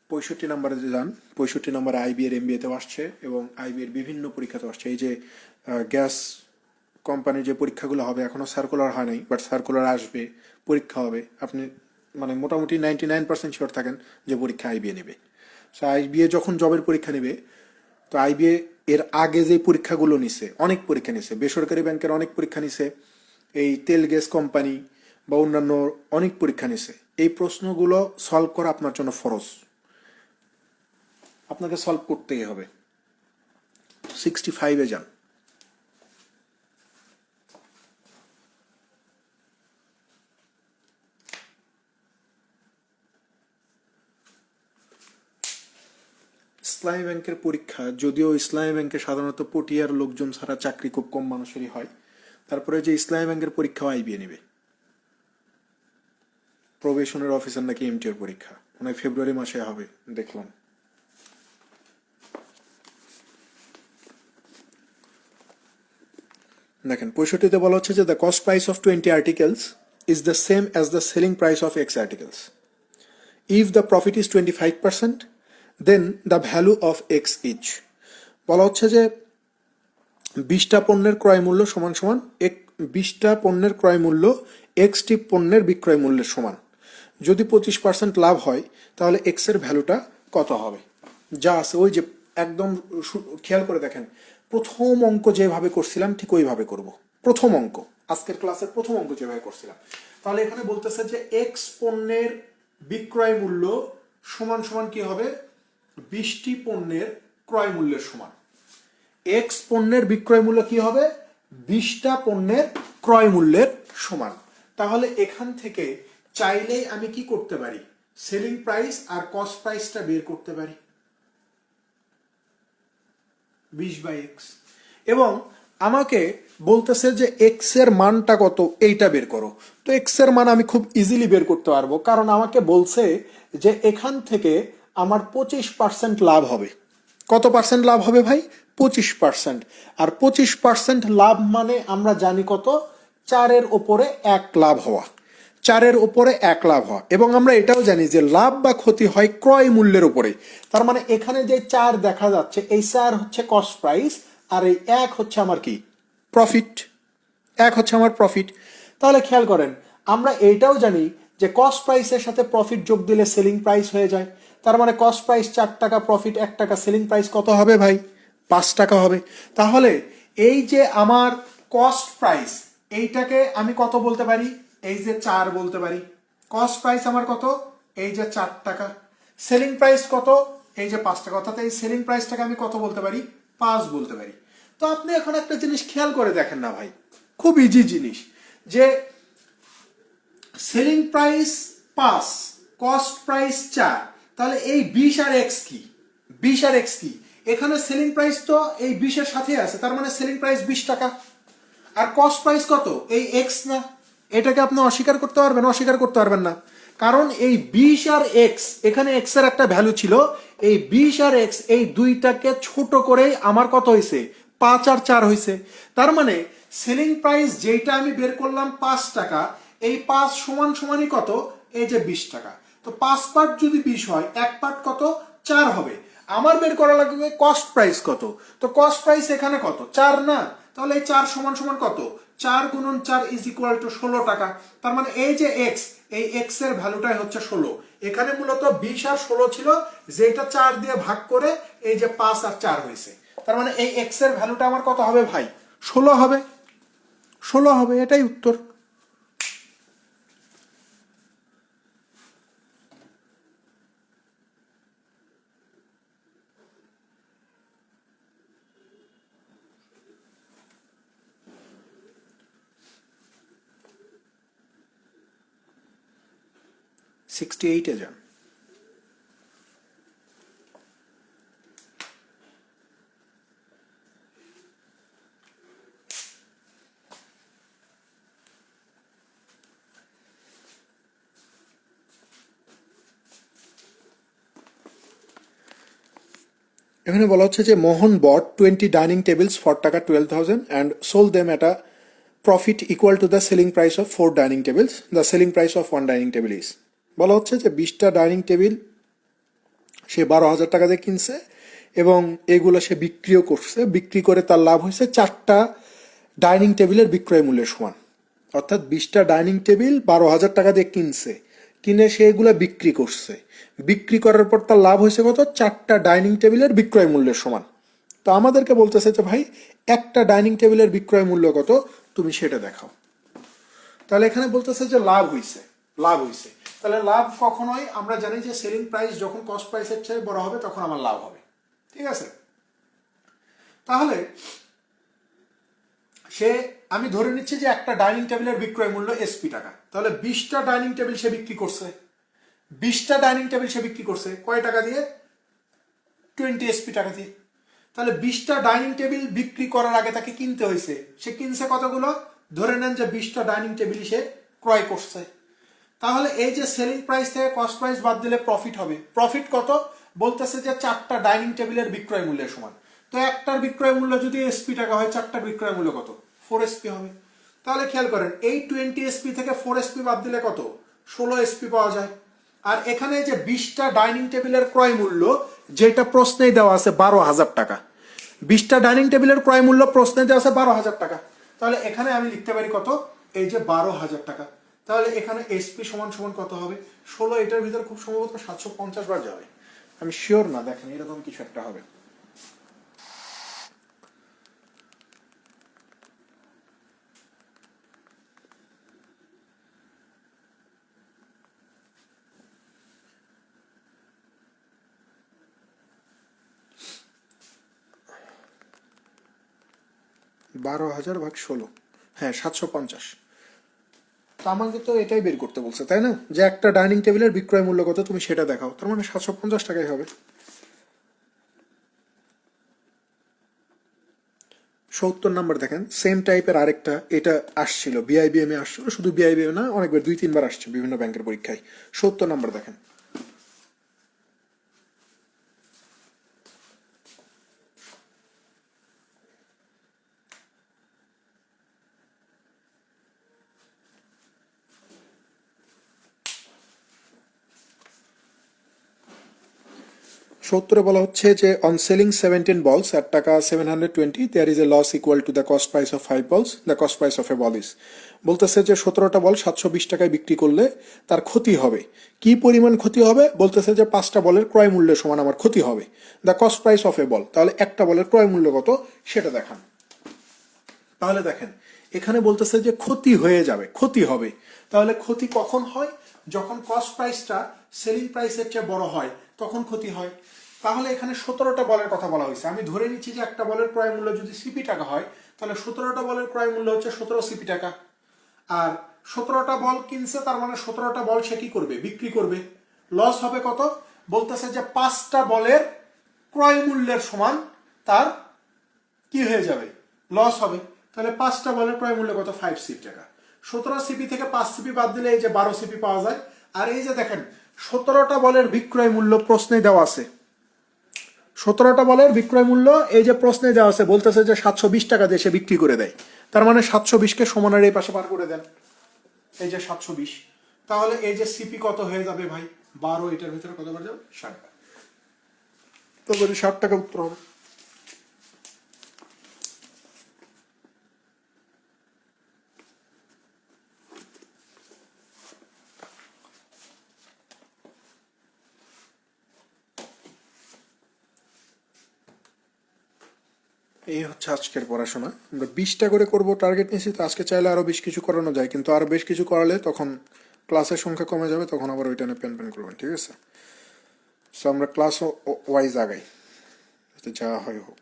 পঁয়ষট্টি নম্বরে যান। 65 নম্বরে আইবি এর এমবিএতেও আসছে এবং আইবি এর বিভিন্ন পরীক্ষাতেও আসছে। এই যে গ্যাস কোম্পানির যে পরীক্ষাগুলো হবে, এখনো সার্কুলার হয় নাই, বাট সার্কুলার আসবে, পরীক্ষা হবে, আপনি মানে মোটামুটি 99% শিওর থাকেন যে পরীক্ষা আইবিএ নেবে। সো আইবিএ যখন জবের পরীক্ষা নেবে, তো আইবিএ এর আগে যে পরীক্ষাগুলো নিছে, অনেক পরীক্ষা নিছে, বেসরকারি ব্যাংকের অনেক পরীক্ষা নিছে, এই তেল গ্যাস কোম্পানি বা অন্যান্য অনেক পরীক্ষা নিছে। এই প্রশ্নগুলো সলভ করা আপনার জন্য ফরজ, আপনাকে সলভ করতেই হবে। 65-এ যান। ইসলামী ব্যাংকের পরীক্ষা, যদিও ইসলামী ব্যাংকে সাধারণত পটিয়ার লোকজন ছাড়া চাকরি খুব কম মানুষেরই হয়, তারপরে যে ইসলামী ব্যাংকের পরীক্ষাও আইবিএ নেবে। প্রবেশনের অফিসার নাকি এমটিওর পরীক্ষা মানে ফেব্রুয়ারি মাসে হবে দেখলাম। দেখেন 65-তে বলা হচ্ছে যে the cost price of 20 articles is the same as the selling price of X articles. If the profit is 25%, then the value of X each. বলা হচ্ছে যে 20টা পণ্যের ক্রয় মূল্য সমান সমান 20টা পণ্যের ক্রয় মূল্য এক্সটি পণ্যের বিক্রয় মূল্যের সমান। যদি 25% লাভ হয় তাহলে এক্স এর ভ্যালুটা কত হবে? যা আছে ওই যে একদম খেয়াল করে দেখেন, প্রথম অঙ্ক যেভাবে করছিলাম ঠিক ওইভাবে করব। প্রথম অঙ্ক, আজকের ক্লাসের প্রথম অঙ্ক যেভাবে করছিলাম। তাহলে এখানে বলতেছে যে এক্স পণ্যের বিক্রয় মূল্য সমান সমান কি হবে? 20টি পণ্যের ক্রয় মূল্যের সমান। এক্স পণ্যের বিক্রয় মূল্য কি হবে? 20টা পণ্যের ক্রয় মূল্যের সমান। তাহলে এখান থেকে চাইলেই আমি কি করতে পারি? সেলিং প্রাইস আর কস্ট প্রাইসটা বের করতে পারি, 20/x। এবং আমাকে বলতেছে যে এক্স এর মানটা কত, এইটা বের করো। তো এক্স এর মান আমি খুব ইজিলি বের করতে পারবো, কারণ আমাকে বলছে যে এখান থেকে আমার 25% লাভ হবে। কত পার্সেন্ট লাভ হবে ভাই? 25%। আর 25% লাভ মানে আমরা জানি কত? 4-এর ওপরে 1 লাভ হওয়া। 4-এর ওপরে 1 লাভ হওয়া। এবং আমরা এটাও জানি যে লাভ বা ক্ষতি হয় ক্রয় মূল্যের উপরে। তার মানে এখানে যে 4 দেখা যাচ্ছে, এই 4 হচ্ছে কস্ট প্রাইস, আর এই 1 হচ্ছে আমার কি? প্রফিট। 1 হচ্ছে আমার প্রফিট। তাহলে খেয়াল করেন, আমরা এইটাও জানি যে কস্ট প্রাইসের সাথে প্রফিট যোগ দিলে সেলিং প্রাইস হয়ে যায়। তার মানে কস্ট প্রাইস 4 টাকা, প্রফিট 1 টাকা, সেলিং প্রাইস কত হবে ভাই? 5 টাকা হবে। তাহলে এই যে আমার কস্ট প্রাইস, এইটাকে আমি কত বলতে পারি? এই যে 4 বলতে পারি। কস্ট প্রাইস আমার কত? এই যে 4 টাকা। সেলিং প্রাইস কত? এই যে 5 টাকা। অর্থাৎ এই সেলিং প্রাইসটাকে আমি কত বলতে পারি? 5 বলতে পারি। তো আপনি এখন একটা জিনিস খেয়াল করে দেখেন না ভাই, খুব ইজি জিনিস, যে সেলিং প্রাইস 5, কস্ট প্রাইস 4, তাহলে এই 20 আর এক্স কি? 20 আর এক্স কি? এখানে সেলিং প্রাইস তো এই 20-এর সাথে আছে, তার মানে সেলিং প্রাইস 20 টাকা। আর কস্ট প্রাইস কত? এই এক্স না? এটাকে আপনি অস্বীকার করতে পারবেন? অস্বীকার করতে পারবেন না, কারণ এই 20 আর এক্স, এখানে এক্স এর একটা ভ্যালু ছিল, এই 20 আর এক্স এই দুইটাকে ছোট করে আমার কত হয়েছে? 5 আর 4 হয়েছে। তার মানে সেলিং প্রাইস যেটা আমি বের করলাম 5 টাকা, এই 5 সমান সমানই কত? এই যে 20 টাকা। তো 5 পার্ট যদি 20 হয়, 1 পার্ট কত? 4 হবে। আমার বের করা লাগবে কস্ট প্রাইস কত। তো কস্ট প্রাইস এখানে কত? 4 না? তাহলে এই 4 সমান সমান কত? 4 গুণন 4 ইজ ইকুয়াল টু 16 টাকা। তার মানে এই যে এক্স, এই এক্স এর ভ্যালুটাই হচ্ছে 16। এখানে মূলত 20 আর 16 ছিল, যেটা 4 দিয়ে ভাগ করে এই যে 5 আর 4 হয়েছে। তার মানে এই এক্স এর ভ্যালুটা আমার কত হবে ভাই? 16 হবে। 16 হবে, এটাই উত্তর। সিক্সটি এইটে যান। এখানে বলা হচ্ছে যে মোহন বট 20 dining tables for taka 12,000 and sold them at a profit equal to the selling price of 4 dining tables. The selling price of 1 dining table is, বলা হচ্ছে যে 20টা ডাইনিং টেবিল সে 12,000 টাকা দিয়ে কিনছে এবং এগুলো সে বিক্রিও করছে, বিক্রি করে তার লাভ হয়েছে 4টা ডাইনিং টেবিলের বিক্রয় মূল্যের সমান। অর্থাৎ 20টা ডাইনিং টেবিল 12,000 টাকা দিয়ে কিনছে, কিনে সে এগুলো বিক্রি করছে, বিক্রি করার পর তার লাভ হয়েছে কত? 4টা ডাইনিং টেবিলের বিক্রয় মূল্যের সমান। তো আমাদেরকে বলতেছে যে ভাই একটা ডাইনিং টেবিলের বিক্রয় মূল্য কত, তুমি সেটা দেখাও। তাহলে এখানে বলতেছে যে লাভ হইছে, লাভ হইছে। তাহলে লাভ কখনোই আমরা জানি যে সেলিং প্রাইস যখন কস্ট প্রাইসের চেয়ে বড় হবে তখন আমার লাভ হবে, ঠিক আছে? তাহলে সে, আমি ধরে নিচ্ছি যে একটা ডাইনিং টেবিলের বিক্রয় মূল্য এসপি টাকা, তাহলে 20টা ডাইনিং টেবিল সে বিক্রি করছে, 20টা ডাইনিং টেবিল সে বিক্রি করছে কয় টাকা দিয়ে? 20 এসপি টাকা দিয়ে। তাহলে 20টা ডাইনিং টেবিল বিক্রি করার আগে তাকে কিনতে হয়েছে, সে কিনছে কতগুলো? ধরে নেন যে 20টা ডাইনিং টেবিল সে ক্রয় করছে। তাহলে এই যে সেলিং প্রাইস থেকে কস্ট প্রাইস বাদ দিলে প্রফিট হবে। প্রফিট কত? বলতেছে যে 4টা ডাইনিং টেবিলের বিক্রয় মূল্যের সমান। তো একটার বিক্রয় মূল্য যদি এসপি টাকা হয়, 4টার বিক্রয় মূল্য কত? 4 এসপি হবে। তাহলে খেয়াল করেন এই 20 এসপি থেকে 4 এসপি বাদ দিলে কত? 16 এসপি পাওয়া যায়। আর এখানে যে 20টা ডাইনিং টেবিলের ক্রয় মূল্য, যেটা প্রশ্নেই দেওয়া আছে 12,000 টাকা, 20টা ডাইনিং টেবিলের ক্রয় মূল্য প্রশ্নে দেওয়া আছে 12,000 টাকা। তাহলে এখানে আমি লিখতে পারি কত? এই যে 12,000 টাকা। তাহলে এখানে এসপি সমান সমান কত হবে? 16, এটার ভিতরে খুব সম্ভবত 750 বার যাবে, আমি শিওর না, দেখেন এরকম কিছু একটা হবে। বারো হাজার ভাগ 16, হ্যাঁ 750। তো আমাকে তো এটাই বের করতে বলছে, তাই না? যে একটা ডাইনিং টেবিলের বিক্রয় মূল্য কত তুমি সেটা দেখাও, তার মানে 750 টাকাই হবে। 70 নাম্বার দেখেন, সেম টাইপের আরেকটা, এটা আসছিল বিআইবিএম এ, আসছিল শুধু বিআইবিএম না, অনেকবার 2-3 বার আসছে বিভিন্ন ব্যাংকের পরীক্ষায়। 70 নাম্বার দেখেন, সত্তরে বলা হচ্ছে যে অন সেলিং 17 বলস at taka 720 there is a loss equal to the cost price of 5 balls, the cost price of a ball is. বলতেছে যে 17টা বল 720 টাকায় বিক্রি করলে তার ক্ষতি হবে। কি পরিমাণ ক্ষতি হবে? বলতেছে যে 5টা বলের ক্রয় মূল্যের সমান আমার ক্ষতি হবে, the cost price of a বল। তাহলে একটা বলের ক্রয় মূল্য কত সেটা দেখান। তাহলে দেখেন এখানে বলতেছে যে ক্ষতি হয়ে যাবে, ক্ষতি হবে। তাহলে ক্ষতি কখন হয়? যখন কস্ট প্রাইসটা সেলিং প্রাইসের চেয়ে বড় হয় তখন ক্ষতি হয়। তাহলে এখানে 17টা বলের কথা বলা হয়েছে, আমি ধরে নিচ্ছি যে একটা বলের ক্রয় মূল্য যদি সিপি টাকা হয়, তাহলে 17টা বলের ক্রয় মূল্য হচ্ছে 17 সিপি টাকা। আর 17টা বল কিনছে, তার মানে 17টা বল সে কি করবে? বিক্রি করবে। লস হবে কত? বলতেছে যে 5টা বলের ক্রয় মূল্যের সমান তার কি হয়ে যাবে? লস হবে। তাহলে 5টা বলের ক্রয় মূল্য কত? 5 সিপি টাকা। 17 সিপি থেকে 5 সিপি বাদ দিলে এই যে 12 সিপি পাওয়া যায়। আর এই যে দেখেন 17টা বলের বিক্রয় মূল্য প্রশ্নে দেওয়া আছে, 17টা বলের বিক্রয় মূল্য এই যে প্রশ্নে দেওয়া আছে, বলতেছে যে 720 টাকা দিয়ে সে বিক্রি করে দেয়। তার মানে 720কে সমানের এই পাশে পার করে দেন, এই যে 720। তাহলে এই যে সিপি কত হয়ে যাবে ভাই? 12, এটার ভিতরে কত বার যাবে? 60 বার। তো 60 টাকা উত্তর হবে। এই হচ্ছে আজকের পড়াশোনা। আমরা 20টা করে করব টার্গেট নিয়েছি, তো আজকে চাইলে আরো বেশ কিছু করানো যায়, কিন্তু আরো বেশ কিছু করালে তখন ক্লাসের সংখ্যা কমে যাবে, তখন আবার ওইটা নিয়ে প্যান প্যান করবেন, ঠিক আছে? সো আমরা ক্লাস ওয়াইজ আগাই, যা হয় হোক।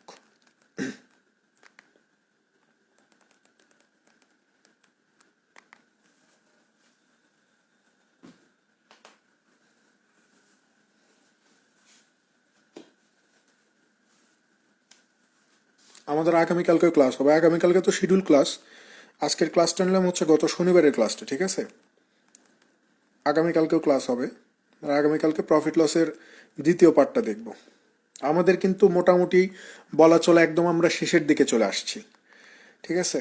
আমাদের আগামীকালকেও ক্লাস হবে, আগামীকালকে তো শিডিউল ক্লাস। আজকের ক্লাসটা নিলাম হচ্ছে গত শনিবারের ক্লাসটা, ঠিক আছে? আগামীকালকেও ক্লাস হবে, আর আগামীকালকে প্রফিট লসের দ্বিতীয় পার্টটা দেখব। আমাদের কিন্তু মোটামুটি বলা চলে একদম আমরা শেষের দিকে চলে আসছি, ঠিক আছে?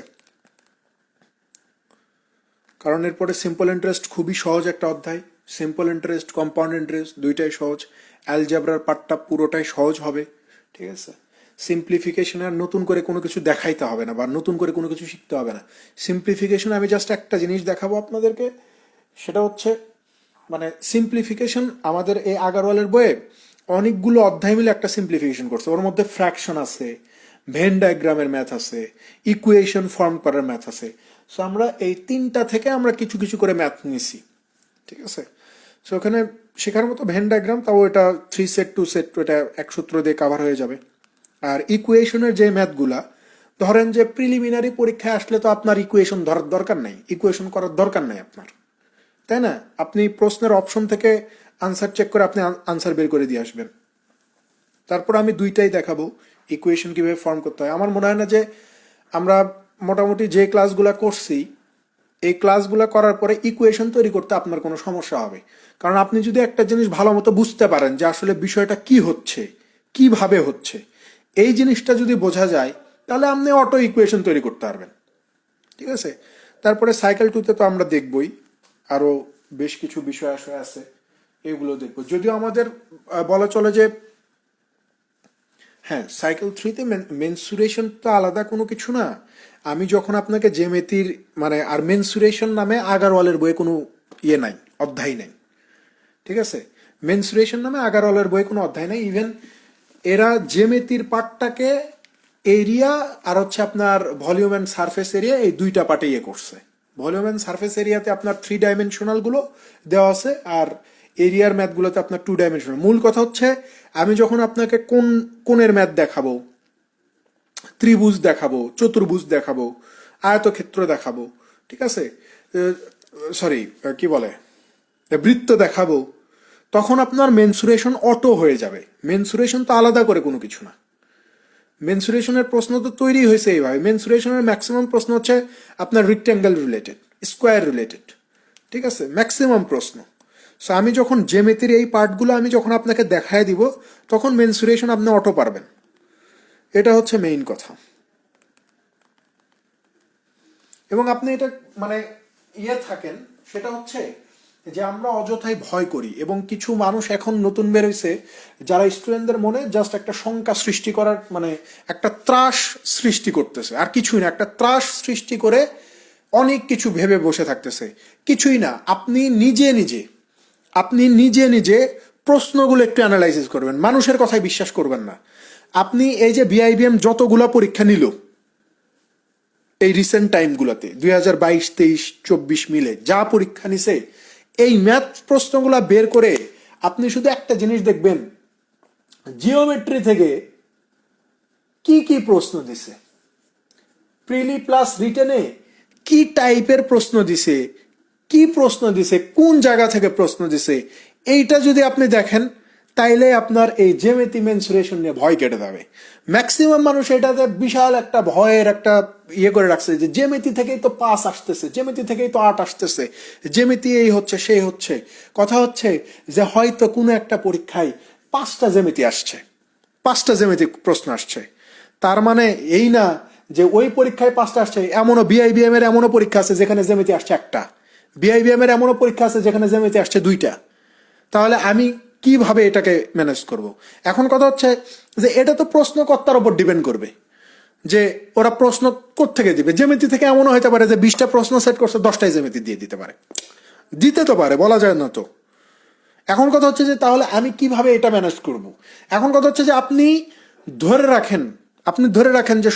কারণ এরপরে সিম্পল ইন্টারেস্ট খুবই সহজ একটা অধ্যায়। সিম্পল ইন্টারেস্ট, কম্পাউন্ড ইন্টারেস্ট দুইটাই সহজ। অ্যালজেব্রার পার্টটা পুরোটাই সহজ হবে, ঠিক আছে? সিম্পলিফিকেশনে আর নতুন করে কোনো কিছু দেখাইতে হবে না বা নতুন করে কোনো কিছু শিখতে হবে না। সিম্পলিফিকেশনে আমি জাস্ট একটা জিনিস দেখাবো আপনাদেরকে, সেটা হচ্ছে মানে সিম্পলিফিকেশন আমাদের এই আগারওয়ালের বইয়ে অনেকগুলো অধ্যায় মিলে একটা সিম্পলিফিকেশন করছে। ওর মধ্যে ফ্র্যাকশন আছে, ভেন ডায়াগ্রামের ম্যাথ আছে, ইকুয়েশন ফর্ম করার ম্যাথ আছে। সো আমরা এই তিনটা থেকে আমরা কিছু কিছু করে ম্যাথ নিছি, ঠিক আছে? সো ওখানে শেখার মতো ভেন ডায়াগ্রাম, তাও এটা 3 সেট 2 সেট, এটা এক সূত্র দিয়ে কাভার হয়ে যাবে। আর ইকুয়েশনের যে ম্যাথগুলা, ধরেন যে প্রিলিমিনারি পরীক্ষায় আসলে তো আপনার ইকুয়েশন ধরার দরকার নাই, ইকুয়েশন করার দরকার নাই আপনার, তাই না? আপনি প্রশ্নের অপশন থেকে আনসার চেক করে আপনি আনসার বের করে দিয়ে আসবেন। তারপর আমি দুইটাই দেখাবো ইকুয়েশন কিভাবে ফর্ম করতে হয়। আমার মনে হয় না যে আমরা মোটামুটি যে ক্লাসগুলো করছি, এই ক্লাসগুলো করার পরে ইকুয়েশন তৈরি করতে আপনার কোনো সমস্যা হবে। কারণ আপনি যদি একটা জিনিস ভালো মতো বুঝতে পারেন যে আসলে বিষয়টা কি হচ্ছে, কিভাবে হচ্ছে, এই জিনিসটা যদি বোঝা যায়, তাহলে আপনি অটো ইকুয়েশন তৈরি করতে পারবেন, ঠিক আছে? তারপরে সাইকেল 2-তে তো আমরা দেখবই, আরও বেশ কিছু বিষয় আশয় আছে, এগুলো দেখবো। যদিও আমাদের বলা চলে যে হ্যাঁ, সাইকেল 3-তে মেনসুরেশন তো আলাদা কোনো কিছু না। আমি যখন আপনাকে জ্যামিতির মানে আর মেনসুরেশন নামে আগারওয়ালের বইয়ে কোনো ইয়ে নাই, অধ্যায় নাই, ঠিক আছে? মেনসুরেশন নামে আগারওয়ালের বইয়ে কোনো অধ্যায় নাই। ইভেন এরা জ্যামিতির পার্টটাকে এরিয়া আর হচ্ছে আপনার ভলিউম অ্যান্ড সারফেস এরিয়া, এই দুইটা পার্টে ইয়ে করছে। ভলিউম অ্যান্ড সারফেস এরিয়াতে আপনার 3 ডাইমেনশনাল গুলো দেওয়া আছে, আর এরিয়ার ম্যাথগুলোতে আপনার 2 ডাইমেনশনাল। মূল কথা হচ্ছে আমি যখন আপনাকে কোণের ম্যাথ দেখাবো, ত্রিভুজ দেখাবো, চতুর্ভুজ দেখাবো, আয়তক্ষেত্র দেখাবো, ঠিক আছে, সরি কি বলে, বৃত্ত দেখাবো, তখন আপনার মেনসুরেশন অটো হয়ে যাবে। মেনসুরেশন তো আলাদা করে কোনো কিছু না। মেনসুরেশনের প্রশ্ন তো তৈরি হয়েছে এইভাবে। মেনসুরেশনের ম্যাক্সিমাম প্রশ্ন হচ্ছে আপনার রিক্ট্যাঙ্গেল রিলেটেড, স্কোয়ার রিলেটেড, ঠিক আছে, ম্যাক্সিমাম প্রশ্ন। সো আমি যখন জ্যামিতির এই পার্টগুলো আমি যখন আপনাকে দেখায় দিব, তখন মেনসুরেশন আপনি অটো পারবেন। এটা হচ্ছে মেইন কথা। এবং আপনি এটা মানে ইয়ে থাকেন, সেটা হচ্ছে যে আমরা অযথাই ভয় করি, এবং কিছু মানুষ এখন নতুন বেরোইছে যারা স্টুডেন্টদের মনে জাস্ট একটা শঙ্কা সৃষ্টি করার মানে একটা ত্রাস সৃষ্টি করতেছে, আর কিছুই না, একটা ত্রাস সৃষ্টি করে অনেক কিছু ভেবে বসে থাকতেছে। কিছুই না, আপনি নিজে নিজে প্রশ্নগুলো একটু অ্যানালাইসিস করবেন, মানুষের কথায় বিশ্বাস করবেন না। আপনি এই যে বিআইবিএম যতগুলা পরীক্ষা নিল এই রিসেন্ট টাইমগুলোতে 2022, 23, 24 মিলে যা পরীক্ষা নিছে, এই ম্যাথ প্রশ্নগুলা বের করে আপনি শুধু একটা জিনিস দেখবেন, জিওমেট্রি থেকে কি কি প্রশ্ন দিছে, প্রিলি প্লাস রিটেনে কি টাইপের প্রশ্ন দিছে, কি প্রশ্ন দিছে, কোন জায়গা থেকে প্রশ্ন দিছে, এইটা যদি আপনি দেখেন, তাইলে আপনার এই জ্যামিতি মেনসুরেশন নিয়ে ভয় কেটে যাবে। ম্যাক্সিমাম মানুষ এটাতে বিশাল একটা ভয়ের একটা ইয়ে করে রাখছে যে জ্যামিতি থেকেই তো 5 আসতেছে, জ্যামিতি থেকেই তো 8 আসতেছে, জ্যামিতি এই হচ্ছে সেই হচ্ছে। কথা হচ্ছে যে হয়তো কোনো একটা পরীক্ষায় 5টা জ্যামিতি আসছে, 5টা জ্যামিতি প্রশ্ন আসছে, তার মানে এই না যে ওই পরীক্ষায় 5টা আসছে। এমনও বিআইবিএম এর এমনও পরীক্ষা আছে যেখানে জ্যামিতি আসছে একটা, বিআইবিএম এর এমনও পরীক্ষা আছে যেখানে জ্যামিতি আসছে 2টা। তাহলে আমি কিভাবে এটাকে ম্যানেজ করব? এখন কথা হচ্ছে যে এটা তো প্রশ্নকর্তার উপর ডিপেন্ড করবে যে ওরা প্রশ্ন কোত্থেকে দিবে। জ্যামিতি থেকে এমনও হতে পারে যে 20টা প্রশ্ন সেট করছে, 10টাই জ্যামিতি দিয়ে দিতে পারে, দিতে তো পারে, বলা যায় না তো। এখন কথা হচ্ছে যে তাহলে আমি কিভাবে এটা ম্যানেজ করব? এখন কথা হচ্ছে যে ধরে রাখেন ধরে রাখেন যে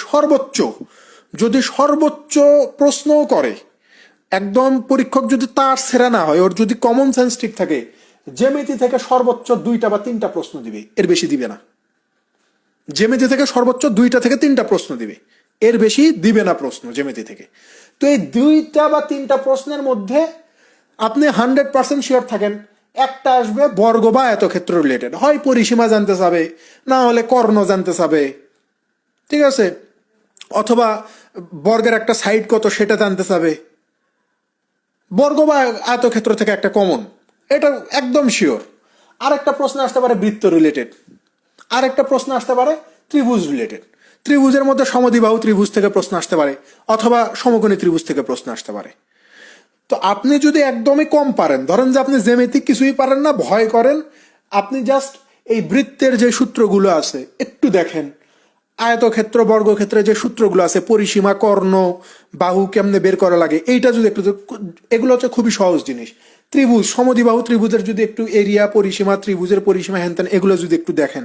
যদি সর্বোচ্চ প্রশ্নও করে, একদম পরীক্ষক যদি তার সেরা না হয়, ওর যদি কমন সেন্স ঠিক থাকে, জ্যামিতি থেকে সর্বোচ্চ 2টা বা 3টা প্রশ্ন দিবে, এর বেশি দিবে না। জ্যামিতি থেকে সর্বোচ্চ 2টা থেকে 3টা প্রশ্ন দিবে, এর বেশি দিবে না প্রশ্ন জ্যামিতি থেকে। তো এই 2টা বা 3টা প্রশ্নের মধ্যে আপনি 100% শিওর থাকেন একটা আসবে বর্গ বা আয়তক্ষেত্র রিলেটেড, হয় পরিসীমা জানতে চাবে, না হলে কর্ণ জানতে চাবে, ঠিক আছে, অথবা বর্গের একটা সাইড কত সেটা জানতে চাবে। বর্গ বা আয়তক্ষেত্র থেকে একটা কমন, এটা একদম শিওর। আরেকটা প্রশ্ন আসতে পারে বৃত্ত রিলেটেড, আর একটা প্রশ্ন আসতে পারে ত্রিভুজ রিলেটেড, ত্রিভুজের মধ্যে সমদ্বিবাহু ত্রিভুজ থেকে প্রশ্ন আসতে পারে, অথবা সমকোণী ত্রিভুজ থেকে প্রশ্ন আসতে পারে। তো আপনি যদি একদমই কম পারেন, ধরেন যে আপনি জ্যামিতিক কিছুই পারেন না, ভয় করেন, আপনি জাস্ট এই বৃত্তের যে সূত্রগুলো আছে একটু দেখেন, আয়তক্ষেত্র বর্গক্ষেত্রে যে সূত্রগুলো আছে, পরিসীমা, কর্ণ, বাহু কেমনে বের করা লাগে, এইটা যদি একটু, এগুলো হচ্ছে খুবই সহজ জিনিস। ত্রিভুজ, সমদ্বিবাহু ত্রিভুজের যদি একটু এরিয়া, পরিসীমা, ত্রিভুজের পরিসীমা, হ্যান এগুলো যদি একটু দেখেন,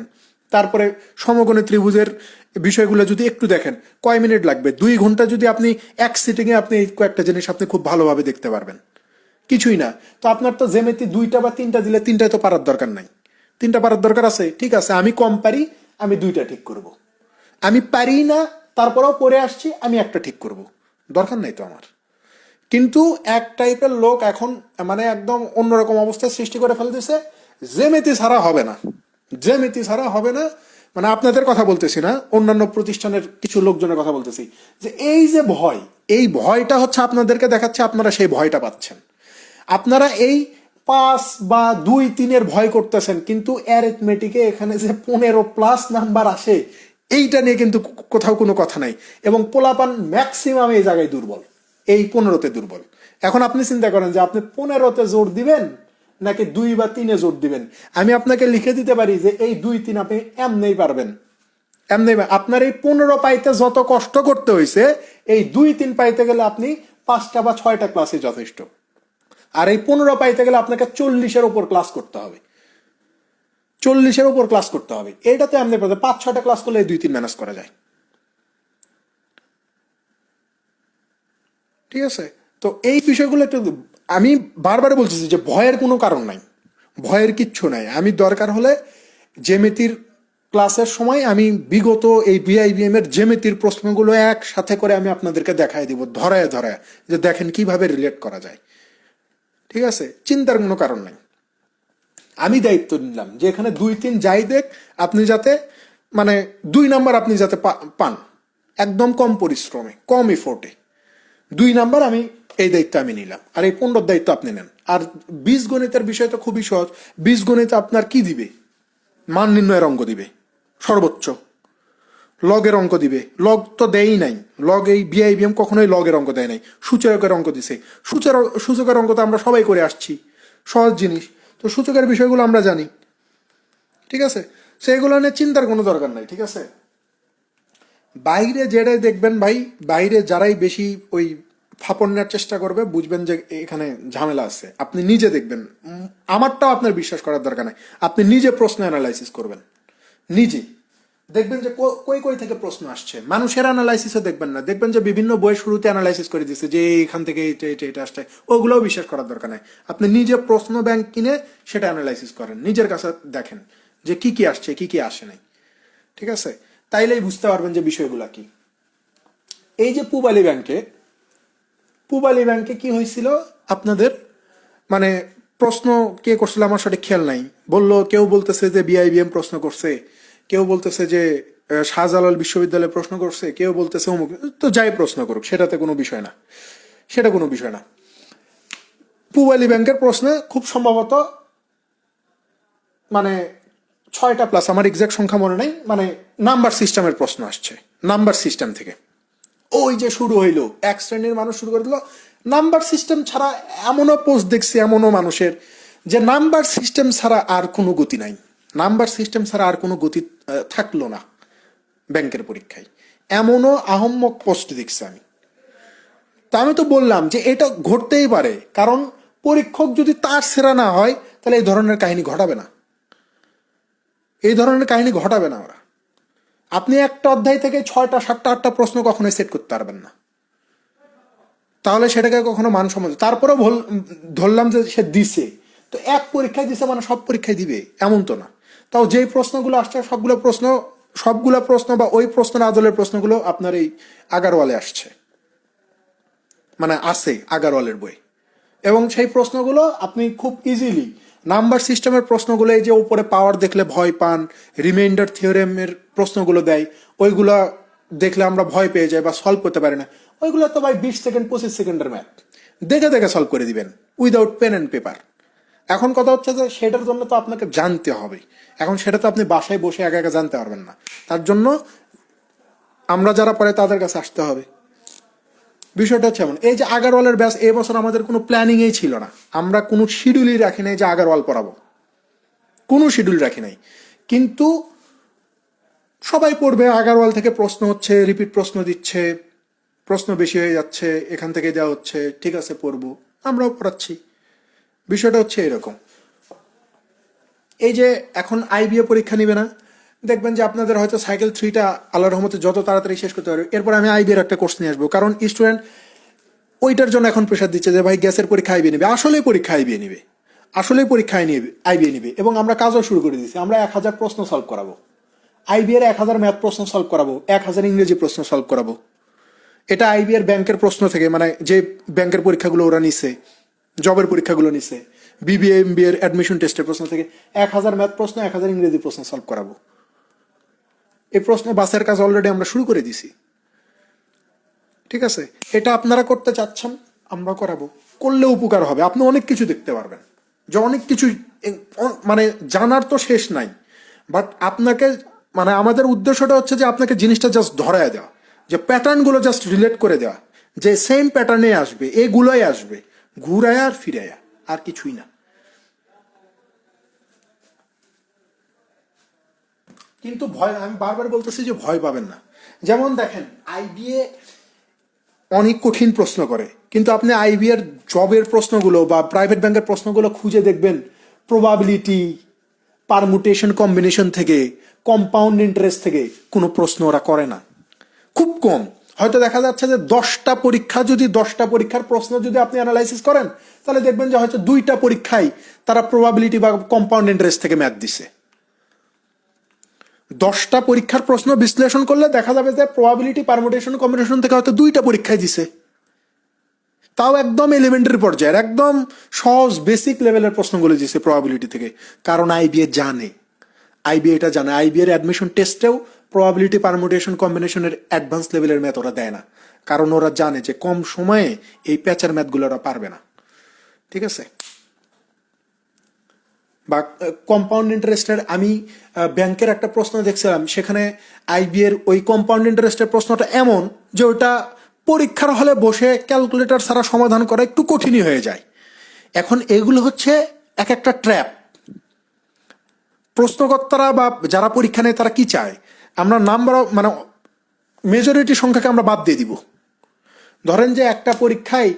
তারপরে সমকোণী ত্রিভুজের বিষয়গুলো যদি একটু দেখেন, কয় মিনিট লাগবে? 2 ঘন্টা যদি আপনি এক সিটিংয়ে আপনি এই কয়েকটা জিনিস আপনি খুব ভালোভাবে দেখতে পারবেন, কিছুই না। তো আপনার তো জ্যামিতি 2টা বা 3টা দিলে 3টায় তো পারার দরকার নাই, 3টা পারার দরকার আছে, ঠিক আছে আমি কম পারি, আমি 2টা ঠিক করব। আমি পারি না, তারপরেও পড়ে আসছি, আমি একটা ঠিক করব, দরকার নাই তো আমার। কিন্তু এক টাইপের লোক এখন মানে একদম অন্যরকম অবস্থার সৃষ্টি করে ফেলতেছে, জ্যামিতি ছাড়া হবে না, জ্যামিতি ছাড়া হবে না। মানে আপনাদের কথা বলতেছি না, অন্যান্য প্রতিষ্ঠানের কিছু লোকজনের কথা বলতেছি, যে এই যে ভয়, এই ভয়টা হচ্ছে আপনাদেরকে দেখাচ্ছে, আপনারা সেই ভয়টা পাচ্ছেন। আপনারা এই 5 বা 2-3-এর ভয় করতেছেন, কিন্তু অ্যারিথমেটিকে এখানে যে 15+ নাম্বার আসে, এইটা নিয়ে কিন্তু কোথাও কোনো কথা নাই। এবং পোলাপান ম্যাক্সিমাম এই জায়গায় দুর্বল, এই 15তে দুর্বল। এখন আপনি চিন্তা করেন যে আপনি 15তে জোর দিবেন নাকি 2 বা 3-এ জোর দিবেন। আমি আপনাকে লিখে দিতে পারি যে এই 2-3 আপনি এমনি পারবেন, এমনি। আপনার এই 15 পাইতে যত কষ্ট করতে হয়েছে, এই 2-3 পাইতে গেলে আপনি 5টা বা 6টা ক্লাসে যথেষ্ট। আর এই 15 পাইতে গেলে আপনাকে 40-এর উপর ক্লাস করতে হবে, 40-এর উপর ক্লাস করতে হবে। এইটাতে আপনি 5-6টা ক্লাস করলে 2-3 ম্যানেজ করা যায়, ঠিক আছে। তো এই বিষয়গুলো একটু আমি বারবার বলতেছি যে ভয়ের কোনো কারণ নাই, ভয়ের কিচ্ছু নাই। আমি দরকার হলে জ্যামিতির ক্লাসের সময় আমি বিগত এই বিআইবিএম এর জ্যামিতির প্রশ্নগুলো একসাথে করে আমি আপনাদেরকে দেখাই দিব, ধরায় ধরায়, যে দেখেন কিভাবে রিলেট করা যায়, ঠিক আছে। চিন্তার কোনো কারণ নাই। আমি দায়িত্ব নিলাম যে এখানে 2-3 যাই দেখ, আপনি যাতে মানে 2 নাম্বার আপনি যাতে পান, একদম কম পরিশ্রমে, কম এফোর্টে 2 নাম্বার আমি, এই দায়িত্ব আমি নিলাম। আর এই 15 দায়িত্ব আপনি নেন। আর বীজগণিতের বিষয় তো খুবই সহজ। বীজগণিত আপনার কি দিবে? মান নির্ণয়ের অঙ্ক দিবে সর্বোচ্চ, লগের অঙ্ক দিবে। লগ তো দেয়ই নাই, লগ এই বিআইবিএম কখনোই লগের অঙ্ক দেয় নাই, সূচকের অঙ্ক দিছে। সূচকের অঙ্ক তো আমরা সবাই করে আসছি, সহজ জিনিস। তো সূচকের বিষয়গুলো আমরা জানি, ঠিক আছে। সেগুলো নিয়ে চিন্তার কোনো দরকার নাই, ঠিক আছে। বাইরে যেটাই দেখবেন ভাই, বাইরে যারাই বেশি ওই ফাপড় নেওয়ার চেষ্টা করবে, বুঝবেন যে এখানে ঝামেলা আছে। আপনি নিজে দেখবেন, আমারটাও আপনার বিশ্বাস করার দরকার নাই, আপনি নিজে প্রশ্ন অ্যানালাইসিস করবেন, নিজে দেখবেন যে কই কই থেকে প্রশ্ন আসছে। মানুষের অ্যানালাইসিসও দেখবেন না, দেখবেন যে বিভিন্ন বইয়ের শুরুতে অ্যানালাইসিস করে দিচ্ছে যে এখান থেকে এটা আসছে, ওগুলোও বিশ্বাস করার দরকার নাই। আপনি নিজে প্রশ্ন ব্যাংক কিনে সেটা অ্যানালাইসিস করেন, নিজের কাছে দেখেন যে কি কি আসছে কি কি আসে নাই, ঠিক আছে। তাইলেই বুঝতে পারবেন যে বিষয়গুলা কি। এই যে পূবালী ব্যাংকে কি হয়েছিল আপনাদের, মানে প্রশ্ন কে করছিল আমার সঠিক খেয়াল নাই, বললো কেউ বলতেছে যে বিআইবিএম প্রশ্ন করছে, কেউ বলতেছে যে শাহজালাল বিশ্ববিদ্যালয়ে প্রশ্ন করছে, কেউ বলতেছে অমুক। তো যাই প্রশ্ন করুক, সেটাতে কোনো বিষয় না, সেটা কোনো বিষয় না। পূবালী ব্যাংকের প্রশ্নে খুব সম্ভবত মানে 6টা প্লাস, আমার এক্সাক্ট সংখ্যা মনে নাই, মানে নাম্বার সিস্টেমের প্রশ্ন আসছে, নাম্বার সিস্টেম থেকে। ওই যে শুরু হইলো, এক শ্রেণীর মানুষ শুরু করে দিল নাম্বার সিস্টেম ছাড়া। এমনও পোস্ট দেখছি এমনও মানুষের, যে নাম্বার সিস্টেম ছাড়া আর কোনো গতি নাই, নাম্বার সিস্টেম ছাড়া আর কোনো গতি থাকলো না ব্যাংকের পরীক্ষায়, এমনও আহম্মক পোস্ট দেখছি আমি। তা আমি তো বললাম যে এটা ঘটতেই পারে, কারণ পরীক্ষক যদি তার সেরা না হয়, তাহলে এই ধরনের কাহিনী ঘটাবে না, এই ধরনের কাহিনী ঘটাবে না ওরা। আপনি একটা অধ্যায় থেকে 6টা 7টা 8টা প্রশ্ন কখনোই সেট করতে পারবেন না, তাহলে সেটাকে কখনো মানসম্মত। তারপরেও ধরলাম যে সে দিছে, তো এক পরীক্ষায় দিছে মানে সব পরীক্ষায় দিবে এমন তো না। তাও যেই প্রশ্নগুলো আসছে সবগুলো প্রশ্ন বা ওই প্রশ্নের আদলের প্রশ্নগুলো আপনার এই আগারওয়ালে আসছে, মানে আছে আগারওয়ালের বই। এবং সেই প্রশ্নগুলো আপনি খুব ইজিলি, নাম্বার সিস্টেমের প্রশ্নগুলো, এই যে উপরে পাওয়ার দেখলে ভয় পান, রিমাইন্ডার থিওরেমের প্রশ্নগুলো দেয়, ওইগুলো দেখলে আমরা ভয় পেয়ে যাই বা সলভ করতে পারি না। ওইগুলো তো ভাই 20 সেকেন্ড 25 সেকেন্ডের ম্যাথ, দেখে দেখে সলভ করে দিবেন উইদাউট পেন অ্যান্ড পেপার। এখন কথা হচ্ছে যে সেটার জন্য তো আপনাকে জানতে হবে। এখন সেটা তো আপনি বাসায় বসে একা একা জানতে পারবেন না। তার জন্য আমরা যারা পড়ে তাদের কাছে আসতে হবে। বিষয়টা হচ্ছে এমন, এই যে আগারওয়ালের ব্যাচ এবছর আমাদের কোনো প্ল্যানিংই ছিল না, আমরা কোনো শিডিউলই রাখি নাই যে আগারওয়াল পড়াবো, কোনো শিডিউল রাখি নাই। কিন্তু সবাই পড়বে, আগারওয়াল থেকে প্রশ্ন হচ্ছে, রিপিট প্রশ্ন দিচ্ছে, প্রশ্ন বেশি হয়ে যাচ্ছে, এখান থেকে দেওয়া হচ্ছে, ঠিক আছে পড়বো, আমরাও পড়াচ্ছি। বিষয়টা হচ্ছে এরকম। এই যে এখন আইবিএ পরীক্ষা নিবে না, দেখবেন যে আপনাদের হয়তো সাইকেল 3টা আল্লাহর রহমতে যত তাড়াতাড়ি শেষ করতে পারবে, এরপর আমি আইবিএর একটা কোর্স নিয়ে আসবো। কারণ স্টুডেন্ট ওইটার জন্য এখন প্রেশার দিচ্ছে যে ভাই গ্যাসের পরীক্ষা আইবিএ নিবে, আসলেই পরীক্ষা আইবিএ নিবে, আসলেই পরীক্ষায় নিবে, আইবিএ নিবে। এবং আমরা কাজও শুরু করে দিয়েছি, আমরা 1000 প্রশ্ন সলভ করাবো আইবিএর, 1000 ম্যাথ প্রশ্ন সলভ করাবো, 1000 ইংরেজি প্রশ্ন সলভ করাবো। এটা আইবিএর ব্যাংকের প্রশ্ন থেকে, মানে যে ব্যাংকের পরীক্ষাগুলো ওরা নিছে, জবের পরীক্ষাগুলো নিছে, বিবিএ এমবিএ এর অ্যাডমিশন টেস্টের প্রশ্ন থেকে 1000 ম্যাথ প্রশ্ন, 1000 ইংরেজি প্রশ্ন সলভ করাবো। এই প্রশ্ন বাসের কাজ অলরেডি আমরা শুরু করে দিছি। ঠিক আছে, এটা আপনারা করতে চাচ্ছেন, আমরা করাবো, করলে উপকার হবে, আপনি অনেক কিছু দেখতে পারবেন। যে অনেক কিছু মানে জানার তো শেষ নাই, বাট আপনাকে মানে আমাদের উদ্দেশ্যটা হচ্ছে যে আপনাকে জিনিসটা জাস্ট ধরায় দেওয়া, যে প্যাটার্নগুলো জাস্ট রিলেট করে দেওয়া, যে সেম প্যাটার্নে আসবে, এগুলোই আসবে, ঘুরায়া আর ফিরায়া, আর কিছুই না। কিন্তু ভয়, আমি বারবার বলতেছি যে ভয় পাবেন না। যেমন দেখেন আইবিএ অনেক কঠিন প্রশ্ন করে, কিন্তু আপনি আইবিএর জবের প্রশ্নগুলো বা প্রাইভেট ব্যাংকের প্রশ্নগুলো খুঁজে দেখবেন, প্রবাবিলিটি, পারমুটেশন কম্বিনেশন থেকে, কম্পাউন্ড ইন্টারেস্ট থেকে কোনো প্রশ্ন ওরা করে না, খুব কম। হয়তো দেখা যাচ্ছে যে 10টা পরীক্ষা, যদি 10টা পরীক্ষার প্রশ্ন যদি আপনি অ্যানালাইসিস করেন, তাহলে দেখবেন যে হয়তো 2টা পরীক্ষায় তারা প্রবাবিলিটি বা কম্পাউন্ড ইন্টারেস্ট থেকে ম্যাথ দিছে। 10টা পরীক্ষার প্রশ্ন বিশ্লেষণ করলে দেখা যাবে যে প্রবাবিলিটি, পারমুটেশন কম্বিনেশন থেকে হয়তো 2টা পরীক্ষায় দিছে, তাও একদম এলিমেন্টারি পর্যায়ের, একদম সহজ বেসিক লেভেলের প্রশ্নগুলো দিছে প্রবাবিলিটি থেকে। কারণ আইবিএ জানে, আইবিএ এটা জানে, আইবিএ এর অ্যাডমিশন টেস্টেও প্রবাবিলিটি, পারমুটেশন কম্বিনেশনের অ্যাডভান্স লেভেলের ম্যাথ ওরা দেয় না। কারণ ওরা জানে যে কম সময়ে এই প্যাচার ম্যাথগুলো ওরা পারবে না। ঠিক আছে, বা কম্পাউন্ড ইন্টারেস্টের আমি ব্যাংকের একটা প্রশ্ন দেখছিলাম, সেখানে আইবিএর ওই কম্পাউন্ড ইন্টারেস্টের প্রশ্নটা এমন যে ওটা পরীক্ষার হলে বসে ক্যালকুলেটর ছাড়া সমাধান করা একটু কঠিনই হয়ে যায়। এখন এগুলো হচ্ছে এক একটা ট্র্যাপ। প্রশ্নকর্তারা বা যারা পরীক্ষা নেয় তারা কি চায়, আমরা নাম্বার মানে মেজরিটি সংখ্যাকে আমরা বাদ দিয়ে দিব। ধরেন যে একটা পরীক্ষায়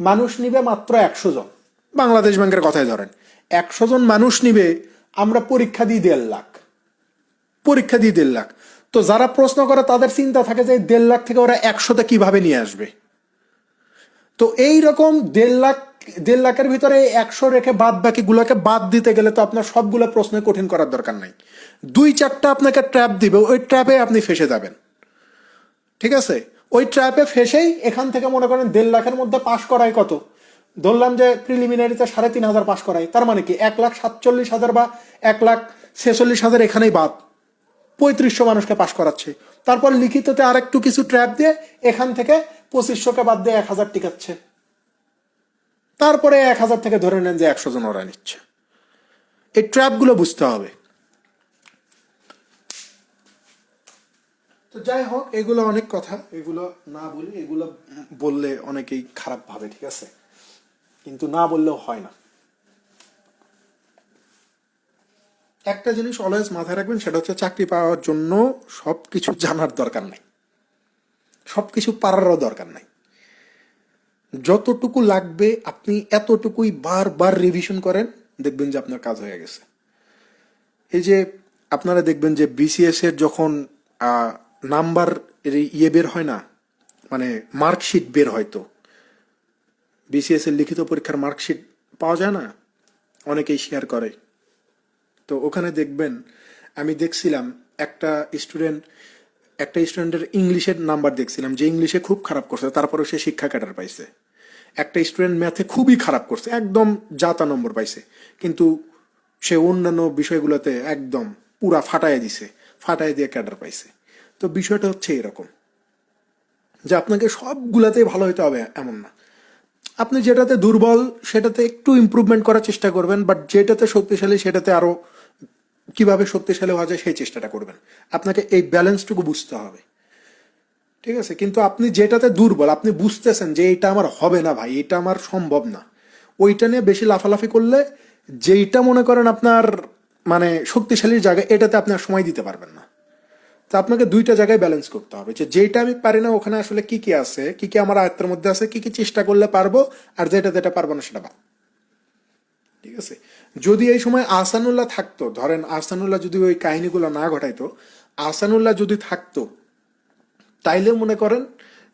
মানুষ নিবে মাত্র 100 জন, বাংলাদেশ ব্যাংকের কথাই ধরেন 100 জন মানুষ নিবে, আমরা পরীক্ষা দিই 1.5 লাখ, পরীক্ষা দিই 1.5 লাখ। তো যারা প্রশ্ন করে তাদের চিন্তা থাকে যে 1.5 লাখ থেকে ওরা 100তে কিভাবে নিয়ে আসবে। তো এই রকম 1.5 লাখ, 1.5 লাখের ভিতরে 100 রেখে বাদ বাকি গুলোকে বাদ দিতে গেলে তো আপনার সবগুলো প্রশ্ন কঠিন করার দরকার নাই, 2-4টা আপনাকে ট্র্যাপ দিবে, ওই ট্র্যাপে আপনি ফেসে যাবেন। ঠিক আছে, ওই ট্র্যাপে ফেসেই এখান থেকে মনে করেন 1.5 লাখের মধ্যে পাশ করায় কত, ধরলাম যে প্রিলিমিনারিতে 3,500 পাশ করায়, তার মানে কি 1,47,000 বা 1,46,000 এখানেই বাদ, 3500 মানুষকে পাশ করাচ্ছে। তারপর লিখিততে আর একটু কিছু ট্র্যাপ দিয়ে এখান থেকে 2500কে বাদ দিয়ে 1000 টিকাচ্ছে। তারপরে 1000 থেকে ধরে নেন যে 100 জন ওরা নিচ্ছে। এই ট্র্যাপগুলো বুঝতে হবে। তো যাই হোক, এগুলো অনেক কথা, এগুলো না বলি, এগুলো বললে অনেকেই খারাপ ভাবে, ঠিক আছে, কিন্তু না বললেও হয় না। একটা জিনিস অলওয়েজ মাথায় রাখবেন, সেটা হচ্ছে চাকরি পাওয়ার জন্য সবকিছু জানার দরকার নাই, সবকিছু পারারও দরকার নাই। যতটুকু লাগবে আপনি এতটুকুই বারবার রিভিশন করেন, দেখবেন যে আপনার কাজ হয়ে গেছে। এই যে আপনারা দেখবেন যে বিসিএস এর যখন নাম্বার ইয়ে বের হয় না, মানে মার্কশিট বের হয়, তো বিসিএস এর লিখিত পরীক্ষার মার্কশিট পাওয়া যায় না, অনেকেই শেয়ার করে। তো ওখানে দেখবেন, আমি দেখছিলাম একটা স্টুডেন্টের ইংলিশের নাম্বার দেখছিলাম, যে ইংলিশে খুব খারাপ করছে, তারপরে সে শিক্ষা ক্যাডার পাইছে। একটা স্টুডেন্ট ম্যাথে খুবই খারাপ করছে, একদম যাতা নম্বর পাইছে, কিন্তু সে অন্যান্য বিষয়গুলোতে একদম পুরা ফাটায় দিছে, ফাটায় দিয়ে ক্যাডার পাইছে। তো বিষয়টা হচ্ছে এরকম, যে আপনাকে সবগুলাতেই ভালো হইতে হবে এমন না। আপনি যেটাতে দুর্বল সেটাতে একটু ইমপ্রুভমেন্ট করার চেষ্টা করবেন, বাট যেটাতে শক্তিশালী সেটাতে আরো কিভাবে শক্তিশালী হওয়া যায় সেই চেষ্টাটা করবেন। আপনাকে এই ব্যালেন্সটুকু বুঝতে হবে, ঠিক আছে? কিন্তু আপনি যেটাতে দুর্বল, আপনি বুঝতেছেন যে এটা আমার হবে না ভাই, এটা আমার সম্ভব না, ওইটা নিয়ে বেশি লাফালাফি করলে যেইটা মনে করেন আপনার মানে শক্তিশালীর জায়গায়, এটাতে আপনি আর সময় দিতে পারবেন না। তো আপনাকে দুইটা জায়গায় ব্যালেন্স করতে হবে, যে যেটা আমি পারি না ওখানে আসলে কি কি আছে, কি কি আমার আয়ত্তের মধ্যে আছে, কি কি চেষ্টা করলে পারবো, আর যেটা যেটা পারবো না সেটা বাদ। ঠিক আছে? যদি এই সময় আহসানুল্লাহ থাকতো, ধরেন আহসানুল্লাহ যদি ওই কাহিনীগুলো না ঘটাইতো, আহসানুল্লাহ যদি থাকতো, তাইলে মনে করেন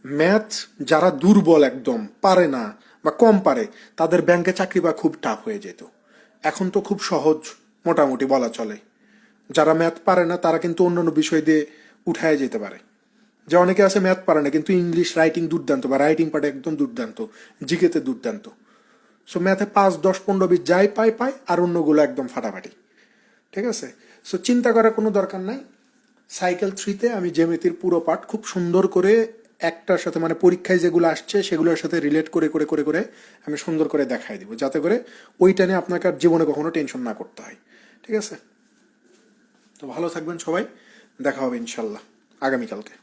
ম্যাথ যারা দুর্বল একদম পারে না বা কম পারে, তাদের ব্যাংকে চাকরি বা খুব টাফ হয়ে যেত। এখন তো খুব সহজ মোটামুটি বলা চলে। যারা ম্যাথ পারে না তারা কিন্তু অন্যান্য বিষয় দিয়ে উঠায় যেতে পারে। যে অনেকে আছে ম্যাথ পারে না কিন্তু ইংলিশ রাইটিং দুর্দান্ত, বা রাইটিং পারে একদম দুর্দান্ত, জিকেতে দুর্দান্ত। সো ম্যাথে 5, 10, 15, 20 যাই পায় পায়, আর অন্যগুলো একদম ফাটাফাটি। ঠিক আছে? সো চিন্তা করার কোনো দরকার নাই। সাইকেল 3-তে আমি জ্যামিতির পুরো পাঠ খুব সুন্দর করে একটার সাথে, মানে পরীক্ষায় যেগুলো আসছে সেগুলোর সাথে রিলেট করে করে করে করে আমি সুন্দর করে দেখাই দিব, যাতে করে ওইটা নিয়ে আপনাকে আর জীবনে কখনো টেনশন না করতে হয়। ঠিক আছে? তো ভালো থাকবেন সবাই, দেখা হবে ইনশাল্লাহ আগামীকালকে।